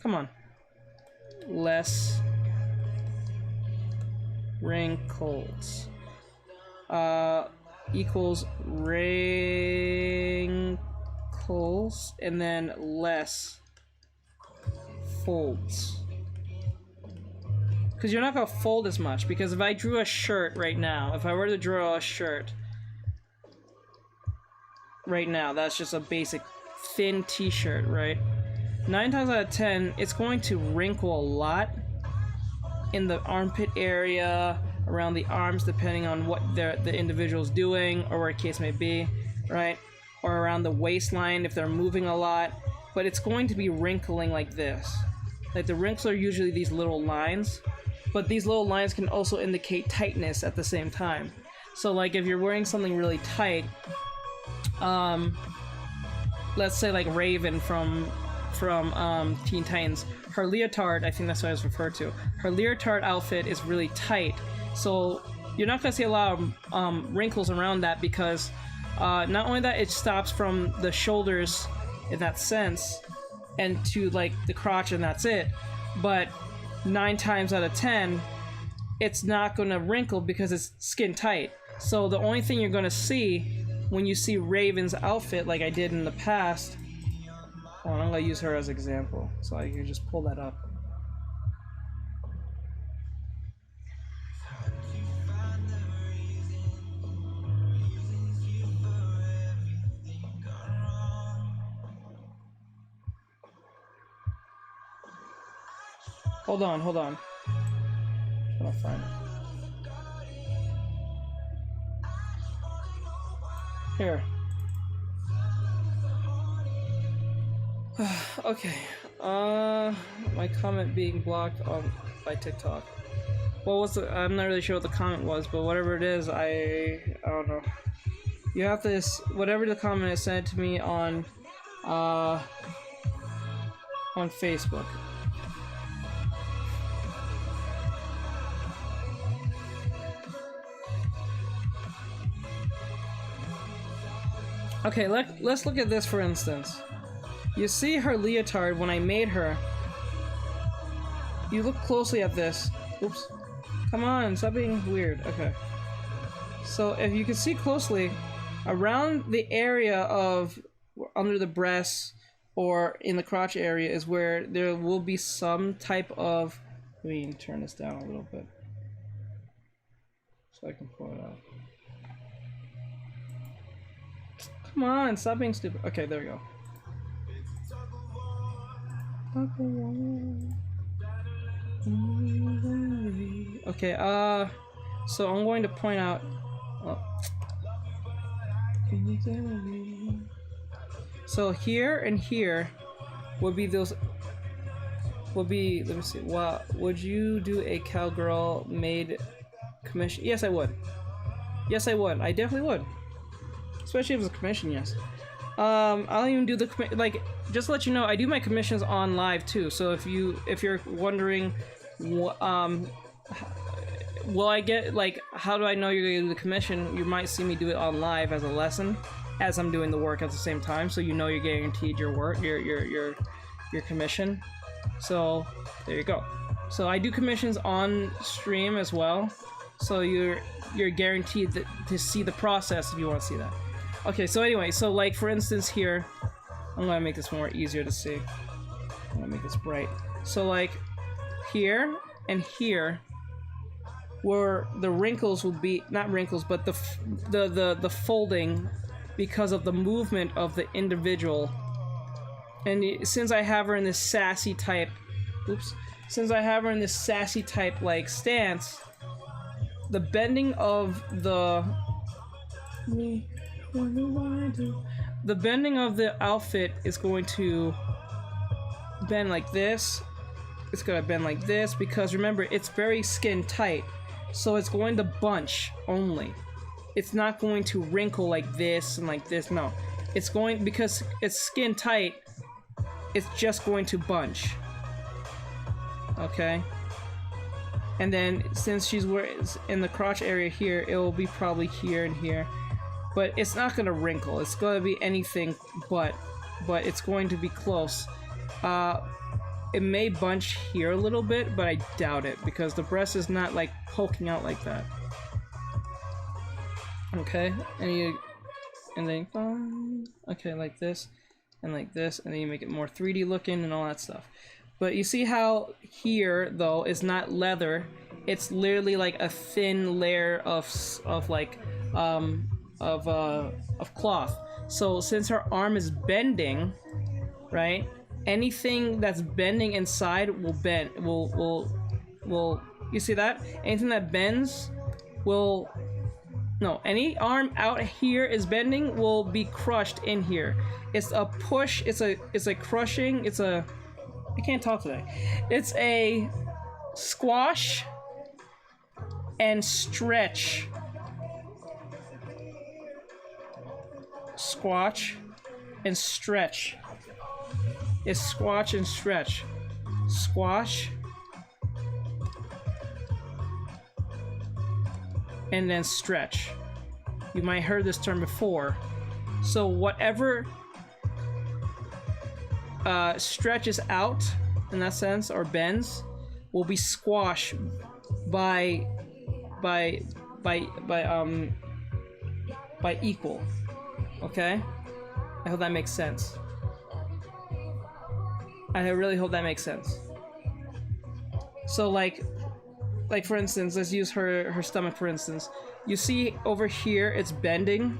on. Less wrinkles. Equals wrinkles, and then less folds. Because you're not gonna fold as much, because if I drew a shirt right now, if I were to draw a shirt right now, that's just a basic thin t-shirt, right? 9 times out of 10, it's going to wrinkle a lot in the armpit area, around the arms, depending on what the individual's doing, or where a case may be, right? Or around the waistline if they're moving a lot. But it's going to be wrinkling like this. Like, the wrinkles are usually these little lines, but these little lines can also indicate tightness at the same time. So like, if you're wearing something really tight, let's say like Raven from Teen Titans, her leotard, I think that's what I was referred to, her leotard outfit is really tight, so you're not going to see a lot of wrinkles around that, because not only that, it stops from the shoulders in that sense and to like the crotch, and that's it, but 9 times out of 10 it's not going to wrinkle because it's skin tight. So the only thing you're going to see when you see Raven's outfit, like I did in the past, hold on, I'm going to use her as an example so I can just pull that up. Hold on. I'm gonna find it. Here. Okay. My comment being blocked by TikTok. What was the? I'm not really sure what the comment was, but whatever it is, I don't know. You have to, whatever the comment is, send it to me on Facebook. Okay, let's look at this for instance. You see her leotard when I made her. You look closely at this. Oops. Come on, stop being weird. Okay. So if you can see closely, around the area of under the breasts or in the crotch area is where there will be some type of... Let me turn this down a little bit so I can pull it out. Come on, stop being stupid. Okay, there we go. Okay, so I'm going to point out. Oh. So here and here would be those. Would be. Let me see. Wow, would you do a cowgirl made commission? Yes, I would. Yes, I would. I definitely would. Especially if it's a commission. Yes. I'll even do the like. Just to let you know, I do my commissions on live too. So if you're wondering, will I get like how do I know you're gonna do the commission? You might see me do it on live as a lesson, as I'm doing the work at the same time. So you know you're guaranteed your work, your commission. So there you go. So I do commissions on stream as well. So you're guaranteed to see the process if you want to see that. Okay, so anyway, so like for instance here, I'm gonna make this more easier to see. I'm gonna make this bright. So like here and here, where the wrinkles will be not wrinkles, but the folding because of the movement of the individual. And since I have her in this sassy type, since I have her in this sassy type like stance, the bending of the bending of the outfit is going to bend like this. It's gonna bend like this because remember it's very skin tight, so it's going to bunch only. It's not going to wrinkle like this and like this. No, it's going because it's skin tight. It's just going to bunch. Okay. And then since she's in the crotch area here, it will be probably here and here. But it's not gonna wrinkle. It's gonna be anything but it's going to be close. It may bunch here a little bit, but I doubt it because the breast is not like poking out like that. Okay, and then okay, like this, and like this, and then you make it more 3D looking and all that stuff. But you see how here though is not leather; it's literally like a thin layer of cloth. So since her arm is bending, right? Anything that's bending inside will bend. Will you see that? Anything that bends will. No, any arm out here is bending will be crushed in here. It's a push. It's a crushing. It's a. I can't talk today. It's a squash and stretch. Squash and stretch. It's squash and stretch. Squash. And then stretch. You might have heard this term before. So whatever stretches out in that sense or bends will be squashed by equal. Okay? I hope that makes sense. I really hope that makes sense. So like for instance, let's use her stomach for instance. You see over here it's bending,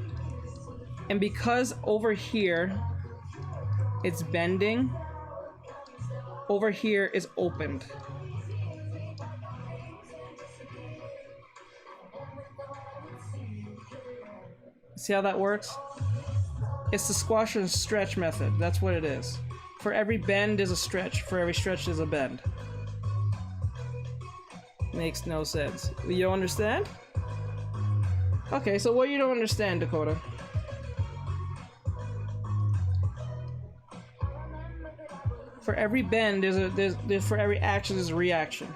and because over here it's bending, over here is opened. See how that works? It's the squash and stretch method. That's what it is. For every bend is a stretch. For every stretch is a bend. Makes no sense. You don't understand? Okay, so what you don't understand, Dakota? For every bend, there's for every action there's a reaction.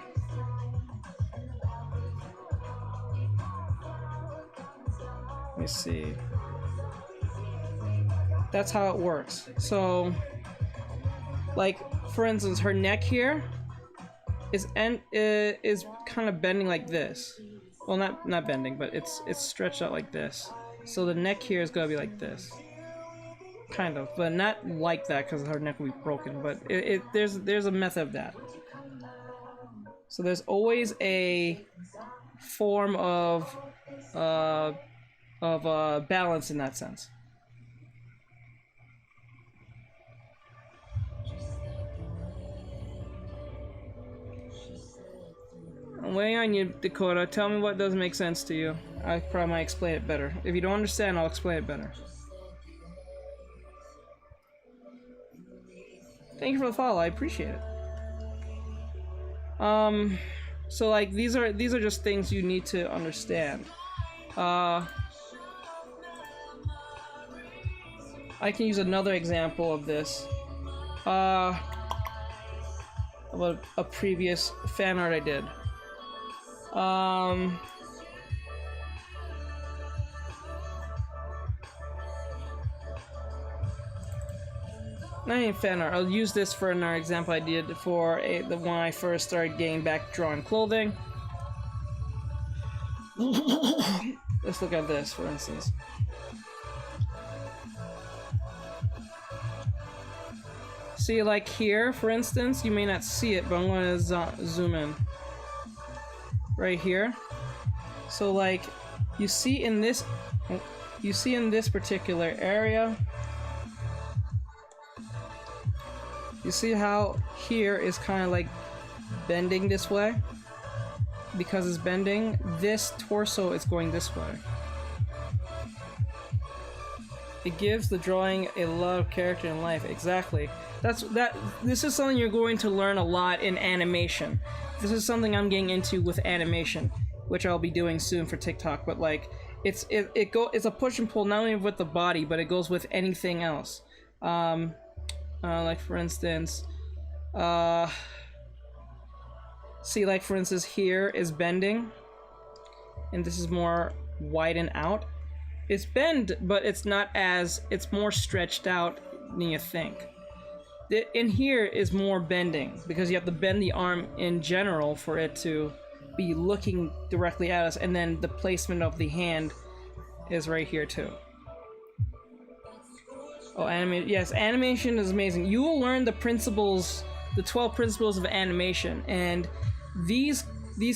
Let me see. That's how it works. So, like for instance, her neck here is kind of bending like this. Well, not bending, but it's stretched out like this. So the neck here is gonna be like this, kind of, but not like that because her neck will be broken. But there's a method of that. So there's always a form of balance in that sense. I'm waiting on you, Dakota. Tell me what doesn't make sense to you. I probably might explain it better. If you don't understand, I'll explain it better. Thank you for the follow. I appreciate it. So like these are just things you need to understand. I can use another example of this. About a previous fan art I did. Not even fan art. I'll use this for another example I did for the when I first started getting back drawing clothing. Let's look at this, for instance. See, like here, for instance, you may not see it, but I'm going to zoom in. Right here. So, like, you see in this particular area. You see how here is kind of like bending this way? Because it's bending, this torso is going this way. It gives the drawing a lot of character and life. Exactly. This is something you're going to learn a lot in animation. This is something I'm getting into with animation, which I'll be doing soon for TikTok. But like, it's a push and pull not only with the body, but it goes with anything else. Like for instance, see, like for instance, here is bending, and this is more widened out. It's bend, but it's not as, it's more stretched out than you think. In here is more bending, because you have to bend the arm in general for it to be looking directly at us, and then the placement of the hand is right here too. Oh, yes, animation is amazing. You will learn the principles, the 12 principles of animation, and these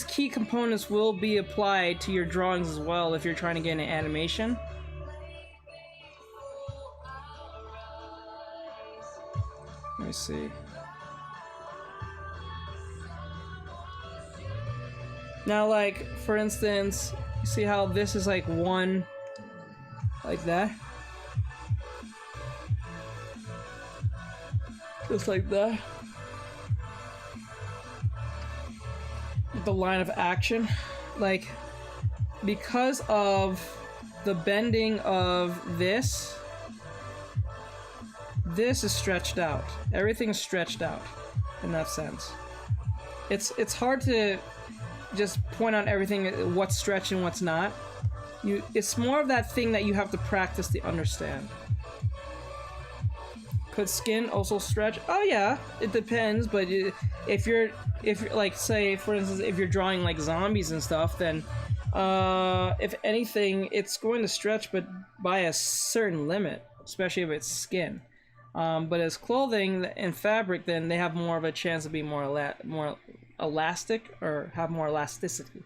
key components will be applied to your drawings as well if you're trying to get into animation. Let me see. Now, like, for instance, you see how this is like one, like that? Just like that. The line of action. Like, because of the bending of this is stretched out. Everything is stretched out in that sense. It's hard to just point out everything, what's stretched and what's not. It's more of that thing that you have to practice to understand. Could skin also stretch? Oh yeah, it depends. But if you're like, say for instance, if you're drawing like zombies and stuff, then if anything, it's going to stretch, but by a certain limit, especially if it's skin. But as clothing and fabric, then they have more of a chance to be more elastic or have more elasticity.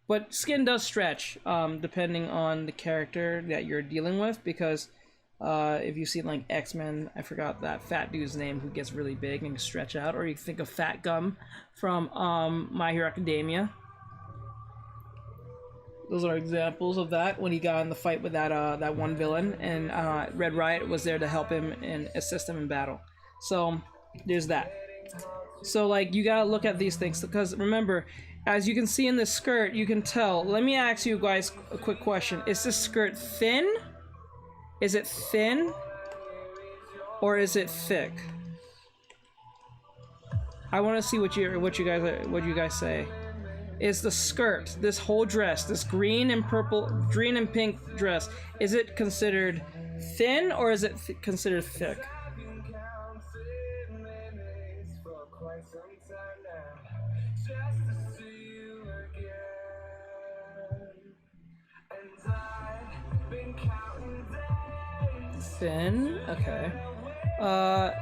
But skin does stretch, depending on the character that you're dealing with, because if you've seen like X-Men, I forgot that fat dude's name who gets really big and stretch out, or you think of Fat Gum from My Hero Academia. Those are examples of that when he got in the fight with that one villain, and Red Riot was there to help him and assist him in battle. So there's that. So like, you gotta look at these things, because remember, as you can see in this skirt, you can tell. Let me ask you guys a quick question: is this skirt thin? Is it thin? Or is it thick? I want to see what you guys say. Is the skirt, this whole dress, this green and pink dress, is it considered thin or is it considered thick? Thin? Okay. I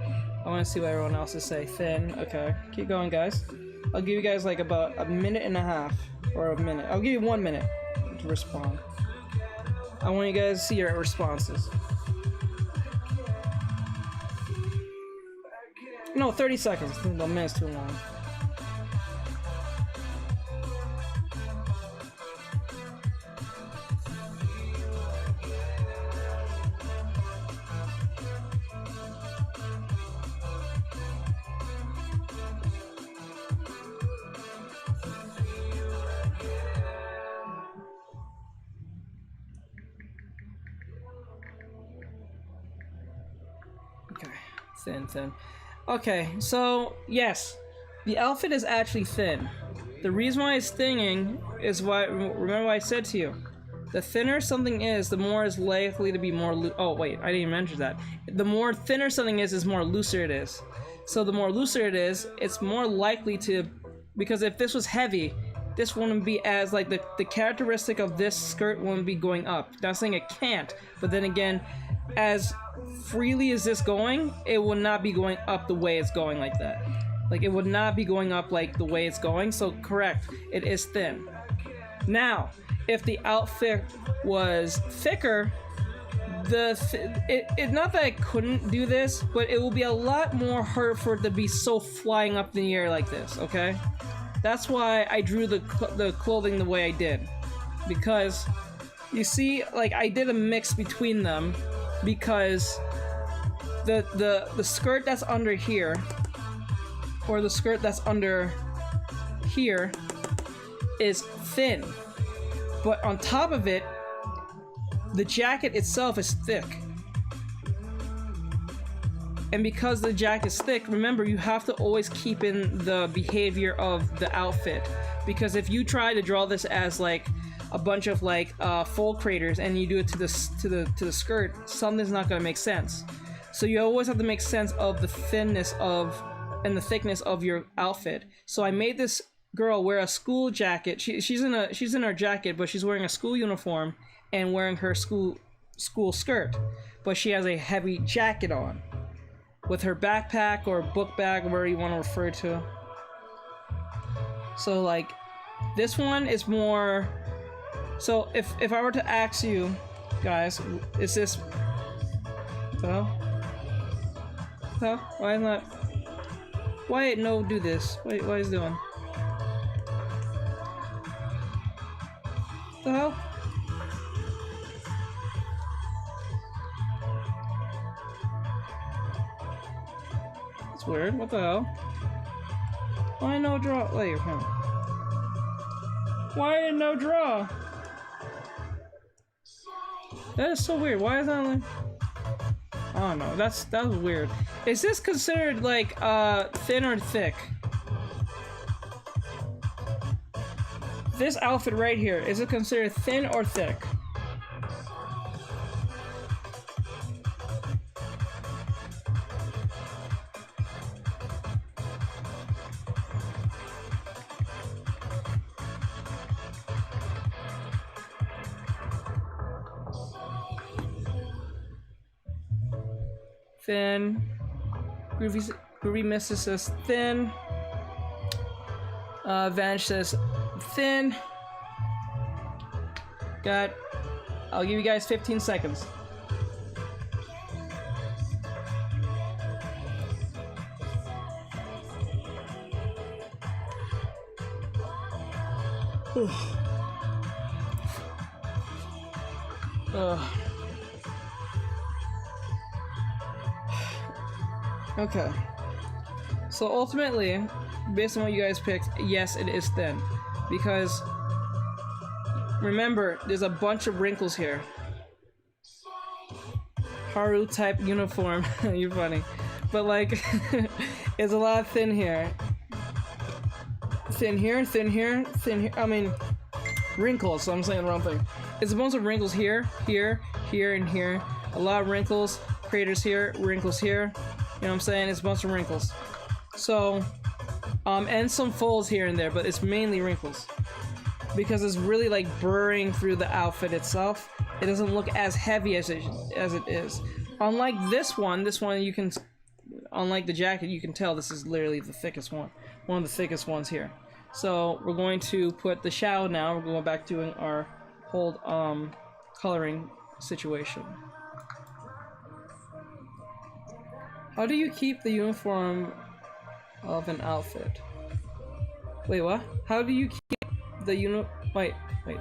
want to see what everyone else is saying. Thin. Okay. Keep going, guys. I'll give you guys like about a minute and a half, or a minute. I'll give you 1 minute to respond. I want you guys to see your responses. No, 30 seconds. The minute's too long. Thin, thin. Okay, so yes, the outfit is actually thin. The reason why it's thinning is why. Remember what I said to you. The thinner something is, the more is likely to be more. Oh wait, I didn't even mention that. The more thinner something is more looser it is. So the more looser it is, it's more likely to. Because if this was heavy, this wouldn't be as like the characteristic of this skirt wouldn't be going up. Not saying it can't, but then again, as freely as this going, it will not be going up the way it's going like that. Like it would not be going up like the way it's going. So correct, it is thin. Now, if the outfit was thicker, not that I couldn't do this, but it will be a lot more hard for it to be so flying up in the air like this. Okay, that's why I drew the clothing the way I did, because you see, like I did a mix between them, because the skirt that's under here, or the skirt that's under here, is thin, but on top of it, the jacket itself is thick. And because the jacket is thick, remember, you have to always keep in the behavior of the outfit, because if you try to draw this as like a bunch of like fold craters and you do it to the skirt, something's not going to make sense. So you always have to make sense of the thinness of and the thickness of your outfit. So I made this girl wear a school jacket. She's in her jacket, but she's wearing a school uniform and wearing her school skirt, but she has a heavy jacket on with her backpack or book bag, whatever you want to refer to. So like this one is more. So if I were to ask you guys, is this why is not why no do this? Why is doing? The hell? That's weird. What the hell? Why no draw? Wait, why no draw? That is so weird. Why is that like... I don't know. That's weird. Is this considered like thin or thick? This outfit right here, is it considered thin or thick? Thin. Groovy Missus says thin. Vanish says thin. I'll give you guys 15 seconds. Okay. So ultimately, based on what you guys picked, yes, it is thin. Because, remember, there's a bunch of wrinkles here. Haru type uniform. You're funny. But like, it's a lot of thin here. Thin here, thin here, thin here. I mean, wrinkles, so I'm saying the wrong thing. It's a bunch of wrinkles here, here, here, and here. A lot of wrinkles, craters here, wrinkles here. You know what I'm saying? It's a bunch of wrinkles. So, and some folds here and there, but it's mainly wrinkles. Because it's really like burrowing through the outfit itself. It doesn't look as heavy as it is. Unlike this one you can, unlike the jacket, you can tell this is literally the thickest one. One of the thickest ones here. So, we're going to put the shadow now. We're going back to doing our whole, coloring situation. How do you keep the uniform of an outfit? Wait, what? How do you keep the Wait.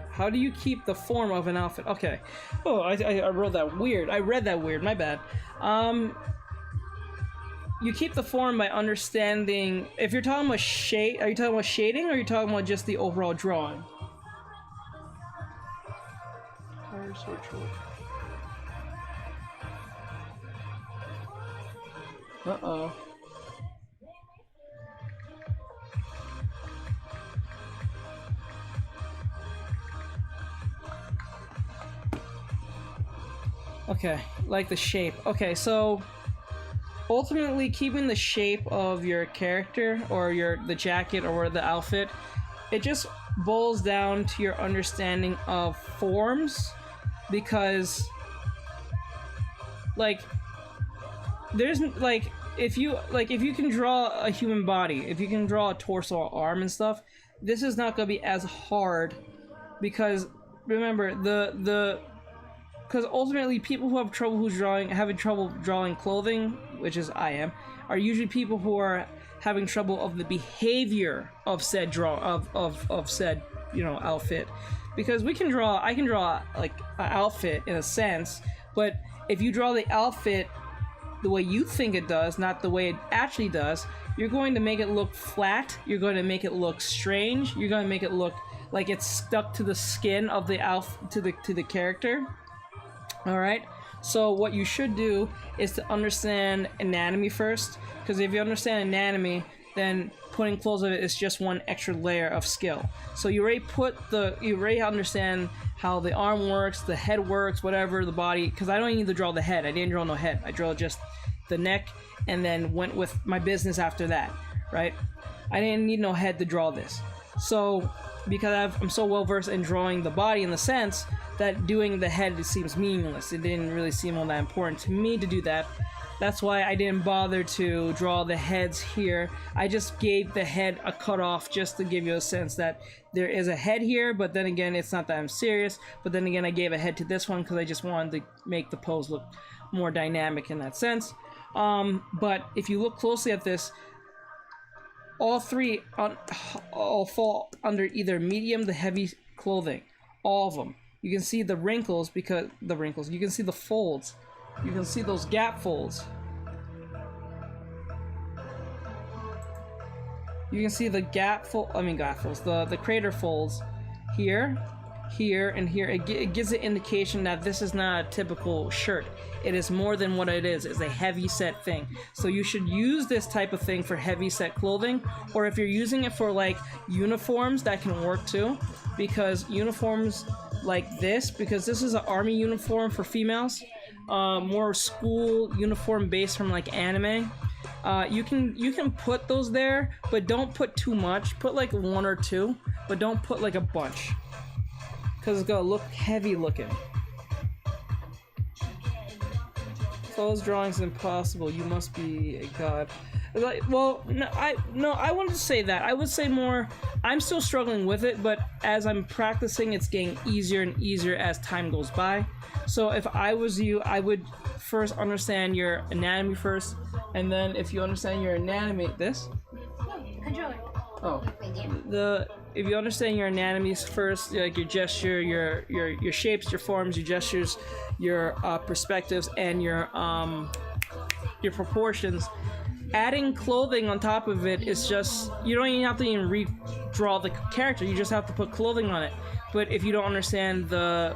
How do you keep the form of an outfit? Okay. Oh, I wrote that weird. I read that weird. My bad. You keep the form by understanding. If you're talking about shade, are you talking about shading, or are you talking about just the overall drawing? Uh-oh. Okay, like the shape. Okay, so ultimately keeping the shape of your character or the jacket or the outfit, it just boils down to your understanding of forms, because like there's like if you can draw a human body, if you can draw a torso or arm and stuff, this is not going to be as hard, because remember because ultimately people who have trouble having trouble drawing clothing, which is I am, are usually people who are having trouble of the behavior of said of said outfit. Because I can draw like an outfit in a sense, but if you draw the outfit the way you think it does, not the way it actually does, you're going to make it look flat, you're going to make it look strange, you're going to make it look like it's stuck to the skin of the to the character. All right, so what you should do is to understand anatomy first, because if you understand anatomy, then putting clothes on it is just one extra layer of skill. So you already understand how the arm works, the head works, whatever, the body, because I don't need to draw the head. I didn't draw no head. I drew just the neck and then went with my business after that, right? I didn't need no head to draw this. So because I'm so well versed in drawing the body in the sense that doing the head seems meaningless. It didn't really seem all that important to me to do that. That's why I didn't bother to draw the heads here. I just gave the head a cutoff just to give you a sense that there is a head here, but then again, it's not that I'm serious. But then again, I gave a head to this one because I just wanted to make the pose look more dynamic in that sense. But if you look closely at this, all three all fall under either medium to heavy clothing. All of them. You can see the wrinkles you can see the folds. You can see those gap folds. You can see the the crater folds here, here, and here. It gives an indication that this is not a typical shirt. It is more than what it is. It's a heavy set thing. So you should use this type of thing for heavy set clothing, or if you're using it for like uniforms, that can work too, because uniforms like this, because this is an army uniform for females, more school uniform based from like anime. You can put those there, but don't put too much. Put like one or two, but don't put like a bunch, because it's gonna look heavy looking. Those drawings impossible. You must be a god. Like, well, no, I wouldn't say that. I would say more, I'm still struggling with it, but as I'm practicing, it's getting easier and easier as time goes by. So if I was you, I would first understand your anatomy first, and then if you understand your anatomy, this? Controller. Oh, if you understand your anatomies first, like your gesture, your shapes, your forms, your gestures, your perspectives, and your proportions, adding clothing on top of it is just, you don't even have to redraw the character. You just have to put clothing on it. But if you don't understand the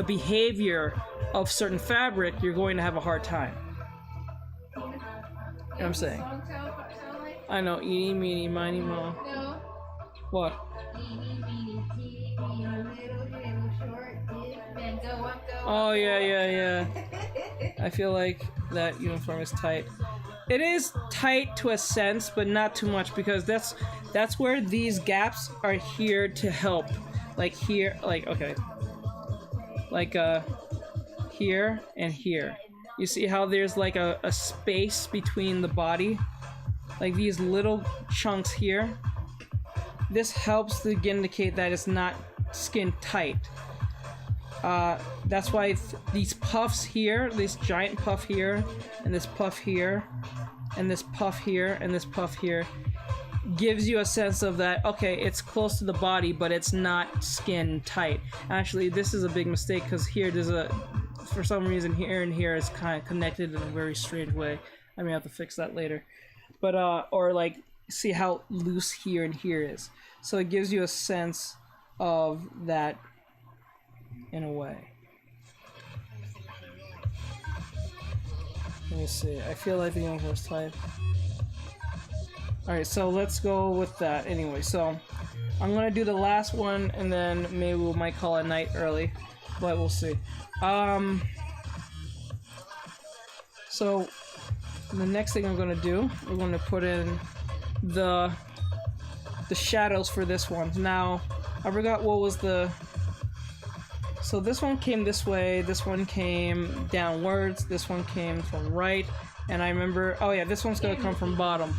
behavior of certain fabric, you're going to have a hard time. You know what I'm saying? I know, eeny, meeny, miny, mo. No. What? Eeny, meeny, teeny, little, short, and go up, go up. Oh, yeah. I feel like that uniform is tight. It is tight to a sense, but not too much, because that's where these gaps are here to help. Like here, like, okay. Like, here and here. You see how there's like a space between the body? Like these little chunks here. This helps to indicate that it's not skin tight. That's why these puffs here, this giant puff here, and this puff here, and this puff here, and this puff here, gives you a sense of that, okay, it's close to the body, but it's not skin tight. Actually, this is a big mistake, because here there's for some reason here and here is kind of connected in a very strange way. I may have to fix that later. But, or like, see how loose here and here is. So it gives you a sense of that in a way. Let me see. I feel like the universe type. Alright, so let's go with that anyway. So I'm gonna do the last one and then maybe we might call it night early. But we'll see. So the next thing I'm gonna do, we're gonna put in the shadows for this one. Now, I forgot what was the... So this one came this way, this one came downwards, this one came from right, and I remember... Oh yeah, this one's gonna come from bottom.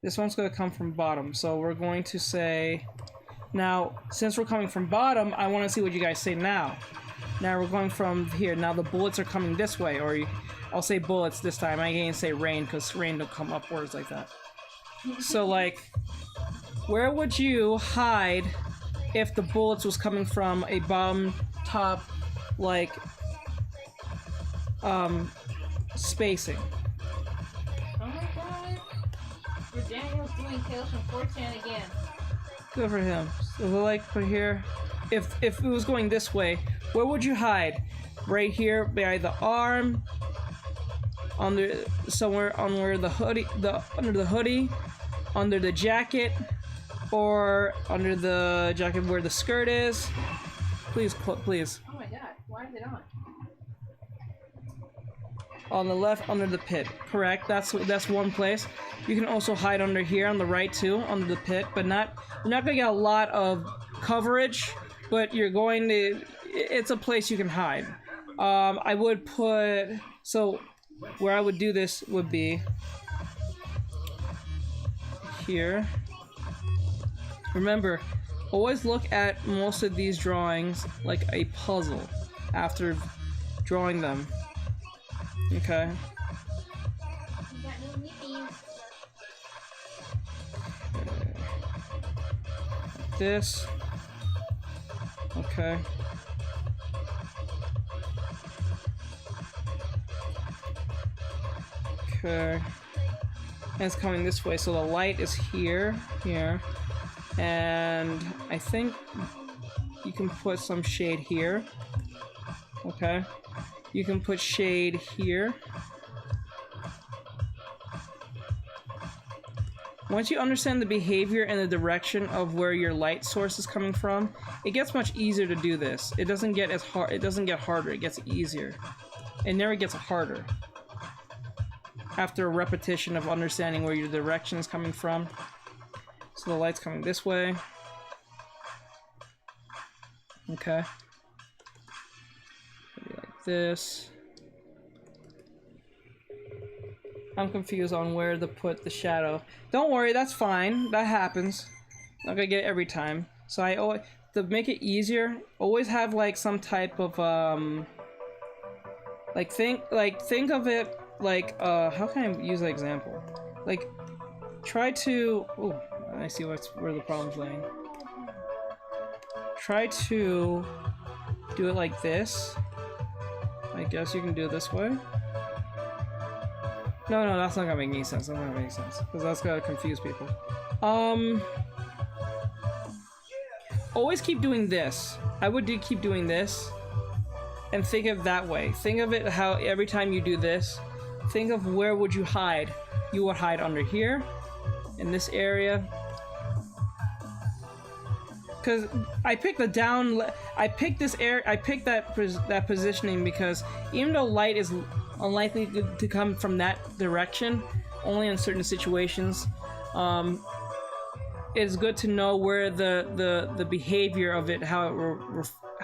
This one's gonna come from bottom, so we're going to say... Now, since we're coming from bottom, I want to see what you guys say now. Now we're going from here. Now the bullets are coming this way, or I'll say bullets this time. I can't say rain, because rain don't come upwards like that. So, like, where would you hide if the bullets was coming from a bottom, top, like, spacing? Oh my god. Daniel's doing Tales from 4chan again. Good for him. So we'll like put here. If it was going this way, where would you hide? Right here, behind the arm, under somewhere under the hoodie, under the jacket, or under the jacket where the skirt is. Please, please. Oh my god, why is it on? On the left, under the pit. Correct. That's one place. You can also hide under here on the right too, under the pit, but you're not gonna get a lot of coverage, but you're going to. It's a place you can hide. I would put so where I would do this would be here. Remember, always look at most of these drawings like a puzzle after drawing them. Okay. You got no nippies. This. Okay. Okay. And it's coming this way, so the light is here, and I think you can put some shade here. Okay. You can put shade here. Once you understand the behavior and the direction of where your light source is coming from, it gets much easier to do this. It doesn't get as hard. It doesn't get harder. It gets easier. It never gets harder. After a repetition of understanding where your direction is coming from. So the light's coming this way. Okay. Maybe like this. I'm confused on where to put the shadow. Don't worry, that's fine. That happens. Not gonna get it every time. So I always, to make it easier, always have like some type of like think of it like how can I use an example? Like try to I see where the problem's laying. Try to do it like this. I guess you can do it this way. No, that's not gonna make any sense. That's not gonna make sense. Because that's gonna confuse people. Always keep doing this. I would keep doing this. And think of it that way. Think of it how every time you do this, think of where would you hide. You would hide under here. In this area. Because I picked the down... I picked this area... I picked that positioning because even though light is unlikely to come from that direction, only in certain situations, it's good to know where the behavior of it, how it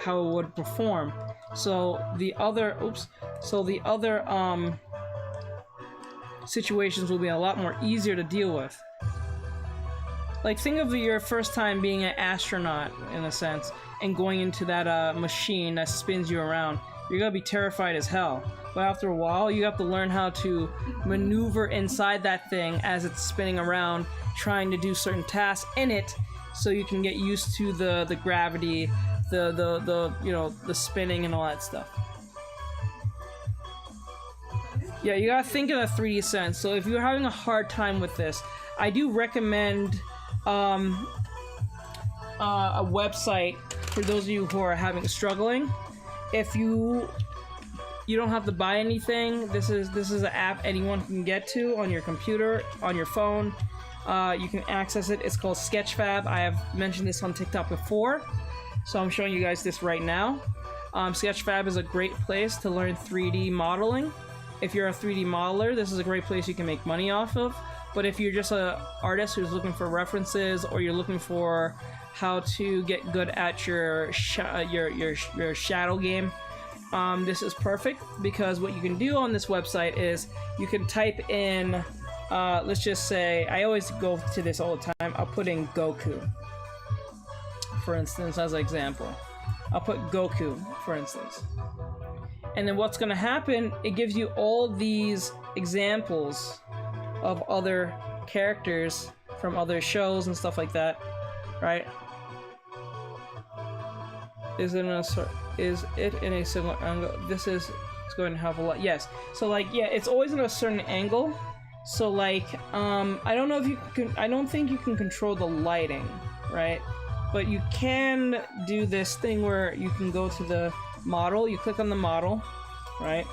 would perform. So the other situations will be a lot more easier to deal with. Like, think of your first time being an astronaut, in a sense, and going into that machine that spins you around. You're gonna be terrified as hell. But after a while, you have to learn how to maneuver inside that thing as it's spinning around, trying to do certain tasks in it, so you can get used to the gravity, the spinning and all that stuff. Yeah, you gotta think in a 3D sense. So if you're having a hard time with this, I do recommend a website for those of you who are struggling. If you You don't have to buy anything. This is an app anyone can get to on your computer, on your phone. You can access it. It's called Sketchfab. I have mentioned this on TikTok before, so I'm showing you guys this right now. Sketchfab is a great place to learn 3D modeling. If you're a 3D modeler, this is a great place you can make money off of. But if you're just an artist who's looking for references, or you're looking for how to get good at your shadow game, this is perfect, because what you can do on this website is you can type in, let's just say, I always go to this all the time, I'll put in Goku, for instance, as an example. I'll put Goku, for instance. And then what's going to happen, it gives you all these examples of other characters from other shows and stuff like that, right? Is it in a similar angle? This is going to have a lot. Yes. So like, yeah, it's always in a certain angle. So like, I don't know if you can. I don't think you can control the lighting, right? But you can do this thing where you can go to the model. You click on the model, right?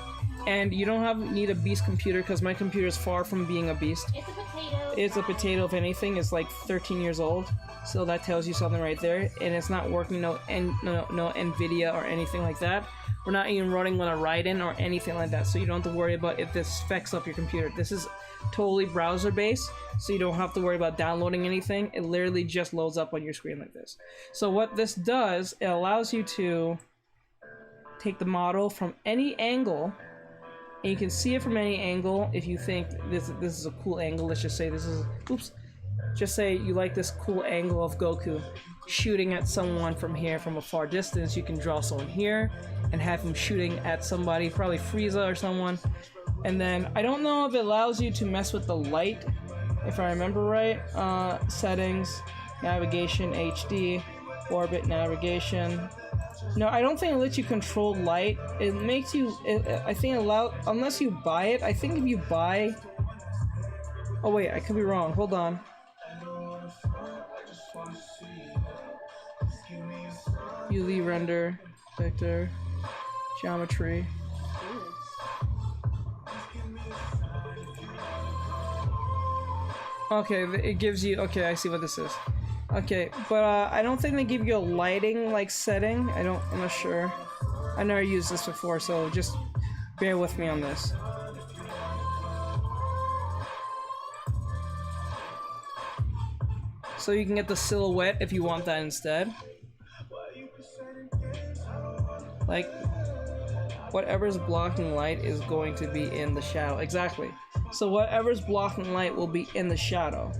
And you don't need a beast computer, because my computer is far from being a beast. It's a potato. It's a potato, if anything. It's like 13 years old. So that tells you something right there. And it's not working, no NVIDIA or anything like that. We're not even running on a Raiden or anything like that. So you don't have to worry about if this specs up your computer. This is totally browser based, so you don't have to worry about downloading anything. It literally just loads up on your screen like this. So what this does, it allows you to take the model from any angle, and you can see it from any angle. If you think this is a cool angle, let's just say this is, oops, just say you like this cool angle of Goku shooting at someone from here from a far distance. You can draw someone here and have him shooting at somebody, probably Frieza or someone. And then I don't know if it allows you to mess with the light, if I remember right. Settings, navigation, HD, orbit navigation. No, I don't think it lets you control light. It makes you, I think unless you buy it. I think if you buy, oh wait, I could be wrong, hold on. UV render, vector, geometry. Okay, it gives you, okay, I see what this is. Okay, but I don't think they give you a lighting like setting. I'm not sure. I never used this before, so just bear with me on this. So you can get the silhouette if you want that instead. Like, whatever's blocking light is going to be in the shadow. Exactly. So whatever's blocking light will be in the shadow.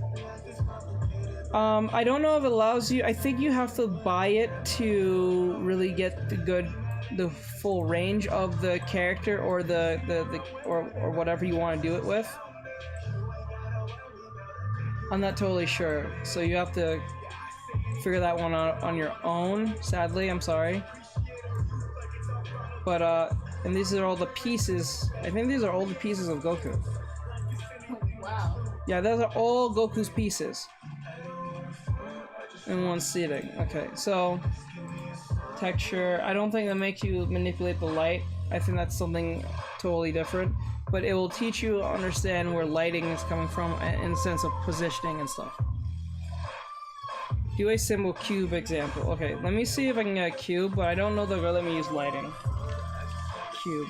I don't know if it allows you. I think you have to buy it to really get the full range of the character, or or whatever you want to do it with. I'm not totally sure. So you have to figure that one out on your own. Sadly, I'm sorry. But and these are all the pieces. I think these are all the pieces of Goku. Wow. Yeah, those are all Goku's pieces in one seating. Okay, so texture. I don't think that makes you manipulate the light. I think that's something totally different. But it will teach you to understand where lighting is coming from in the sense of positioning and stuff. Do a symbol cube example. Okay, let me see if I can get a cube, but I don't know they're gonna let me use lighting. Cube.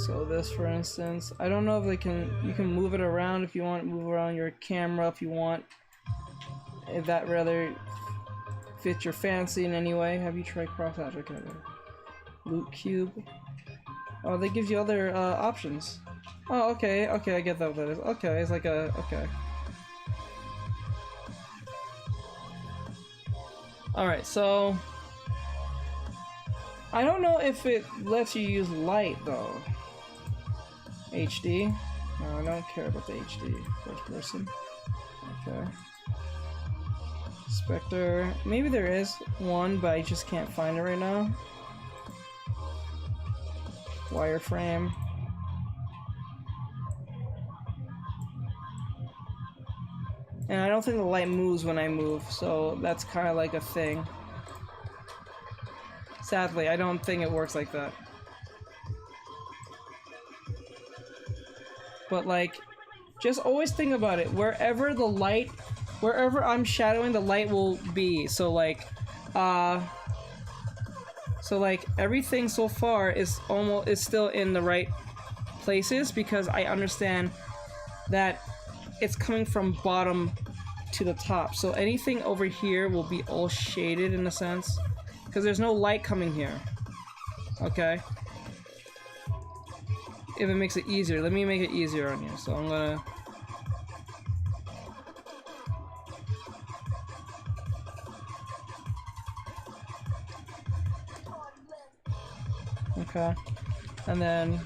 So this, for instance, I don't know if you can move it around if you want, move around your camera if you want, if that rather fits your fancy in any way. Have you tried cross-hatch? Okay, loot cube. Oh, that gives you other options. Oh, okay, I get that what that is. Okay, it's like a, okay. Alright, so I don't know if it lets you use light though. HD? No, I don't care about the HD. First person. Okay. Spectre. Maybe there is one, but I just can't find it right now. Wireframe. And I don't think the light moves when I move, so that's kind of like a thing. Sadly, I don't think it works like that. But like, just always think about it. Wherever the light, wherever I'm shadowing, the light will be. So like everything so far is still in the right places because I understand that it's coming from bottom to the top. So anything over here will be all shaded in a sense because there's no light coming here. Okay? If it makes it easier, let me make it easier on you. So I'm gonna... Okay. And then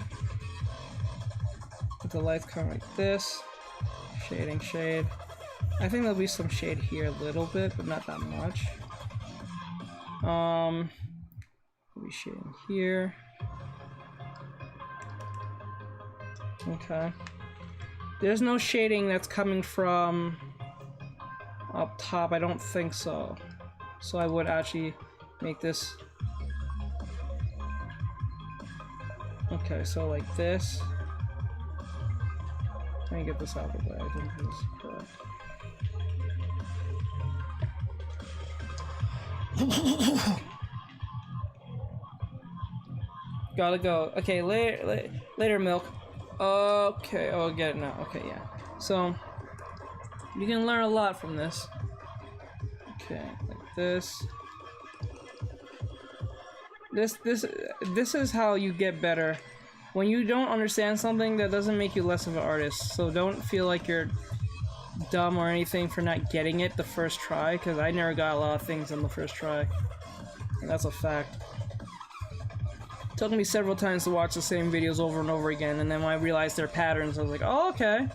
with the lights come like this. Shading, shade. I think there'll be some shade here a little bit, but not that much. We'll be shading here. Okay. There's no shading that's coming from up top. I don't think so. So I would actually make this. Okay, so like this. Let me get this out of the way. I think this is correct. Gotta go. Okay, later, milk. Okay, oh, I'll get it now. Okay, yeah. So you can learn a lot from this. Okay, like this. This is how you get better. When you don't understand something, that doesn't make you less of an artist. So don't feel like you're dumb or anything for not getting it the first try, because I never got a lot of things on the first try. And that's a fact. It took me several times to watch the same videos over and over again, and then when I realized their patterns, I was like, oh, okay.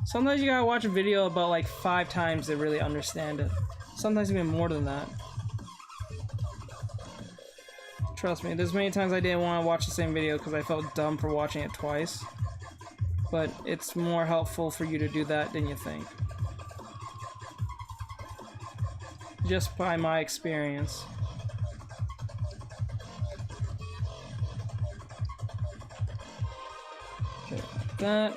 Sometimes you gotta watch a video about like 5 times to really understand it. Sometimes even more than that. Trust me, there's many times I didn't want to watch the same video because I felt dumb for watching it twice. But it's more helpful for you to do that than you think. Just by my experience. Okay, like that.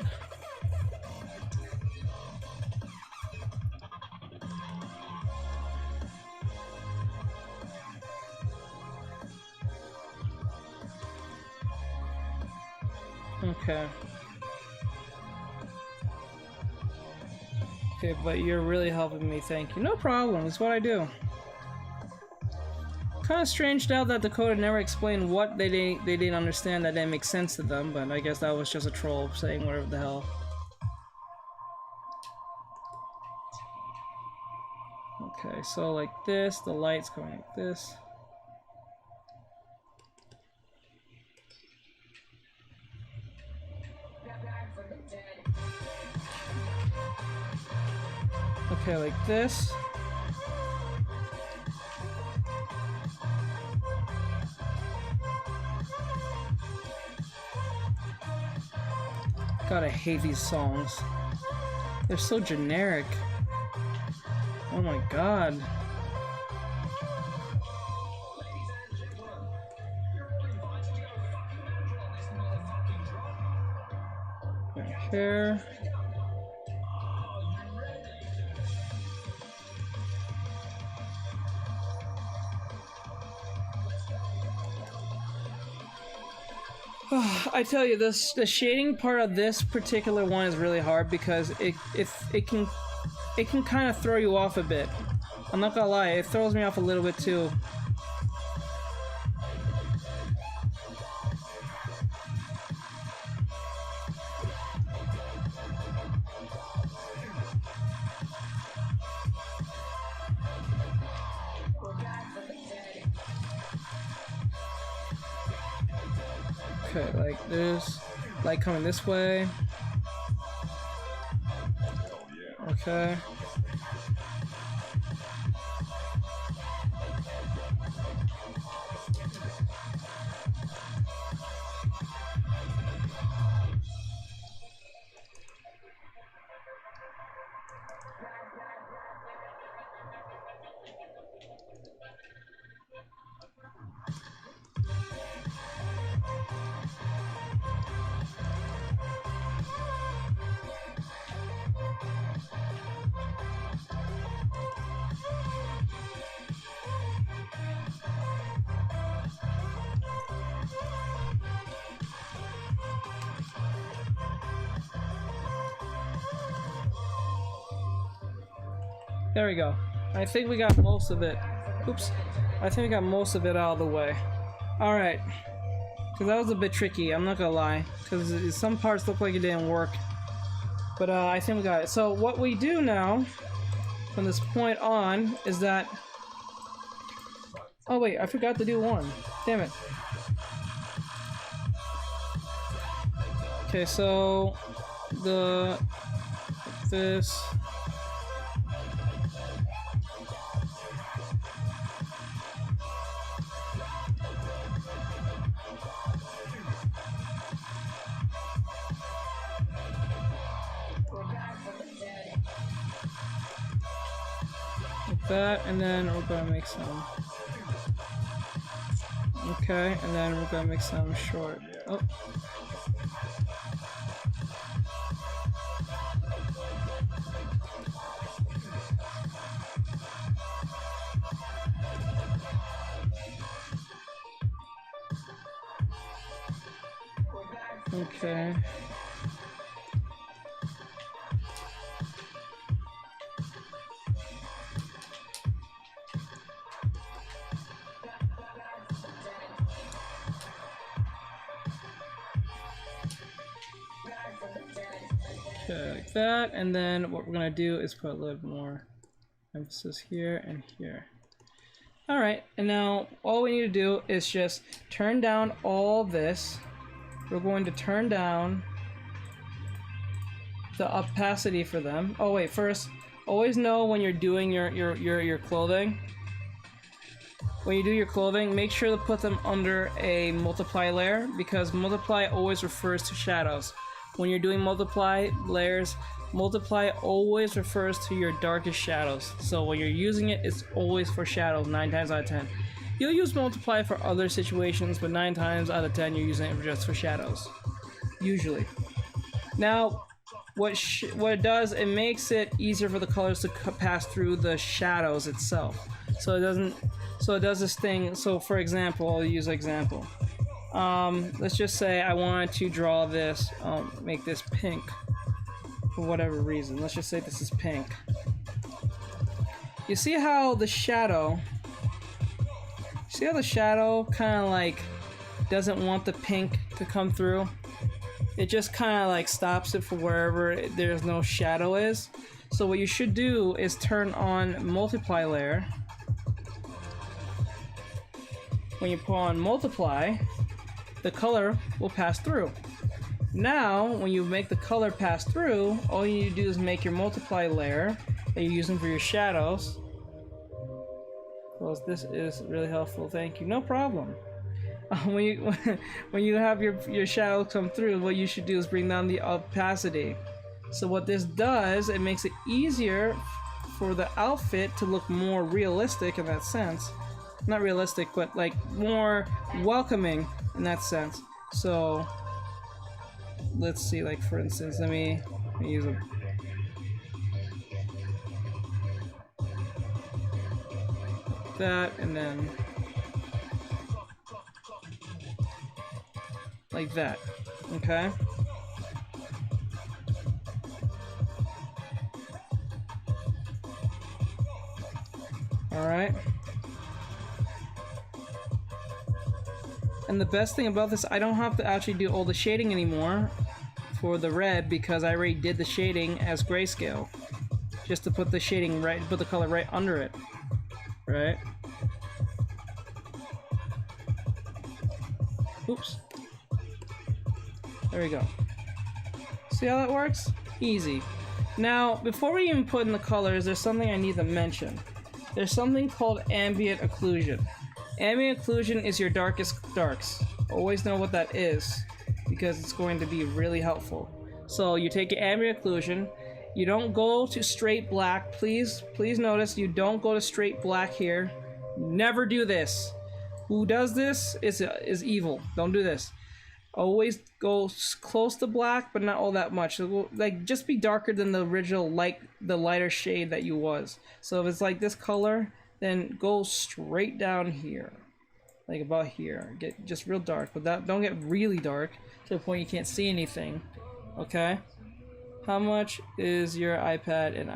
Okay. Okay, but you're really helping me, thank you. No problem, it's what I do. Kinda strange now that Dakota never explained what they didn't understand that didn't make sense to them, but I guess that was just a troll saying whatever the hell. Okay, so like this, the light's going like this. Okay, like this. God, I hate these songs. They're so generic. Oh my god. Right here. I tell you, the shading part of this particular one is really hard because it can kind of throw you off a bit. I'm not gonna lie, it throws me off a little bit too. Okay, like this, light coming this way. Okay. There we go. I think we got most of it. Oops. I think we got most of it out of the way. Alright. Because that was a bit tricky, I'm not gonna lie. Because some parts look like it didn't work. But I think we got it. So what we do now, from this point on, is that... Oh wait, I forgot to do one. Damn it. Okay, so... This... Like that, and then we're gonna make some... Okay, and then we're gonna make some short. Oh. Okay. Okay, like that, and then what we're gonna do is put a little more emphasis here and here. Alright, and now all we need to do is just turn down all this. We're going to turn down the opacity for them. Oh wait, first, always know when you're doing your clothing. When you do your clothing, make sure to put them under a multiply layer, because multiply always refers to shadows. When you're doing multiply layers, multiply always refers to your darkest shadows. So when you're using it, it's always for shadows 9 times out of 10. You'll use multiply for other situations, but 9 times out of 10 you're using it just for shadows. Usually. Now, what it does, it makes it easier for the colors to pass through the shadows itself. So it does this thing. So for example, I'll use an example. Let's just say I wanted to draw this, make this pink for whatever reason. Let's just say this is pink. You see how the shadow kind of like doesn't want the pink to come through? It just kind of like stops it for wherever there's no shadow is. So what you should do is turn on multiply layer. When you put on multiply, the color will pass through. Now, when you make the color pass through, all you need to do is make your multiply layer that you're using for your shadows. Well, this is really helpful, thank you. No problem. When you have your shadow come through, what you should do is bring down the opacity. So what this does, it makes it easier for the outfit to look more realistic in that sense. Not realistic, but like more welcoming in that sense. So let's see, like for instance, let me use a that, and then like that. Okay. All right. And the best thing about this, I don't have to actually do all the shading anymore for the red, because I already did the shading as grayscale. Just to put the shading right, put the color right under it. Right? Oops. There we go. See how that works? Easy. Now, before we even put in the colors, there's something I need to mention. There's something called ambient occlusion. Ambient occlusion is your darkest darks. Always know what that is, because it's going to be really helpful. So you take your ambient occlusion, you don't go to straight black. Please notice you don't go to straight black here. Never do this. Who does this is evil. Don't do this. Always go close to black, but not all that much. So, like, just be darker than the original, the lighter shade that you was. So if it's like this color, then go straight down here, like about here. Get just real dark, but don't get really dark to the point you can't see anything. Okay. How much is your iPad and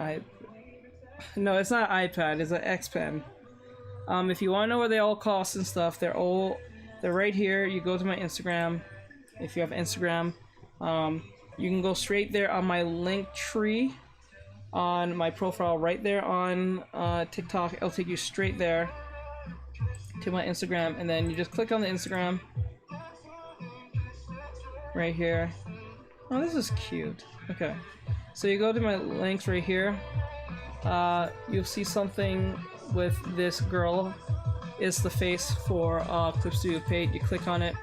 No, it's not iPad. It's an X Pen. If you want to know where they all cost and stuff, they're right here. You go to my Instagram. If you have Instagram, you can go straight there on my link tree on my profile right there on TikTok. It'll take you straight there to my Instagram, and then you just click on the Instagram right here. Oh, this is cute. Okay, so you go to my links right here. You'll see something with this girl. It's the face for Clip Studio Paint. You click on it,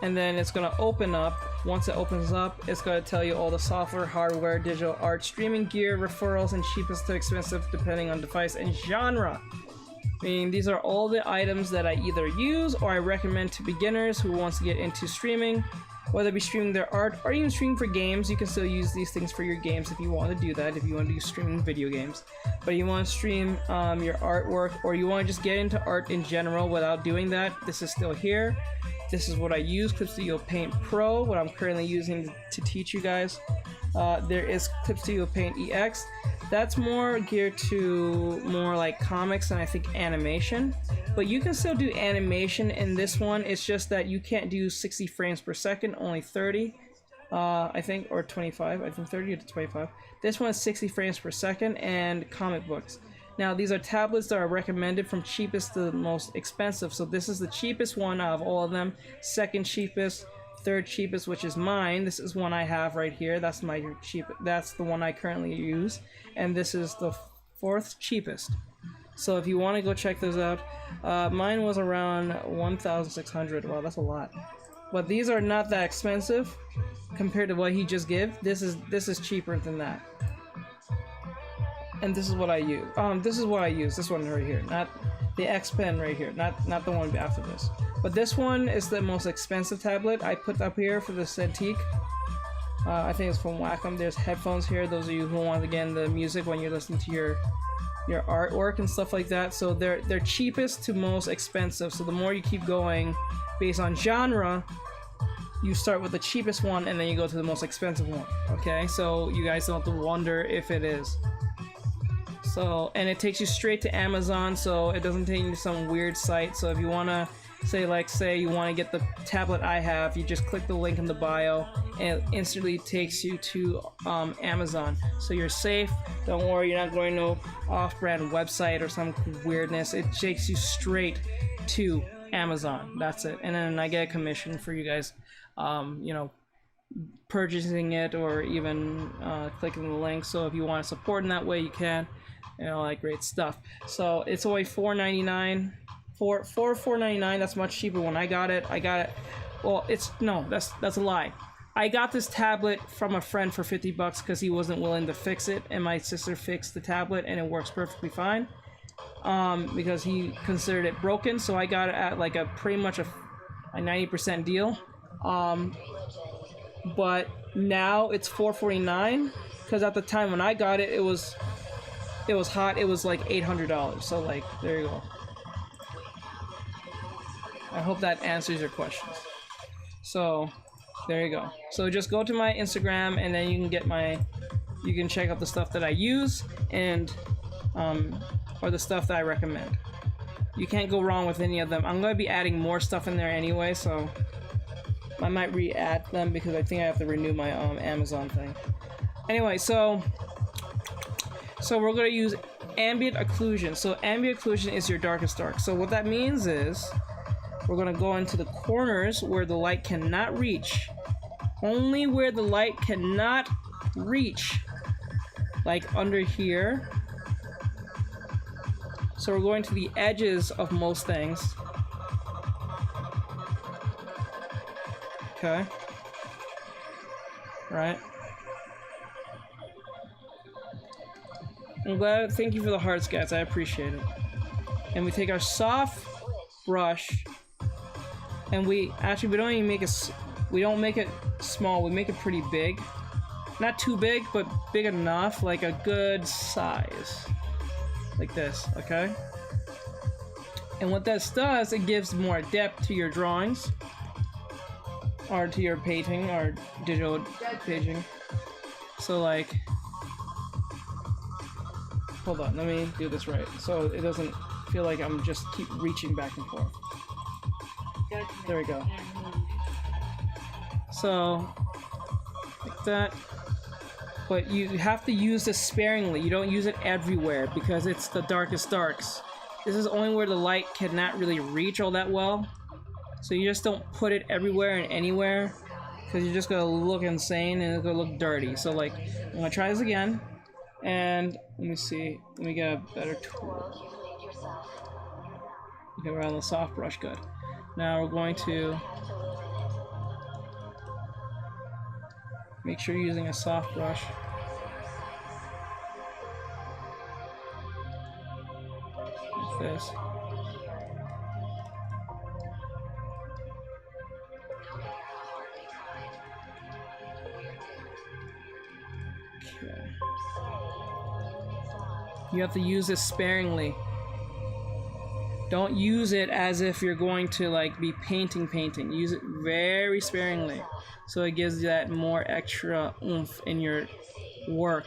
and then it's gonna open up. Once it opens up, it's gonna tell you all the software, hardware, digital art, streaming gear, referrals, and cheapest to expensive depending on device and genre. Meaning these are all the items that I either use or I recommend to beginners who wants to get into streaming, whether it be streaming their art or even streaming for games. You can still use these things for your games if you want to do that, if you want to do streaming video games. But you want to stream your artwork, or you want to just get into art in general without doing that, this is still here. This is what I use, Clip Studio Paint Pro, what I'm currently using to teach you guys. There is Clip Studio Paint EX. That's more geared to more like comics and I think animation. But you can still do animation in this one. It's just that you can't do 60 frames per second, only 30. I think, or 25. I think 30 to 25. This one is 60 frames per second and comic books. Now these are tablets that are recommended from cheapest to the most expensive. So this is the cheapest one out of all of them. Second cheapest, third cheapest, which is mine. This is one I have right here. That's my cheap. That's the one I currently use, and this is the fourth cheapest. So if you want to go check those out, mine was around 1,600. Wow, that's a lot. But these are not that expensive compared to what he just gave. This is cheaper than that. And this is what I use. This is what I use. This one right here, not the X Pen right here, not the one after this. But this one is the most expensive tablet I put up here for this antique. I think it's from Wacom. There's headphones here. Those of you who want to get in the music when you're listening to your artwork and stuff like that. So they're cheapest to most expensive. So the more you keep going based on genre, you start with the cheapest one and then you go to the most expensive one. Okay, so you guys don't have to wonder if it is. So, and it takes you straight to Amazon, so it doesn't take you to some weird site. So if you want to say you want to get the tablet I have, you just click the link in the bio and it instantly takes you to Amazon. So you're safe. Don't worry, you're not going to no off-brand website or some weirdness. It takes you straight to Amazon. That's it. And then I get a commission for you guys, you know, purchasing it or even clicking the link. So if you want to support in that way, you can. You know, like great stuff. So it's only $4.99. For $4.99, that's much cheaper. When I got it, well, that's a lie. I got this tablet from a friend for 50 bucks because he wasn't willing to fix it, and my sister fixed the tablet and it works perfectly fine. Because he considered it broken, so I got it at like a pretty much a 90% deal. But now it's $4.49 because at the time when I got it, it was hot. It was like $800. So like, there you go. I hope that answers your questions. So there you go. So just go to my Instagram and then you can check out the stuff that I use and or the stuff that I recommend. You can't go wrong with any of them. I'm going to be adding more stuff in there anyway, so I might re-add them because I think I have to renew my Amazon thing. Anyway, so we're going to use ambient occlusion. So ambient occlusion is your darkest dark. So what that means is we're going to go into the corners where the light cannot reach. Only where the light cannot reach. Like under here. So we're going to the edges of most things. Okay. Right. I'm glad. Thank you for the hearts, guys. I appreciate it. And we take our soft brush, and we don't even make it. We don't make it small. We make it pretty big. Not too big, but big enough, like a good size, like this. Okay. And what this does, it gives more depth to your drawings, or to your painting, or digital painting. So like. hold on, let me do this right, so it doesn't feel like I'm just keep reaching back and forth. There we go. So, like that. But you have to use this sparingly. You don't use it everywhere because it's the darkest darks. This is only where the light cannot really reach all that well. So you just don't put it everywhere and anywhere because you're just gonna look insane and it's gonna look dirty. So like, I'm gonna try this again. And let me see. Let me get a better tool. Okay, we're on the soft brush. Good. Now we're going to make sure you're using a soft brush. Like this. Okay. You have to use this sparingly. Don't use it as if you're going to like be painting. Use it very sparingly so it gives you that more extra oomph in your work.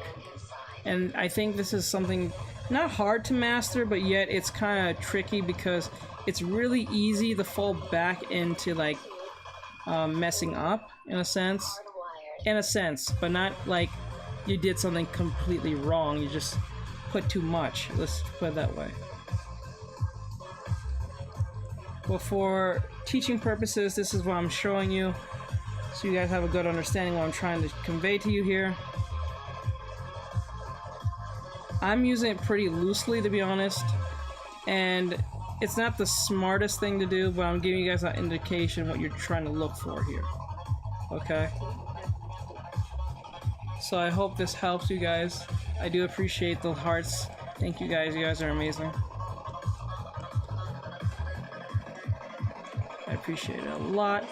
And I think this is something not hard to master, but yet it's kind of tricky because it's really easy to fall back into like messing up in a sense, but not like you did something completely wrong. You just put too much. Let's put it that way. Well, for teaching purposes, this is what I'm showing you, so you guys have a good understanding what I'm trying to convey to you here. I'm using it pretty loosely, to be honest, and it's not the smartest thing to do, but I'm giving you guys an indication what you're trying to look for here. Okay? So I hope this helps you guys. I do appreciate the hearts. Thank you guys. You guys are amazing. I appreciate it a lot.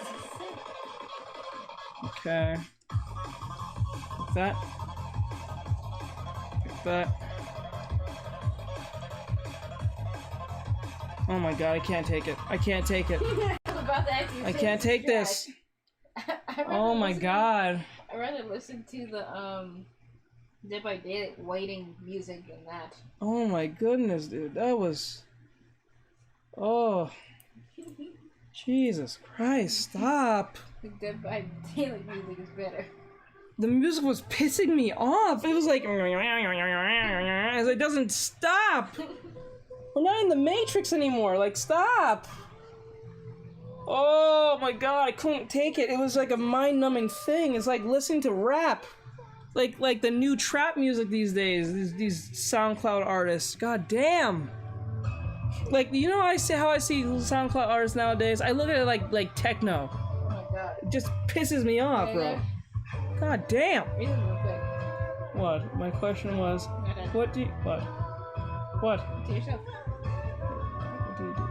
Okay. Like that. Like that. Oh my god, I can't take it. I can't take it. I can't take this. Oh my god. I'd rather listen to the Dead by Daylight waiting music than that. Oh my goodness, dude. That was... Oh. Jesus Christ, stop. The Dead by Daylight music is better. The music was pissing me off. It was like... It doesn't stop. We're not in the Matrix anymore. Like, stop. Oh my god, I couldn't take it. It was like a mind-numbing thing. It's like listening to rap. Like the new trap music these days. These SoundCloud artists. God damn. Like, you know how I see SoundCloud artists nowadays? I look at it like techno. Oh my god. It just pisses me off, bro. God damn. What? My question was, what do you... What? What? To yourself. What do you do?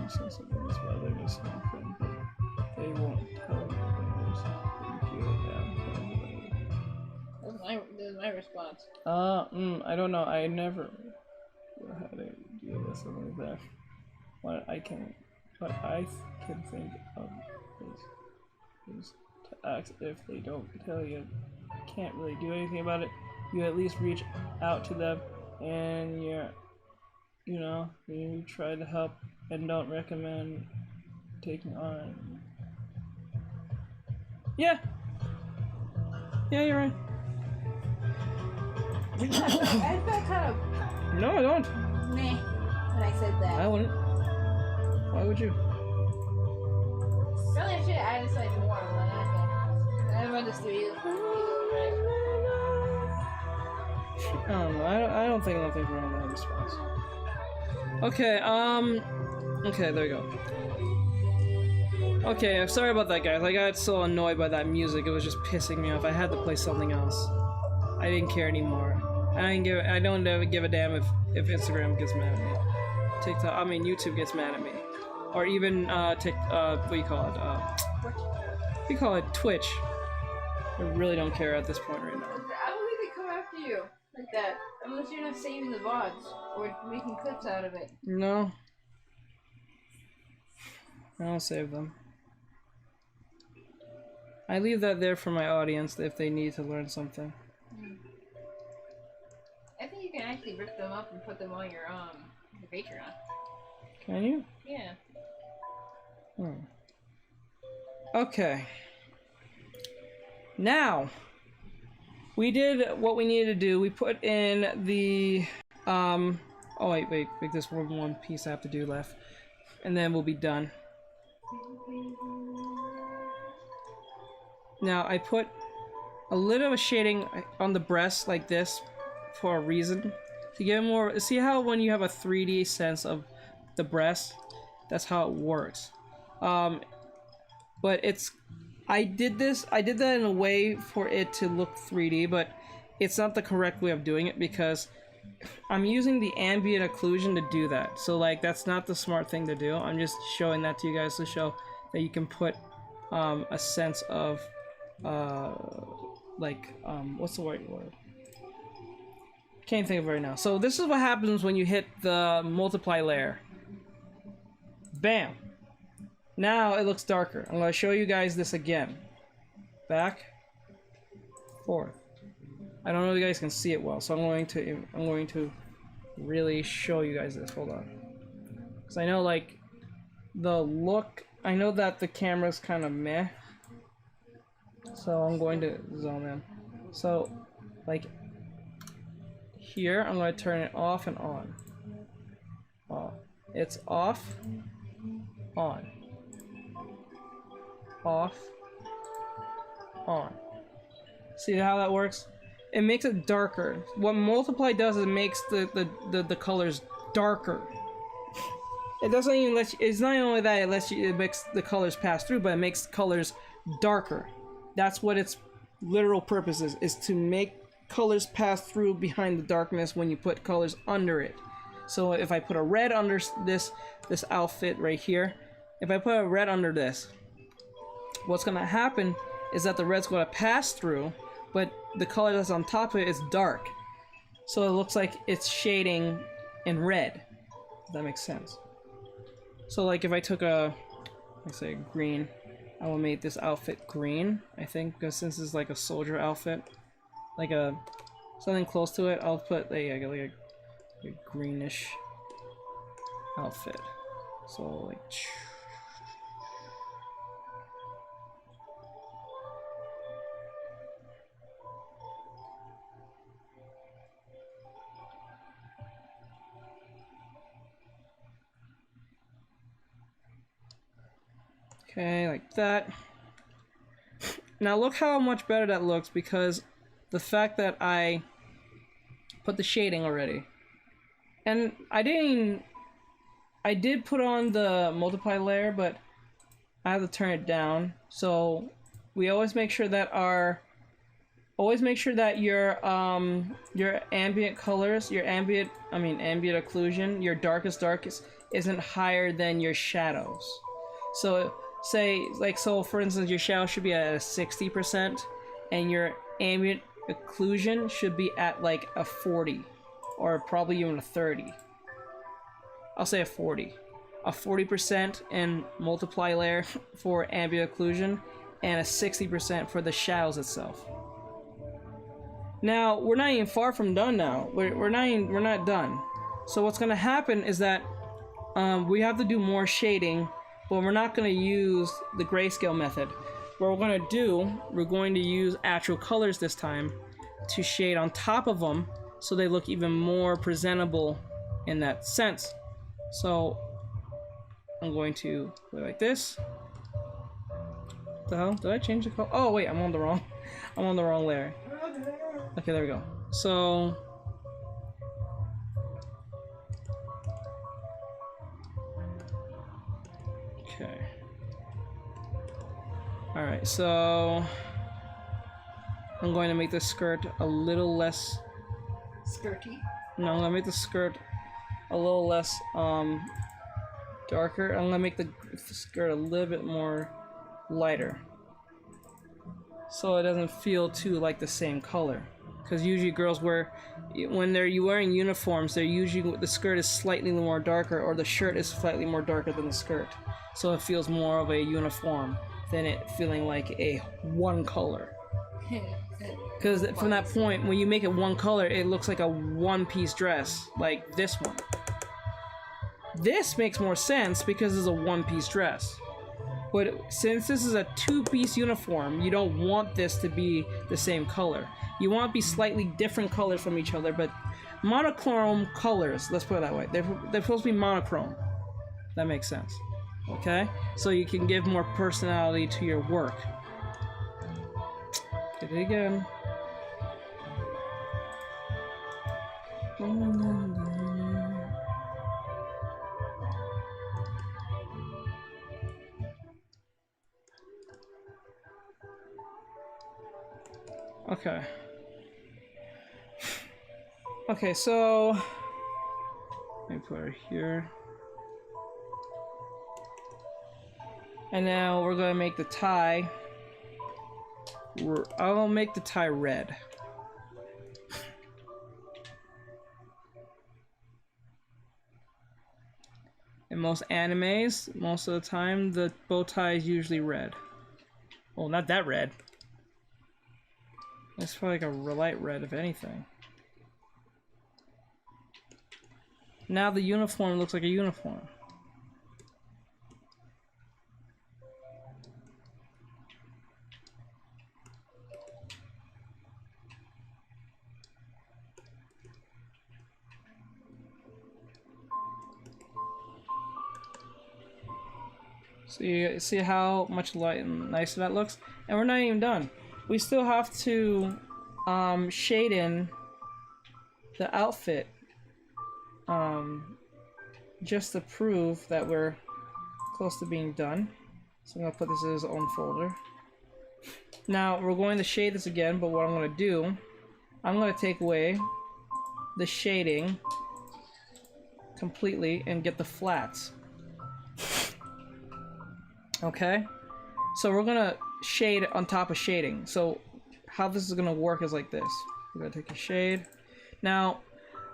You say something is why they're just something, but they won't tell you. That's my response. I don't know. I never had to deal with something like that. What I can think of is to ask if they don't tell you. Can't really do anything about it. You at least reach out to them, and you try to help, and don't recommend taking on. Yeah, you're right. I felt kind of No, I don't. meh when I said that. I wouldn't. Why would you? Probably I should have added something more, but I understood you. I don't know. I don't think nothing's wrong with that response. Okay, okay, there we go. Okay, I'm sorry about that, guys. I got so annoyed by that music, it was just pissing me off. I had to play something else. I didn't care anymore. I don't ever give a damn if Instagram gets mad at me. YouTube gets mad at me. Or even, what do you call it? What do you call it? Twitch. I really don't care at this point right now. I don't think they come after you like that, unless you're not saving the VODs or making clips out of it. No. I don't save them. I leave that there for my audience if they need to learn something. I think you can actually rip them up and put them on your Patreon. Can you? Yeah. Okay. Now, we did what we needed to do. We put in the, oh wait, there's one piece I have to do left. And then we'll be done. Now, I put a little of a shading on the breast like this for a reason. To get more, see how when you have a 3D sense of the breast, that's how it works. But I did that in a way for it to look 3D, but it's not the correct way of doing it because I'm using the ambient occlusion to do that. So like, that's not the smart thing to do. I'm just showing that to you guys to show that you can put a sense of, what's the right word? Can't think of it right now. So this is what happens when you hit the multiply layer. Bam! Now it looks darker. I'm going to show you guys this again. Back, forth. I don't know if you guys can see it well, so I'm going to really show you guys this. Hold on, because I know like the look. I know that the camera's kind of meh, so I'm going to zoom in. So, like here, I'm going to turn it off and on. It's off, on. Off, on. See how that works? It makes it darker. What multiply does is it makes the colors darker. It doesn't even let you, it's not only that it makes the colors pass through, but it makes colors darker. That's what its literal purpose is to make colors pass through behind the darkness when you put colors under it. So if I put a red under this outfit right here, if I put a red under this, what's gonna happen is that the red's gonna pass through, but the color that's on top of it is dark. So it looks like it's shading in red. If that makes sense. So like if I took let's say green, I will make this outfit green, I think, because since it's like a soldier outfit, like something close to it, I'll put a greenish outfit. So like okay, like that. Now look how much better that looks because the fact that I put the shading already. And I did put on the multiply layer, but I have to turn it down. So we always make sure that your ambient colors, your ambient occlusion, your darkest isn't higher than your shadows. So so for instance, your shadow should be at a 60% and your ambient occlusion should be at like a 40 or probably even a 30. I'll say a 40. A 40% in multiply layer for ambient occlusion and a 60% for the shadows itself. Now, we're not even far from done now. We're not done. So what's gonna happen is that we have to do more shading, but we're not gonna use the grayscale method. What we're gonna do, we're going to use actual colors this time to shade on top of them so they look even more presentable in that sense. So I'm going to put it like this. What the hell? Did I change the color? Oh wait, I'm on the wrong layer. Okay, there we go. So okay. Alright, so I'm going to make the skirt a little less skirty. No, I'm gonna make the skirt a little less darker. I'm gonna make the skirt a little bit more lighter, so it doesn't feel too like the same color. Because usually girls when they're wearing uniforms, they're usually the skirt is slightly more darker, or the shirt is slightly more darker than the skirt, so it feels more of a uniform than it feeling like a one color. Because from that point, when you make it one color, it looks like a one-piece dress, like this one. This makes more sense because it's a one-piece dress. But since this is a two-piece uniform, you don't want this to be the same color. You want it to be slightly different colors from each other, but monochrome colors, let's put it that way. They're supposed to be monochrome. That makes sense. Okay? So you can give more personality to your work. Get it again. Okay. Okay, so let me put her here. And now we're gonna make the tie. I'll make the tie red. In most animes, most of the time, the bow tie is usually red. Well, not that red. It's probably like a light red, if anything. Now the uniform looks like a uniform. So you see how much light and nicer that looks? And we're not even done. We still have to shade in the outfit just to prove that we're close to being done. So I'm gonna put this in its own folder. Now we're going to shade this again, but what I'm gonna do, I'm gonna take away the shading completely and get the flats. Okay? So we're gonna shade on top of shading. So how this is gonna work is like this. We're gonna take a shade. Now,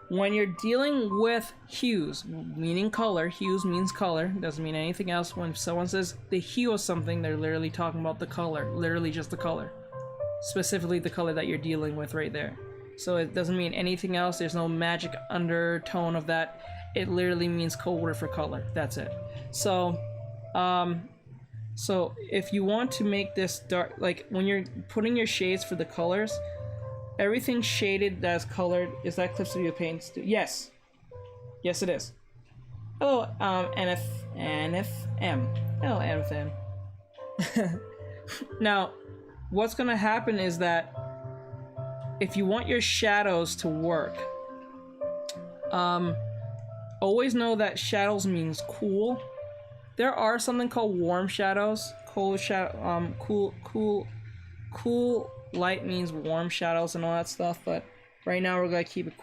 when you're dealing with hues, meaning color, hues means color, doesn't mean anything else. When someone says the hue of something, they're literally talking about the color, literally just the color. Specifically the color that you're dealing with right there. So it doesn't mean anything else, there's no magic undertone of that. It literally means code word for color, that's it. So, so if you want to make this dark, like when you're putting your shades for the colors, everything shaded that's colored, is that Clip Studio Paint? Yes. Yes, it is. Hello, NFM. Hello, NFM. Now, what's gonna happen is that if you want your shadows to work, always know that shadows means cool. There are something called warm shadows. Cool light means warm shadows and all that stuff, but right now we're gonna keep it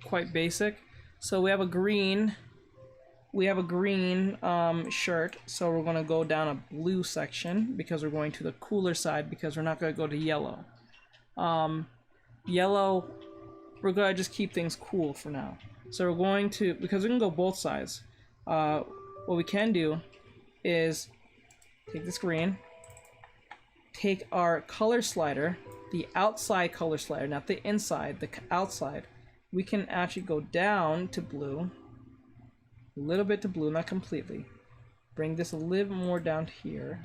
quite basic. So we have a green. We have a green shirt, so we're gonna go down a blue section because we're going to the cooler side because we're not gonna go to yellow. Yellow, we're gonna just keep things cool for now. So we're going to, because we can go both sides. What we can do is take this green, take our color slider, the outside color slider, not the inside, the outside. We can actually go down to blue, a little bit to blue, not completely. Bring this a little more down to here,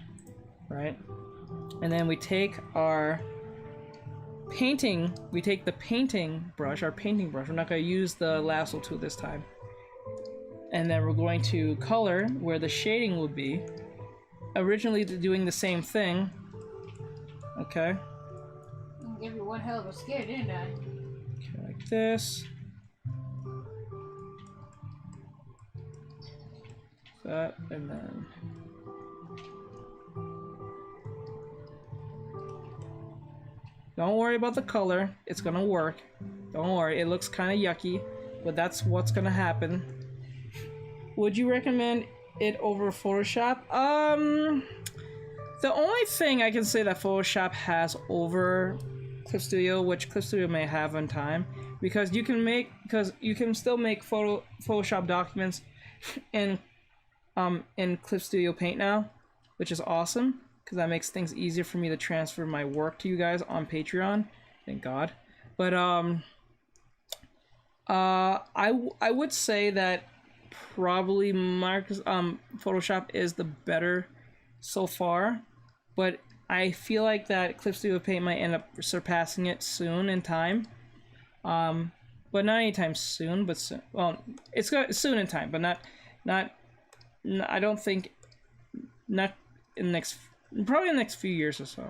right? And then we take our painting, we take the painting brush, our painting brush. We're not going to use the lasso tool this time. And then we're going to color where the shading would be. Originally doing the same thing. Okay. I gave you one hell of a scare, didn't I? Okay, like this. That, and then... Don't worry about the color. It's gonna work. Don't worry. It looks kind of yucky, but that's what's gonna happen. Would you recommend it over Photoshop? The only thing I can say that Photoshop has over Clip Studio, which Clip Studio may have in time, because you can still make Photoshop documents in Clip Studio Paint now, which is awesome because that makes things easier for me to transfer my work to you guys on Patreon. thank God. But I would say that probably Photoshop is the better so far, but I feel like that Clip Studio Paint might end up surpassing it soon in time. But not anytime soon, but soon. Well, it's got soon in time, but not. I don't think not in the next, probably in the next few years or so,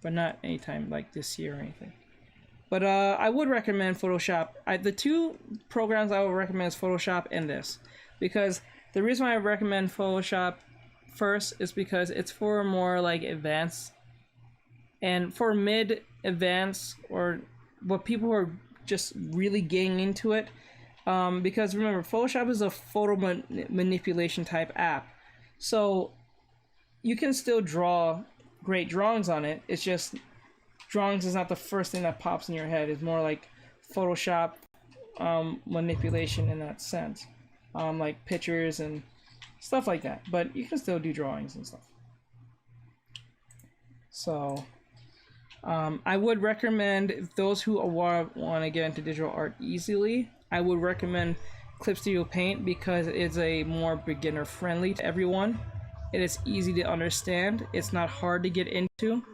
but not anytime like this year or anything. But I would recommend Photoshop. The two programs I would recommend is Photoshop and this, because the reason why I recommend Photoshop first is because it's for more like advanced, and for mid advanced or what people who are just really getting into it. Because remember, Photoshop is a photo manipulation type app, so you can still draw great drawings on it. It's just drawings is not the first thing that pops in your head. It's more like Photoshop manipulation in that sense, like pictures and stuff like that. But you can still do drawings and stuff. So I would recommend those who want to get into digital art easily. I would recommend Clip Studio Paint because it's a more beginner friendly to everyone. It is easy to understand. It's not hard to get into.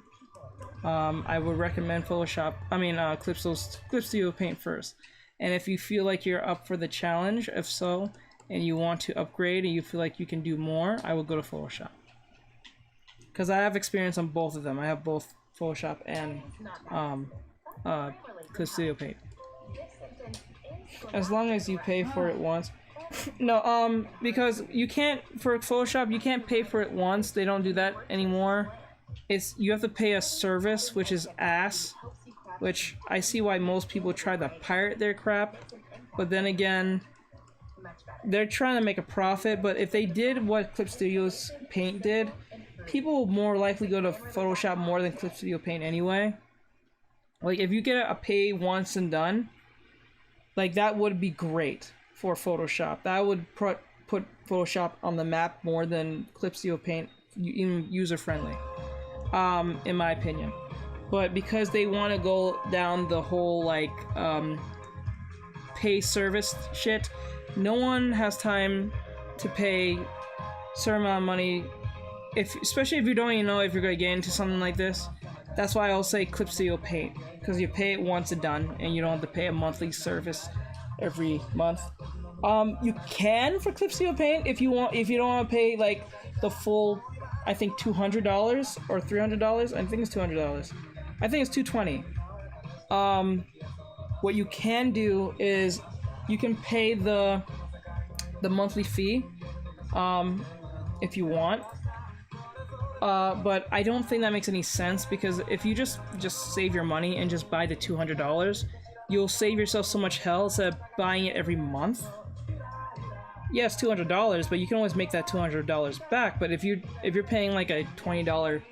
I would recommend Clip Studio Paint first. And if you feel like you're up for the challenge, if so, and you want to upgrade and you feel like you can do more, I would go to Photoshop. Because I have experience on both of them. I have both Photoshop and Clip Studio Paint. As long as you pay for it once. No, because you can't, for Photoshop, you can't pay for it once. They don't do that anymore. You have to pay a service, which is ass, which I see why most people try to pirate their crap. But then again, they're trying to make a profit. But if they did what Clip Studio Paint did, people will more likely go to Photoshop more than Clip Studio Paint anyway. Like, if you get a pay once and done, like, that would be great for Photoshop. That would put Photoshop on the map more than Clip Studio Paint, even user-friendly, in my opinion. But because they want to go down the whole, like, pay service shit, no one has time to pay a certain amount of money, especially if you don't even know if you're going to get into something like this. That's why I'll say Clip Studio Paint, because you pay it once and done, and you don't have to pay a monthly service every month. You can for Clip Studio Paint if you want. If you don't want to pay like the full, I think $200 or $300. I think it's $200. I think it's $220. What you can do is you can pay the monthly fee, if you want. But I don't think that makes any sense, because if you just save your money and just buy the $200, you'll save yourself so much hell instead of buying it every month. Yes, $200, but you can always make that $200 back. But if you're paying like a $20,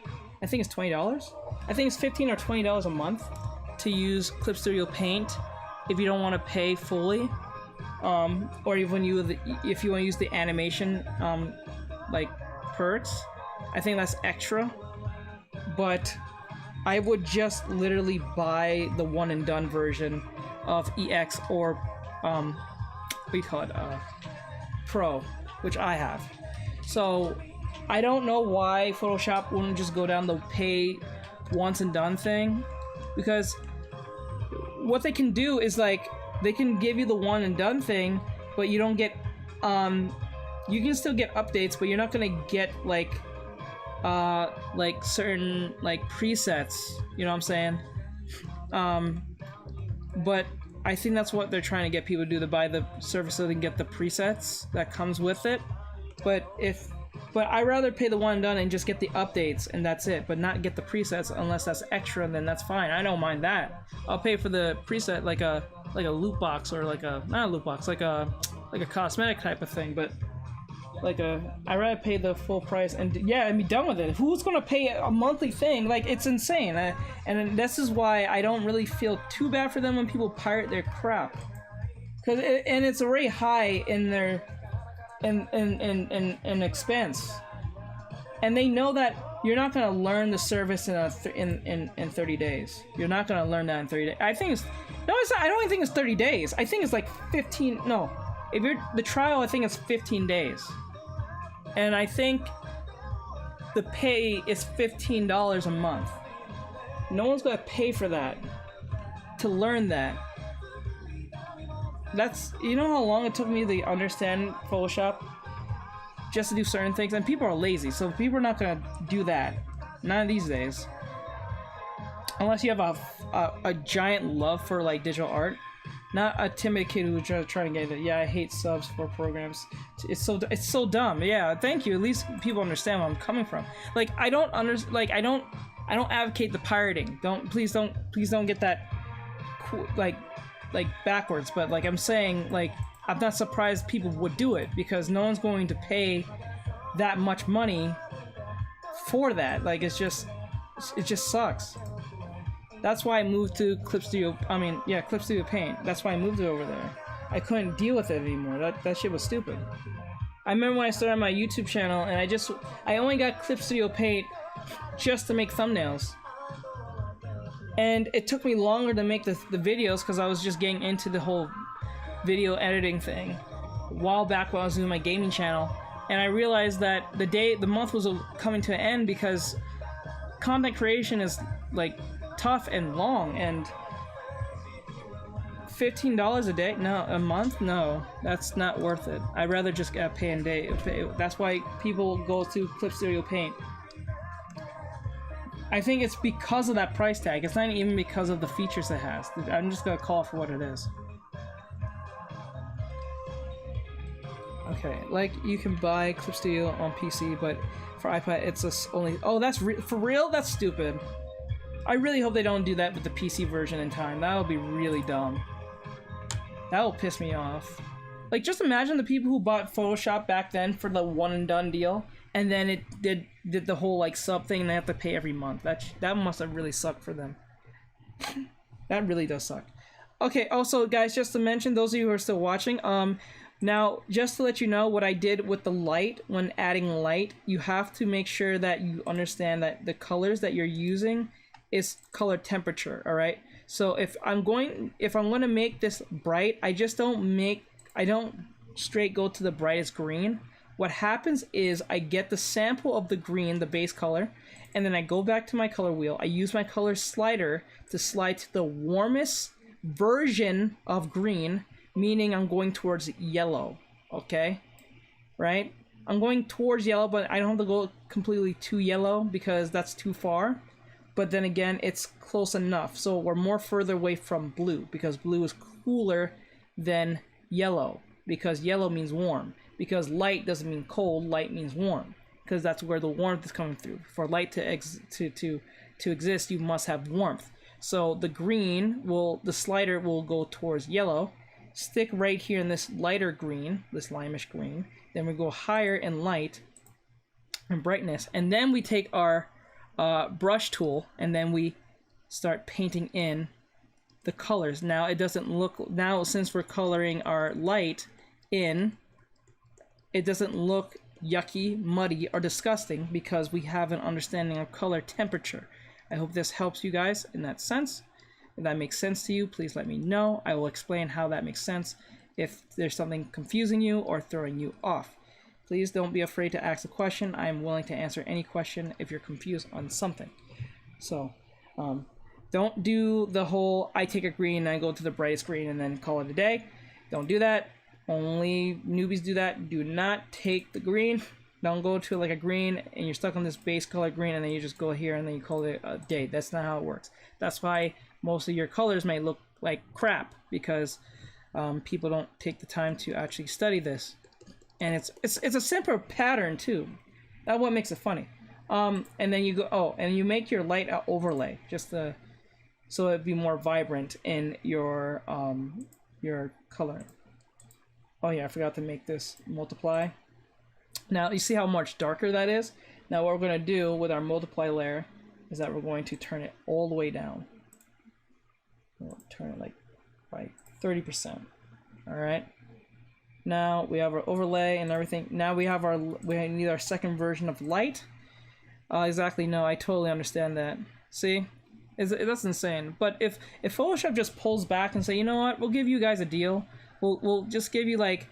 I think it's $20. I think it's $15 or $20 a month to use Clip Studio Paint if you don't want to pay fully, or even if you want to use the animation like perks. I think that's extra, but I would just literally buy the one and done version of EX or what do you call it, Pro, which I have. So I don't know why Photoshop wouldn't just go down the pay once and done thing, because what they can do is, like, they can give you the one and done thing, but you don't get you can still get updates, but you're not gonna get like certain like presets, you know what I'm saying? But I think that's what they're trying to get people to do, to buy the service so they can get the presets that comes with it. But I'd rather pay the one and done and just get the updates and that's it, but not get the presets unless that's extra, then that's fine. I don't mind that. I'll pay for the preset like a loot box, or like a, not a loot box, like a cosmetic type of thing, but I'd rather pay the full price and be done with it. Who's gonna pay a monthly thing? Like, it's insane. And this is why I don't really feel too bad for them when people pirate their crap, and it's already high in their in expense. and they know that you're not gonna learn the service in 30 days. You're not gonna learn that in 30 days. I think it's no, it's not, I don't even think it's 30 days. I think it's like 15. No, if you're the trial, I think it's 15 days, and I think the pay is $15 a month. No one's gonna pay for that to learn that. That's, you know how long it took me to understand Photoshop just to do certain things, and people are lazy, so people are not gonna do that. None of these days, unless you have a giant love for like digital art. Not a timid kid who's trying to get it. Yeah, I hate subs for programs. It's so dumb. Yeah, thank you. At least people understand where I'm coming from. Like I don't advocate the pirating. Please don't get that like backwards. But like I'm saying, like I'm not surprised people would do it because no one's going to pay that much money for that. Like it just sucks. That's why I moved to Clip Studio Paint. That's why I moved it over there. I couldn't deal with it anymore. That shit was stupid. I remember when I started my YouTube channel and I only got Clip Studio Paint just to make thumbnails. And it took me longer to make the videos because I was just getting into the whole video editing thing a while back when I was doing my gaming channel. And I realized that the month was coming to an end because content creation is like tough and long, and $15 a day? No, a month? No, that's not worth it. I'd rather just get pay in day. That's why people go to Clip Studio Paint. I think it's because of that price tag. It's not even because of the features it has. I'm just gonna call it for what it is. Okay, like you can buy Clip Studio on PC, but for iPad it's just only. Oh, that's for real? That's stupid. I really hope they don't do that with the PC version in time. That would be really dumb. That will piss me off. Like, just imagine the people who bought Photoshop back then for the one and done deal, and then it did the whole like sub thing and they have to pay every month. That must have really sucked for them. That really does suck. Okay, also guys, just to mention, those of you who are still watching, now just to let you know what I did with the light, when adding light, you have to make sure that you understand that the colors that you're using is color temperature. All right, so if I'm going to make this bright, I don't straight go to the brightest green. What happens is I get the sample of the green, the base color, and then I go back to my color wheel. I use my color slider to slide to the warmest version of green, meaning I'm going towards yellow. Okay, right, I'm going towards yellow, but I don't have to go completely to yellow because that's too far. But then again, it's close enough. So we're more further away from blue because blue is cooler than yellow, because yellow means warm. Because light doesn't mean cold, light means warm. Because that's where the warmth is coming through. For light to exist, you must have warmth. So the slider will go towards yellow, stick right here in this lighter green, this limeish green. Then we go higher in light and brightness, and then we take our brush tool, and then we start painting in the colors. Now it doesn't look, now since we're coloring our light in, it doesn't look yucky, muddy, or disgusting because we have an understanding of color temperature. I hope this helps you guys in that sense. If that makes sense to you, please let me know. I will explain how that makes sense if there's something confusing you or throwing you off. Please don't be afraid to ask a question. I am willing to answer any question if you're confused on something. So, don't do the whole, I take a green and I go to the brightest green and then call it a day. Don't do that. Only newbies do that. Do not take the green. Don't go to like a green and you're stuck on this base color green and then you just go here and then you call it a day. That's not how it works. That's why most of your colors may look like crap, because people don't take the time to actually study this. And it's a simpler pattern too. That's what makes it funny. And then you go, and you make your light overlay just so it'd be more vibrant in your color. Oh yeah, I forgot to make this multiply. Now you see how much darker that is? Now what we're gonna do with our multiply layer is that we're going to turn it all the way down. We'll turn it like by 30%. All right. Now we have our overlay and everything. Now we need our second version of light. Exactly. No, I totally understand that. See, that's insane. But if Photoshop just pulls back and say, you know what, we'll give you guys a deal. We'll just give you like,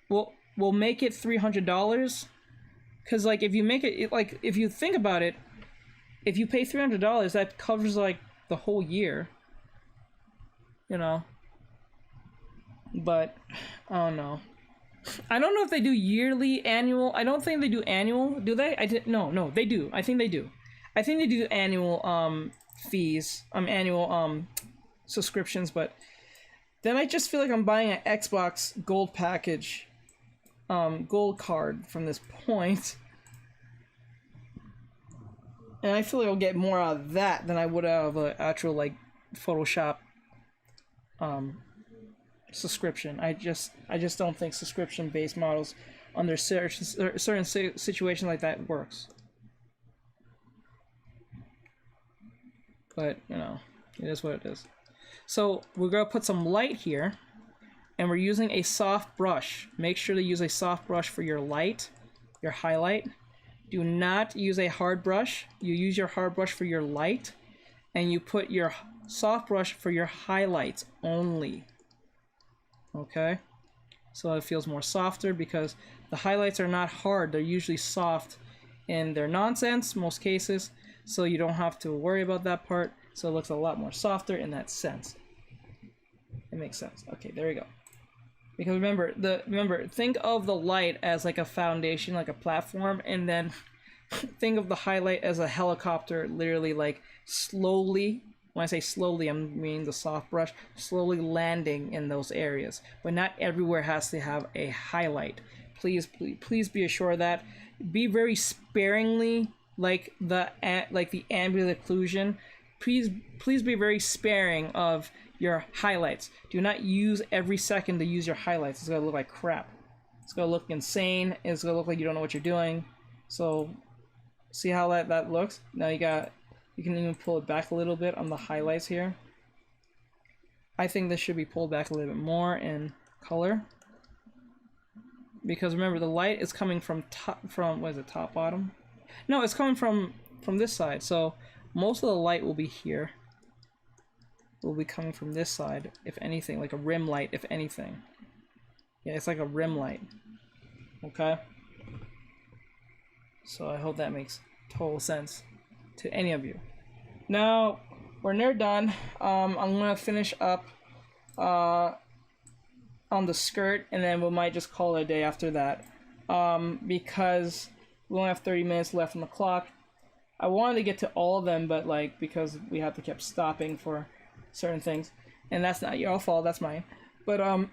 we'll make it $300. Because like if you make it like if you think about it, if you pay $300, that covers like the whole year. You know. But I don't know. I don't know if they do yearly, annual. I don't think they do annual. Do they? No, they do. I think they do. I think they do annual fees, annual subscriptions, but then I just feel like I'm buying an Xbox Gold package, gold card from this point. And I feel like I'll get more out of that than I would out of an actual like Photoshop subscription. I just don't think subscription-based models under certain situations like that works. But you know, it is what it is. So we're gonna put some light here, and we're using a soft brush. Make sure to use a soft brush for your light, your highlight. Do not use a hard brush. You use your hard brush for your light, and you put your soft brush for your highlights only. Okay, so it feels more softer because the highlights are not hard. They're usually soft in their nonsense most cases, so you don't have to worry about that part. So it looks a lot more softer in that sense. It makes sense. Okay, there we go. Because remember, think of the light as like a foundation, like a platform, and then think of the highlight as a helicopter, literally like slowly. When I say slowly, I mean the soft brush, slowly landing in those areas. But not everywhere has to have a highlight. Please be assured of that. Be very sparingly, like the ambient occlusion. Please be very sparing of your highlights. Do not use every second to use your highlights. It's gonna look like crap. It's gonna look insane. It's gonna look like you don't know what you're doing. So, see how that looks? Now you can even pull it back a little bit on the highlights here. I think this should be pulled back a little bit more in color. Because remember, the light is coming from what is it, top bottom? No, it's coming from this side. So most of the light will be here. It will be coming from this side, if anything, like a rim light, if anything. Yeah, it's like a rim light. Okay? So I hope that makes total sense to any of you. Now we're near done. I'm gonna finish up on the skirt, and then we might just call it a day after that, because we only have 30 minutes left on the clock. I wanted to get to all of them, but like because we have to keep stopping for certain things, and that's not your fault, that's mine. But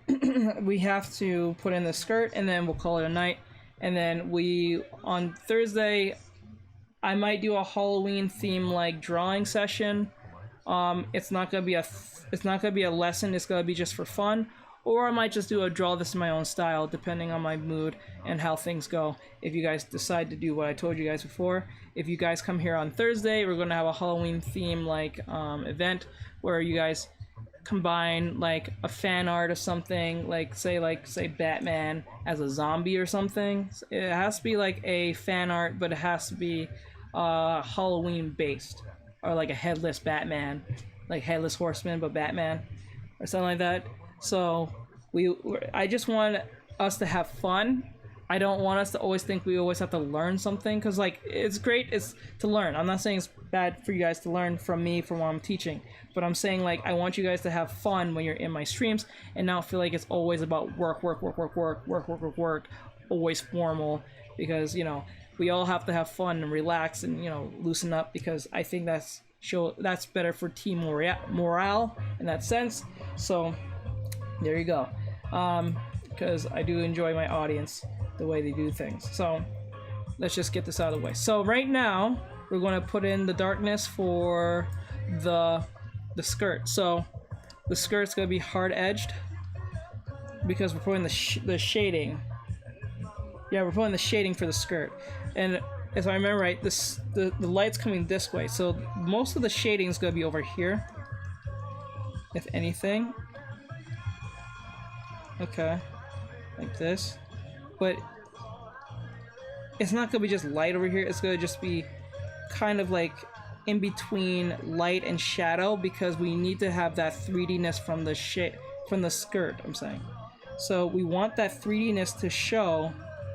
we have to put in the skirt, and then we'll call it a night. And then on Thursday, I might do a Halloween theme like drawing session. It's not gonna be a lesson. It's gonna be just for fun, or I might just draw this in my own style, depending on my mood and how things go. If you guys decide to do what I told you guys before, if you guys come here on Thursday, we're gonna have a Halloween theme like event where you guys combine like a fan art or something, like say Batman as a zombie or something. It has to be like a fan art, but it has to be Halloween based, or like a headless Batman, like headless horseman but Batman or something like that. So I just want us to have fun. I don't want us to always think we always have to learn something, because like it's great to learn. I'm not saying it's bad for you guys to learn from me, from what I'm teaching, but I'm saying like I want you guys to have fun when you're in my streams and not feel like it's always about work, always formal, because you know we all have to have fun and relax and loosen up, because I think that's better for team morale in that sense. So there you go, because I do enjoy my audience, the way they do things. So let's just get this out of the way. So right now we're going to put in the darkness for the skirt. So the skirt's going to be hard edged because we're putting the shading. Yeah, we're putting the shading for the skirt. And if I remember right, the light's coming this way, so most of the shading is going to be over here, if anything. Okay, like this. But it's not going to be just light over here, it's going to just be kind of like in between light and shadow because we need to have that 3D-ness from the skirt, I'm saying. So we want that 3D-ness to show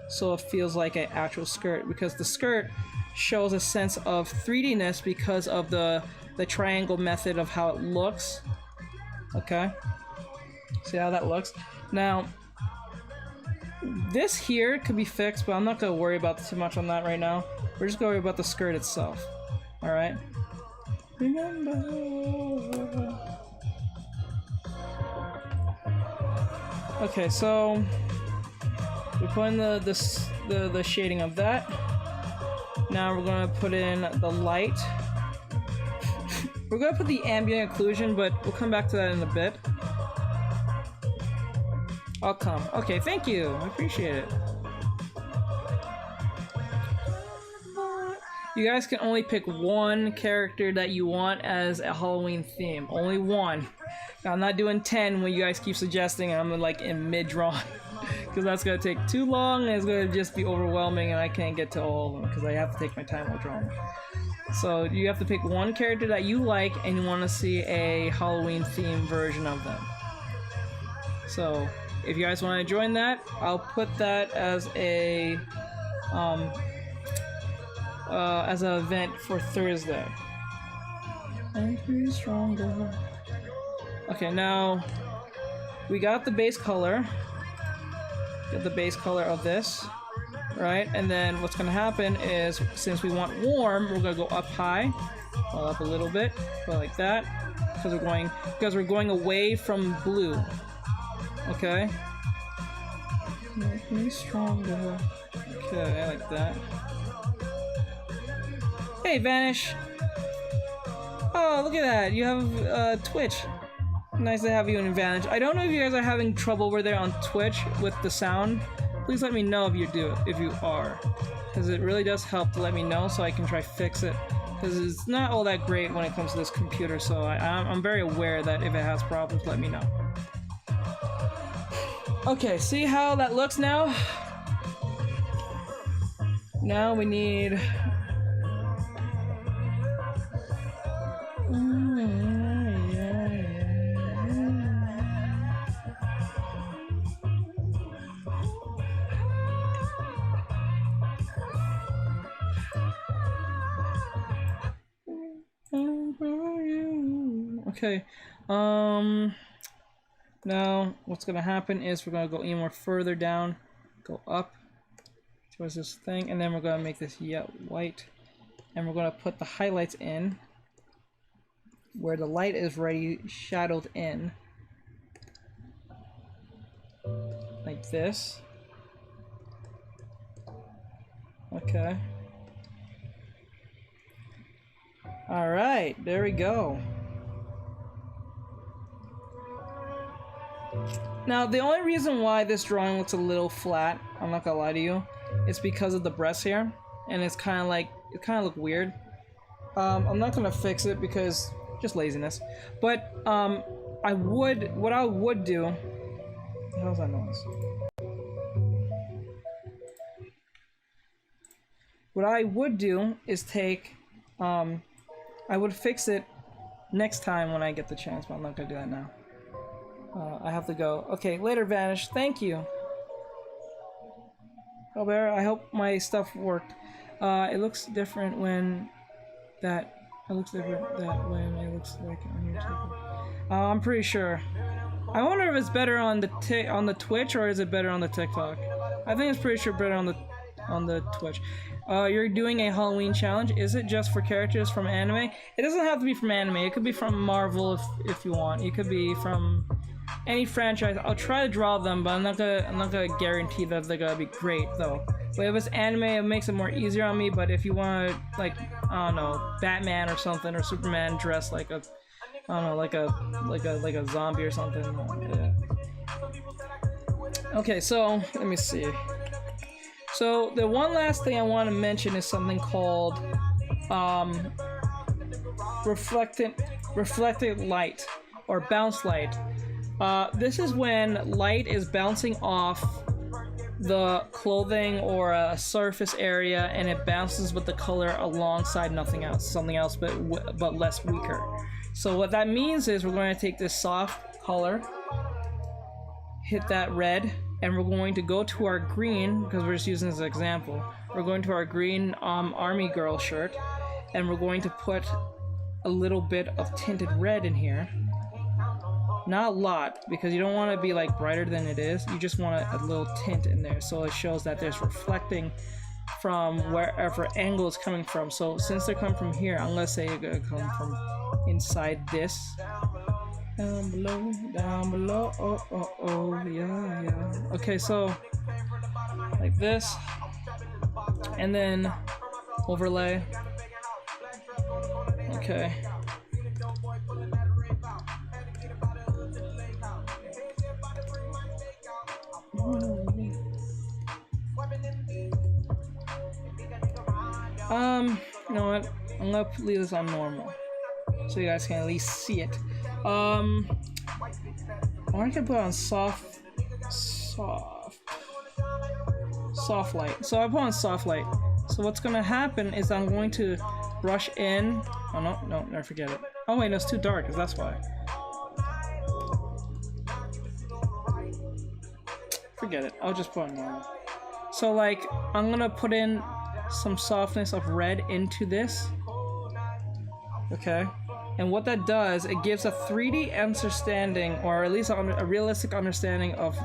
so it feels like an actual skirt, because the skirt shows a sense of 3D-ness because of the triangle method of how it looks. Okay? See how that looks? Now, this here could be fixed, but I'm not going to worry about too much on that right now. We're just going to worry about the skirt itself. Alright? Remember. Okay, so we put in the shading of that. Now we're gonna put in the light. We're gonna put the ambient occlusion, but we'll come back to that in a bit. I'll come. Okay, thank you. I appreciate it. You guys can only pick one character that you want as a Halloween theme. Only one. I'm not doing 10 when you guys keep suggesting and I'm like in mid-draw. Because that's going to take too long and it's going to just be overwhelming and I can't get to all of them because I have to take my time while drawing. So you have to pick one character that you like and you want to see a Halloween themed version of them. So if you guys want to join that, I'll put that as a as an event for Thursday. And be stronger. Okay, now we got the base color. Get the base color of this, right? And then what's gonna happen is, since we want warm, we're gonna go up high, well, up a little bit, go like that, because we're going away from blue. Okay. Make me stronger. Okay, I like that. Hey, Vanish. Oh, look at that. You have Twitch. Nice to have you in Advantage. I don't know if you guys are having trouble over there on Twitch with the sound. Please let me know if you are. Because it really does help to let me know so I can try fix it. Because it's not all that great when it comes to this computer, so I'm very aware that if it has problems, let me know. Okay, see how that looks now? Now we need... Okay, now what's gonna happen is we're gonna go even more further down, go up towards this thing, and then we're gonna make this white, and we're gonna put the highlights in where the light is already shadowed in, like this. Okay. Alright, there we go. Now, the only reason why this drawing looks a little flat, I'm not gonna lie to you, is because of the breast hair, and it's kind of like, it kind of look weird. I'm not gonna fix it because just laziness, but what I would do, what the hell's that noise? What I would do is take, I would fix it next time when I get the chance, but I'm not gonna do that now. I have to go. Okay, later, Vanish. Thank you. Albert, I hope my stuff worked. It looks different when that... It looks different that when it looks like on your TikTok. I'm pretty sure. I wonder if it's better on the Twitch or is it better on the TikTok? I think it's pretty sure better on the Twitch. You're doing a Halloween challenge. Is it just for characters from anime? It doesn't have to be from anime. It could be from Marvel if you want. It could be from any franchise. I'll try to draw them, but I'm not gonna guarantee that they're gonna be great though. But if it's anime, it makes it more easier on me. But if you want like, I don't know, Batman or something, or Superman dressed like a, I don't know, like a zombie or something. Yeah. Okay, so let me see. So the one last thing I want to mention is something called reflected light or bounce light. This is when light is bouncing off the clothing or a surface area, and it bounces with the color alongside nothing else, something else, but less weaker. So what that means is we're going to take this soft color, hit that red, and we're going to go to our green, because we're just using this as an example. We're going to our green army girl shirt, and we're going to put a little bit of tinted red in here. Not a lot, because you don't want to be like brighter than it is. You just want a little tint in there, so it shows that there's reflecting from wherever angle it's coming from. So since they're coming from here, I'm gonna say it's gonna come from inside this. Down below, oh, yeah. Okay, so like this, and then overlay. Okay. You know what? I'm gonna leave this on normal, so you guys can at least see it. Or I can put on soft light. So I put on soft light. So what's gonna happen is I'm going to brush in. Oh no, never forget it. Oh wait, no, it's too dark, cause that's why. Forget it. I'll just put on normal. So like, I'm gonna put in some softness of red into this. Okay. And what that does, it gives a 3D understanding, or at least a realistic understanding of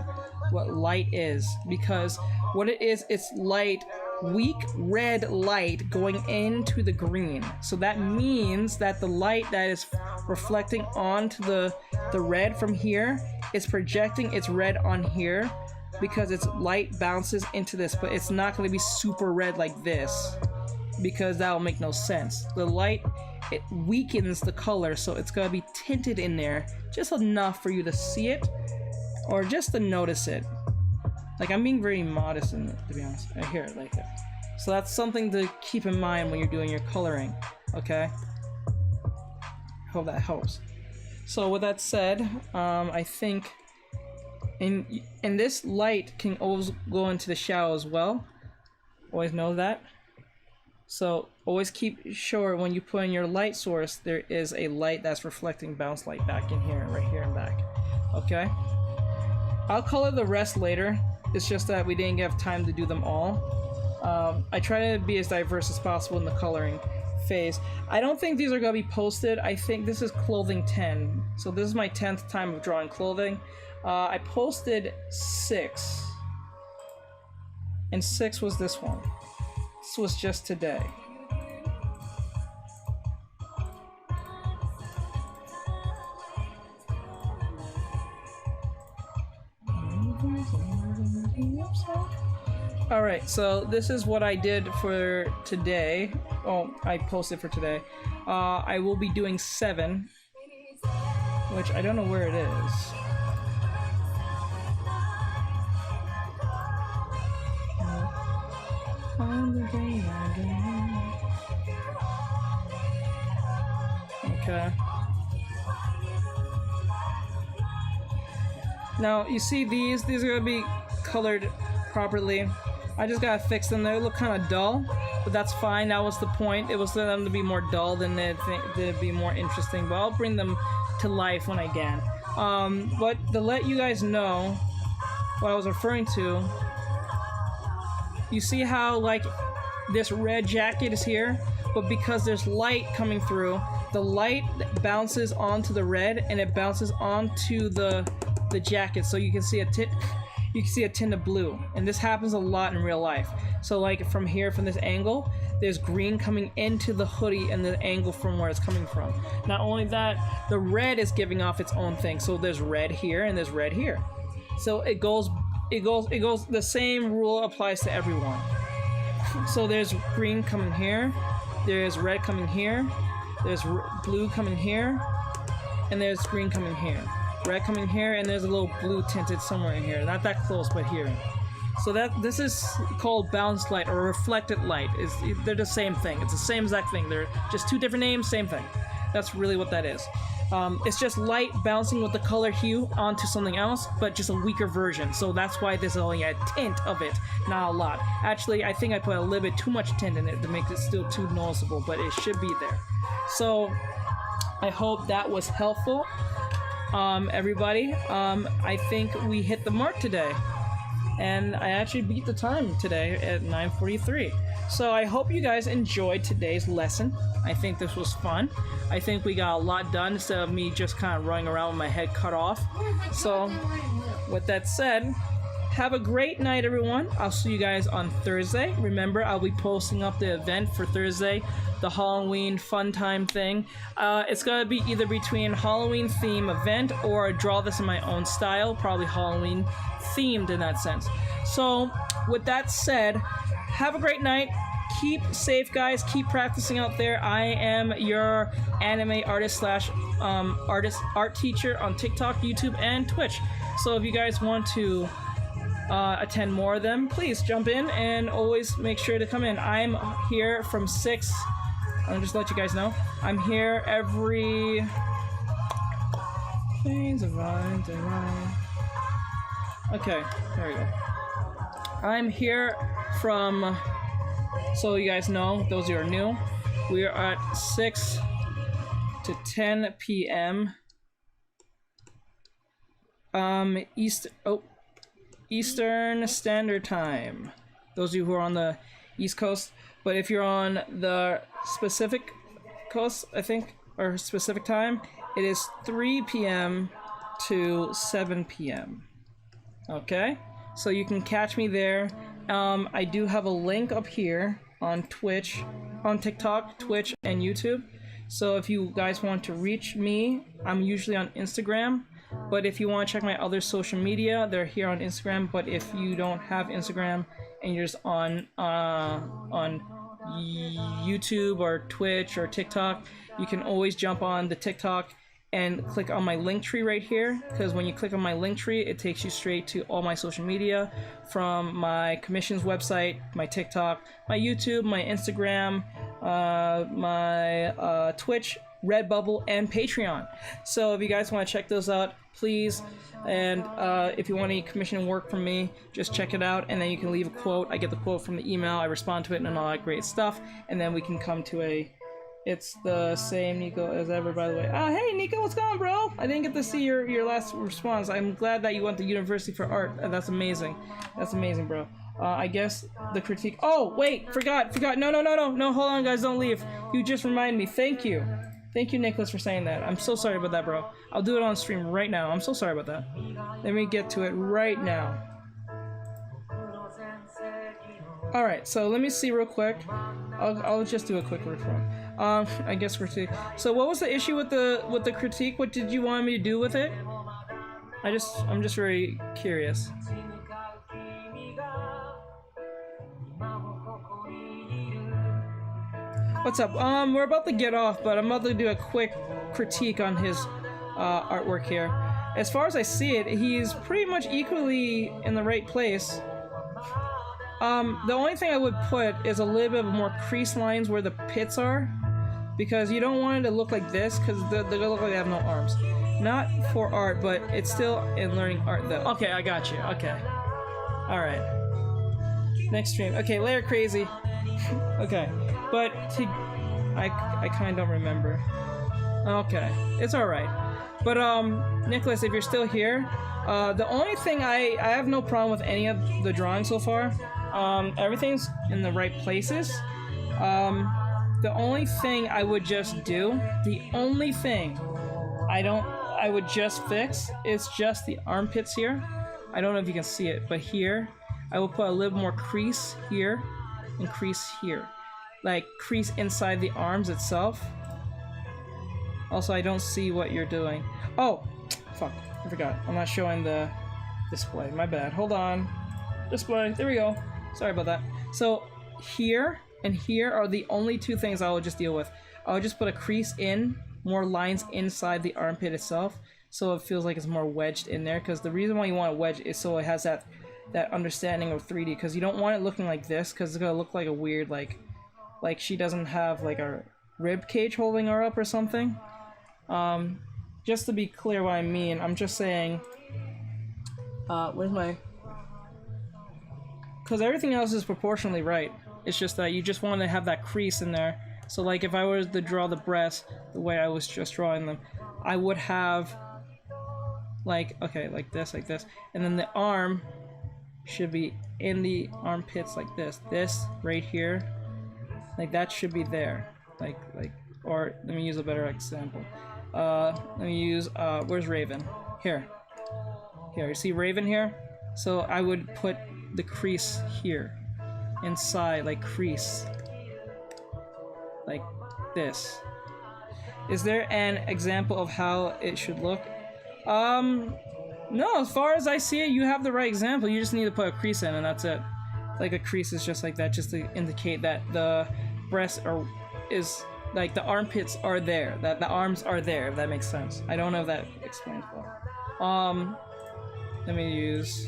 what light is. Because what it is, it's light, weak red light going into the green. So that means that the light that is reflecting onto the red from here is projecting its red on here, because its light bounces into this, but it's not going to be super red like this, because that will make no sense. The light, it weakens the color, so it's going to be tinted in there just enough for you to see it, or just to notice it. Like, I'm being very modest in it, to be honest. I hear it like that. So that's something to keep in mind when you're doing your coloring, okay? Hope that helps. So with that said, I think, and this light can always go into the shadow as well. Always know that. So always keep sure when you put in your light source, there is a light that's reflecting bounce light back in here, right here and back. Okay? I'll color the rest later. It's just that we didn't have time to do them all. I try to be as diverse as possible in the coloring phase. I don't think these are going to be posted. I think this is clothing 10. So this is my 10th time of drawing clothing. I posted 6. And 6 was this one. This was just today. Alright, so this is what I did for today. Oh, I posted for today. I will be doing 7, which I don't know where it is. Okay. Now, you see these are gonna be colored properly. I just gotta fix them. They look kind of dull, but that's fine. That was the point. It was for them to be more dull than they'd be more interesting, but I'll bring them to life when I can. But to let you guys know what I was referring to, you see how, like, this red jacket is here, but because there's light coming through, the light bounces onto the red, and it bounces onto the jacket, so you can see a tint of blue. And this happens a lot in real life. So like from here, from this angle, there's green coming into the hoodie and the angle from where it's coming from. Not only that, the red is giving off its own thing. So there's red here and there's red here. So it goes, the same rule applies to everyone. So there's green coming here, there's red coming here, there's blue coming here, and there's green coming here. Red coming here, and there's a little blue tinted somewhere in here. Not that close, but here. So this is called bounce light or reflected light. They're the same thing. It's the same exact thing. They're just two different names, same thing. That's really what that is. It's just light bouncing with the color hue onto something else, but just a weaker version. So that's why there's only a tint of it, not a lot. Actually, I think I put a little bit too much tint in it to make it still too noticeable, but it should be there. So I hope that was helpful, everybody. I think we hit the mark today, and I actually beat the time today at 9:43. So I hope you guys enjoyed today's lesson. I think this was fun. I think we got a lot done instead of me just kind of running around with my head cut off. So with that said, have a great night, everyone. I'll see you guys on Thursday. Remember, I'll be posting up the event for Thursday, the Halloween fun time thing. It's gonna be either between Halloween theme event or draw this in my own style, probably Halloween themed in that sense. So with that said, have a great night. Keep safe, guys. Keep practicing out there. I am your anime artist slash art teacher on TikTok, YouTube, and Twitch. So if you guys want to attend more of them, please jump in and always make sure to come in. I'm here from 6. I'll just let you guys know. I'm here every... Okay, there we go. I'm here from... So you guys know, those who are new, we are at 6 to 10 p.m. Eastern Standard Time. Those of you who are on the East Coast, but if you're on the Pacific Coast, I think, or Pacific Time, it is 3 p.m. to 7 p.m. Okay, so you can catch me there. I do have a link up here on Twitch, on TikTok, Twitch, and YouTube. So if you guys want to reach me, I'm usually on Instagram. But if you want to check my other social media, they're here on Instagram. But if you don't have Instagram and you're just on YouTube or Twitch or TikTok, you can always jump on the TikTok and click on my link tree right here, because when you click on my link tree, it takes you straight to all my social media, from my commissions website, my TikTok, my YouTube, my Instagram, my Twitch, Redbubble, and Patreon. So if you guys want to check those out, please. And if you want any commission work from me, just check it out, and then you can leave a quote. I get the quote from the email, I respond to it, and all that great stuff, and then we can come to a... It's the same Nico as ever, by the way. Hey Nico, what's going on, bro? I didn't get to see your last response. I'm glad that you went to University for Art. That's amazing. That's amazing, bro. I guess the critique... Oh, wait, forgot. No, hold on, guys, don't leave. You just reminded me. Thank you. Thank you, Nicholas, for saying that. I'm so sorry about that, bro. I'll do it on stream right now. I'm so sorry about that. Let me get to it right now. Alright, so let me see real quick. I'll just do a quick refresh. I guess critique. So what was the issue with the critique? What did you want me to do with it? I'm just very curious. What's up? We're about to get off, but I'm about to do a quick critique on his artwork here. As far as I see it, he's pretty much equally in the right place. The only thing I would put is a little bit more crease lines where the pits are, because you don't want it to look like this, because they're gonna look like they have no arms. Not for art, but it's still in learning art though. Okay, I got you. Okay. Alright. Next stream. Okay, later crazy. Okay. But I kind of don't remember. Okay. It's alright. But Nicholas, if you're still here, the only thing I have no problem with any of the drawings so far. Everything's in the right places. The only thing I would just do, the only thing I would just fix is just the armpits here. I don't know if you can see it, but here, I will put a little more crease here and crease here. Like, crease inside the arms itself. Also, I don't see what you're doing. Oh, fuck, I forgot. I'm not showing the display. My bad. Hold on. Display. There we go. Sorry about that. So, here and here are the only two things I will just deal with. I'll just put a crease in, more lines inside the armpit itself, so it feels like it's more wedged in there, because the reason why you want it wedged is so it has that understanding of 3D, because you don't want it looking like this, because it's gonna look like a weird, like she doesn't have like a rib cage holding her up or something. just to be clear what I mean, I'm just saying, where's my, because everything else is proportionally right. It's just that you just want to have that crease in there. So like if I was to draw the breasts the way I was just drawing them, I would have like, okay, like this, and then the arm should be in the armpits like this. This right here, like that should be there. Like, or let me use a better example. Let me use, where's Raven? Here, you see Raven here? So I would put the crease here, inside, like crease, like this. Is there an example of how it should look? No, as far as I see it, you have the right example. You just need to put a crease in and that's it. Like a crease is just like that, just to indicate that the breasts is like the armpits are there, that the arms are there, if that makes sense. I don't know if that explains well. Let me use,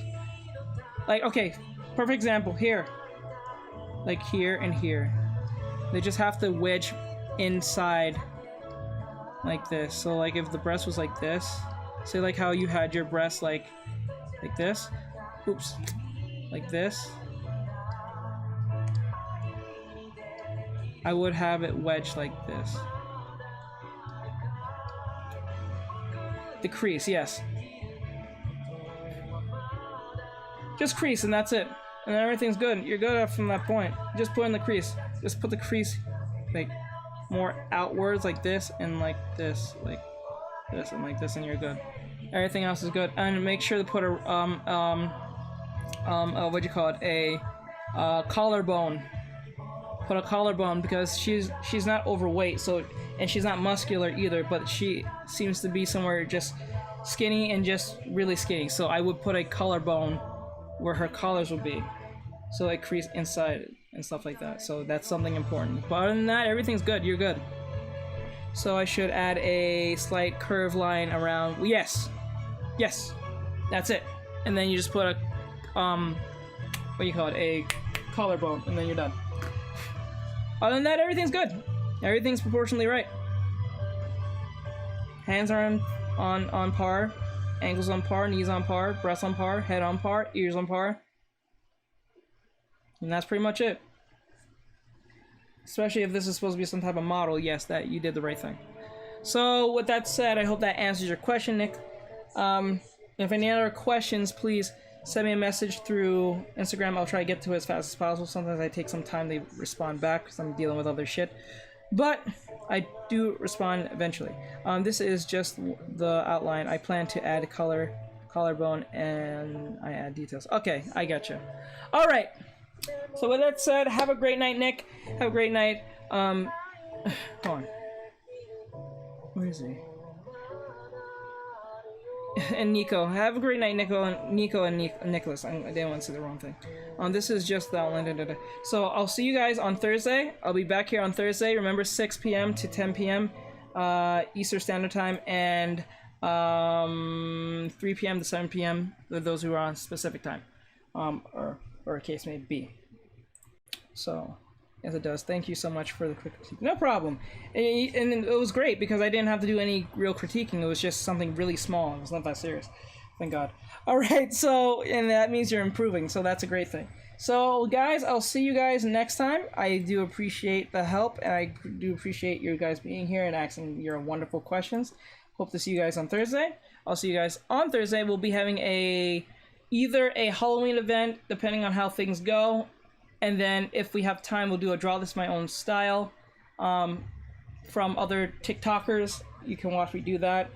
like, okay, perfect example here. Like here and here. They just have to wedge inside like this. So like if the breast was like this, say like how you had your breast like this, oops, like this, I would have it wedged like this. The crease, yes. Just crease and that's it. And everything's good. You're good up from that point. Just put in the crease. Just put the crease like more outwards like this and like this, like this and like this, and you're good. Everything else is good. And make sure to put a what do you call it? A collarbone. Put a collarbone because she's not overweight, so, and she's not muscular either, but she seems to be somewhere just skinny and just really skinny. So I would put a collarbone where her collars would be, so like crease inside and stuff like that. So that's something important. But other than that, everything's good. You're good. So I should add a slight curve line around. Yes, that's it. And then you just put a what do you call it? A collarbone, and then you're done. Other than that, everything's good. Everything's proportionally right. Hands are on par, ankles on par, knees on par, breasts on par, head on par, ears on par. And that's pretty much it. Especially if this is supposed to be some type of model, yes, that you did the right thing. So with that said, I hope that answers your question, Nick. If any other questions, please send me a message through Instagram. I'll try to get to it as fast as possible. Sometimes I take some time to respond back because I'm dealing with other shit. But I do respond eventually. This is just the outline. I plan to add a collarbone, and I add details. Okay, I gotcha. Alright. So with that said, have a great night, Nick. Have a great night. Hold on. Where is he? And Nico. Have a great night, Nico and Nicholas. I didn't want to say the wrong thing. This is just the outline. So I'll see you guys on Thursday. I'll be back here on Thursday. Remember, 6 p.m. to 10 p.m. Eastern Standard Time, and 3 p.m. to 7 p.m. for those who are on specific time, or a case may be. So, as it does. Thank you so much for the quick critique. No problem. And it was great because I didn't have to do any real critiquing. It was just something really small. It was not that serious. Thank God. Alright, so, and that means you're improving, so that's a great thing. So, guys, I'll see you guys next time. I do appreciate the help, and I do appreciate you guys being here and asking your wonderful questions. Hope to see you guys on Thursday. I'll see you guys on Thursday. We'll be having either a Halloween event, depending on how things go, and then if we have time, we'll do a Draw This My Own Style from other TikTokers. You can watch me do that.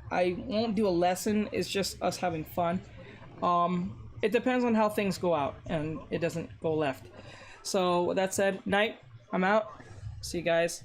I won't do a lesson. It's just us having fun. It depends on how things go out, and it doesn't go left. So with that said, night. I'm out. See you guys.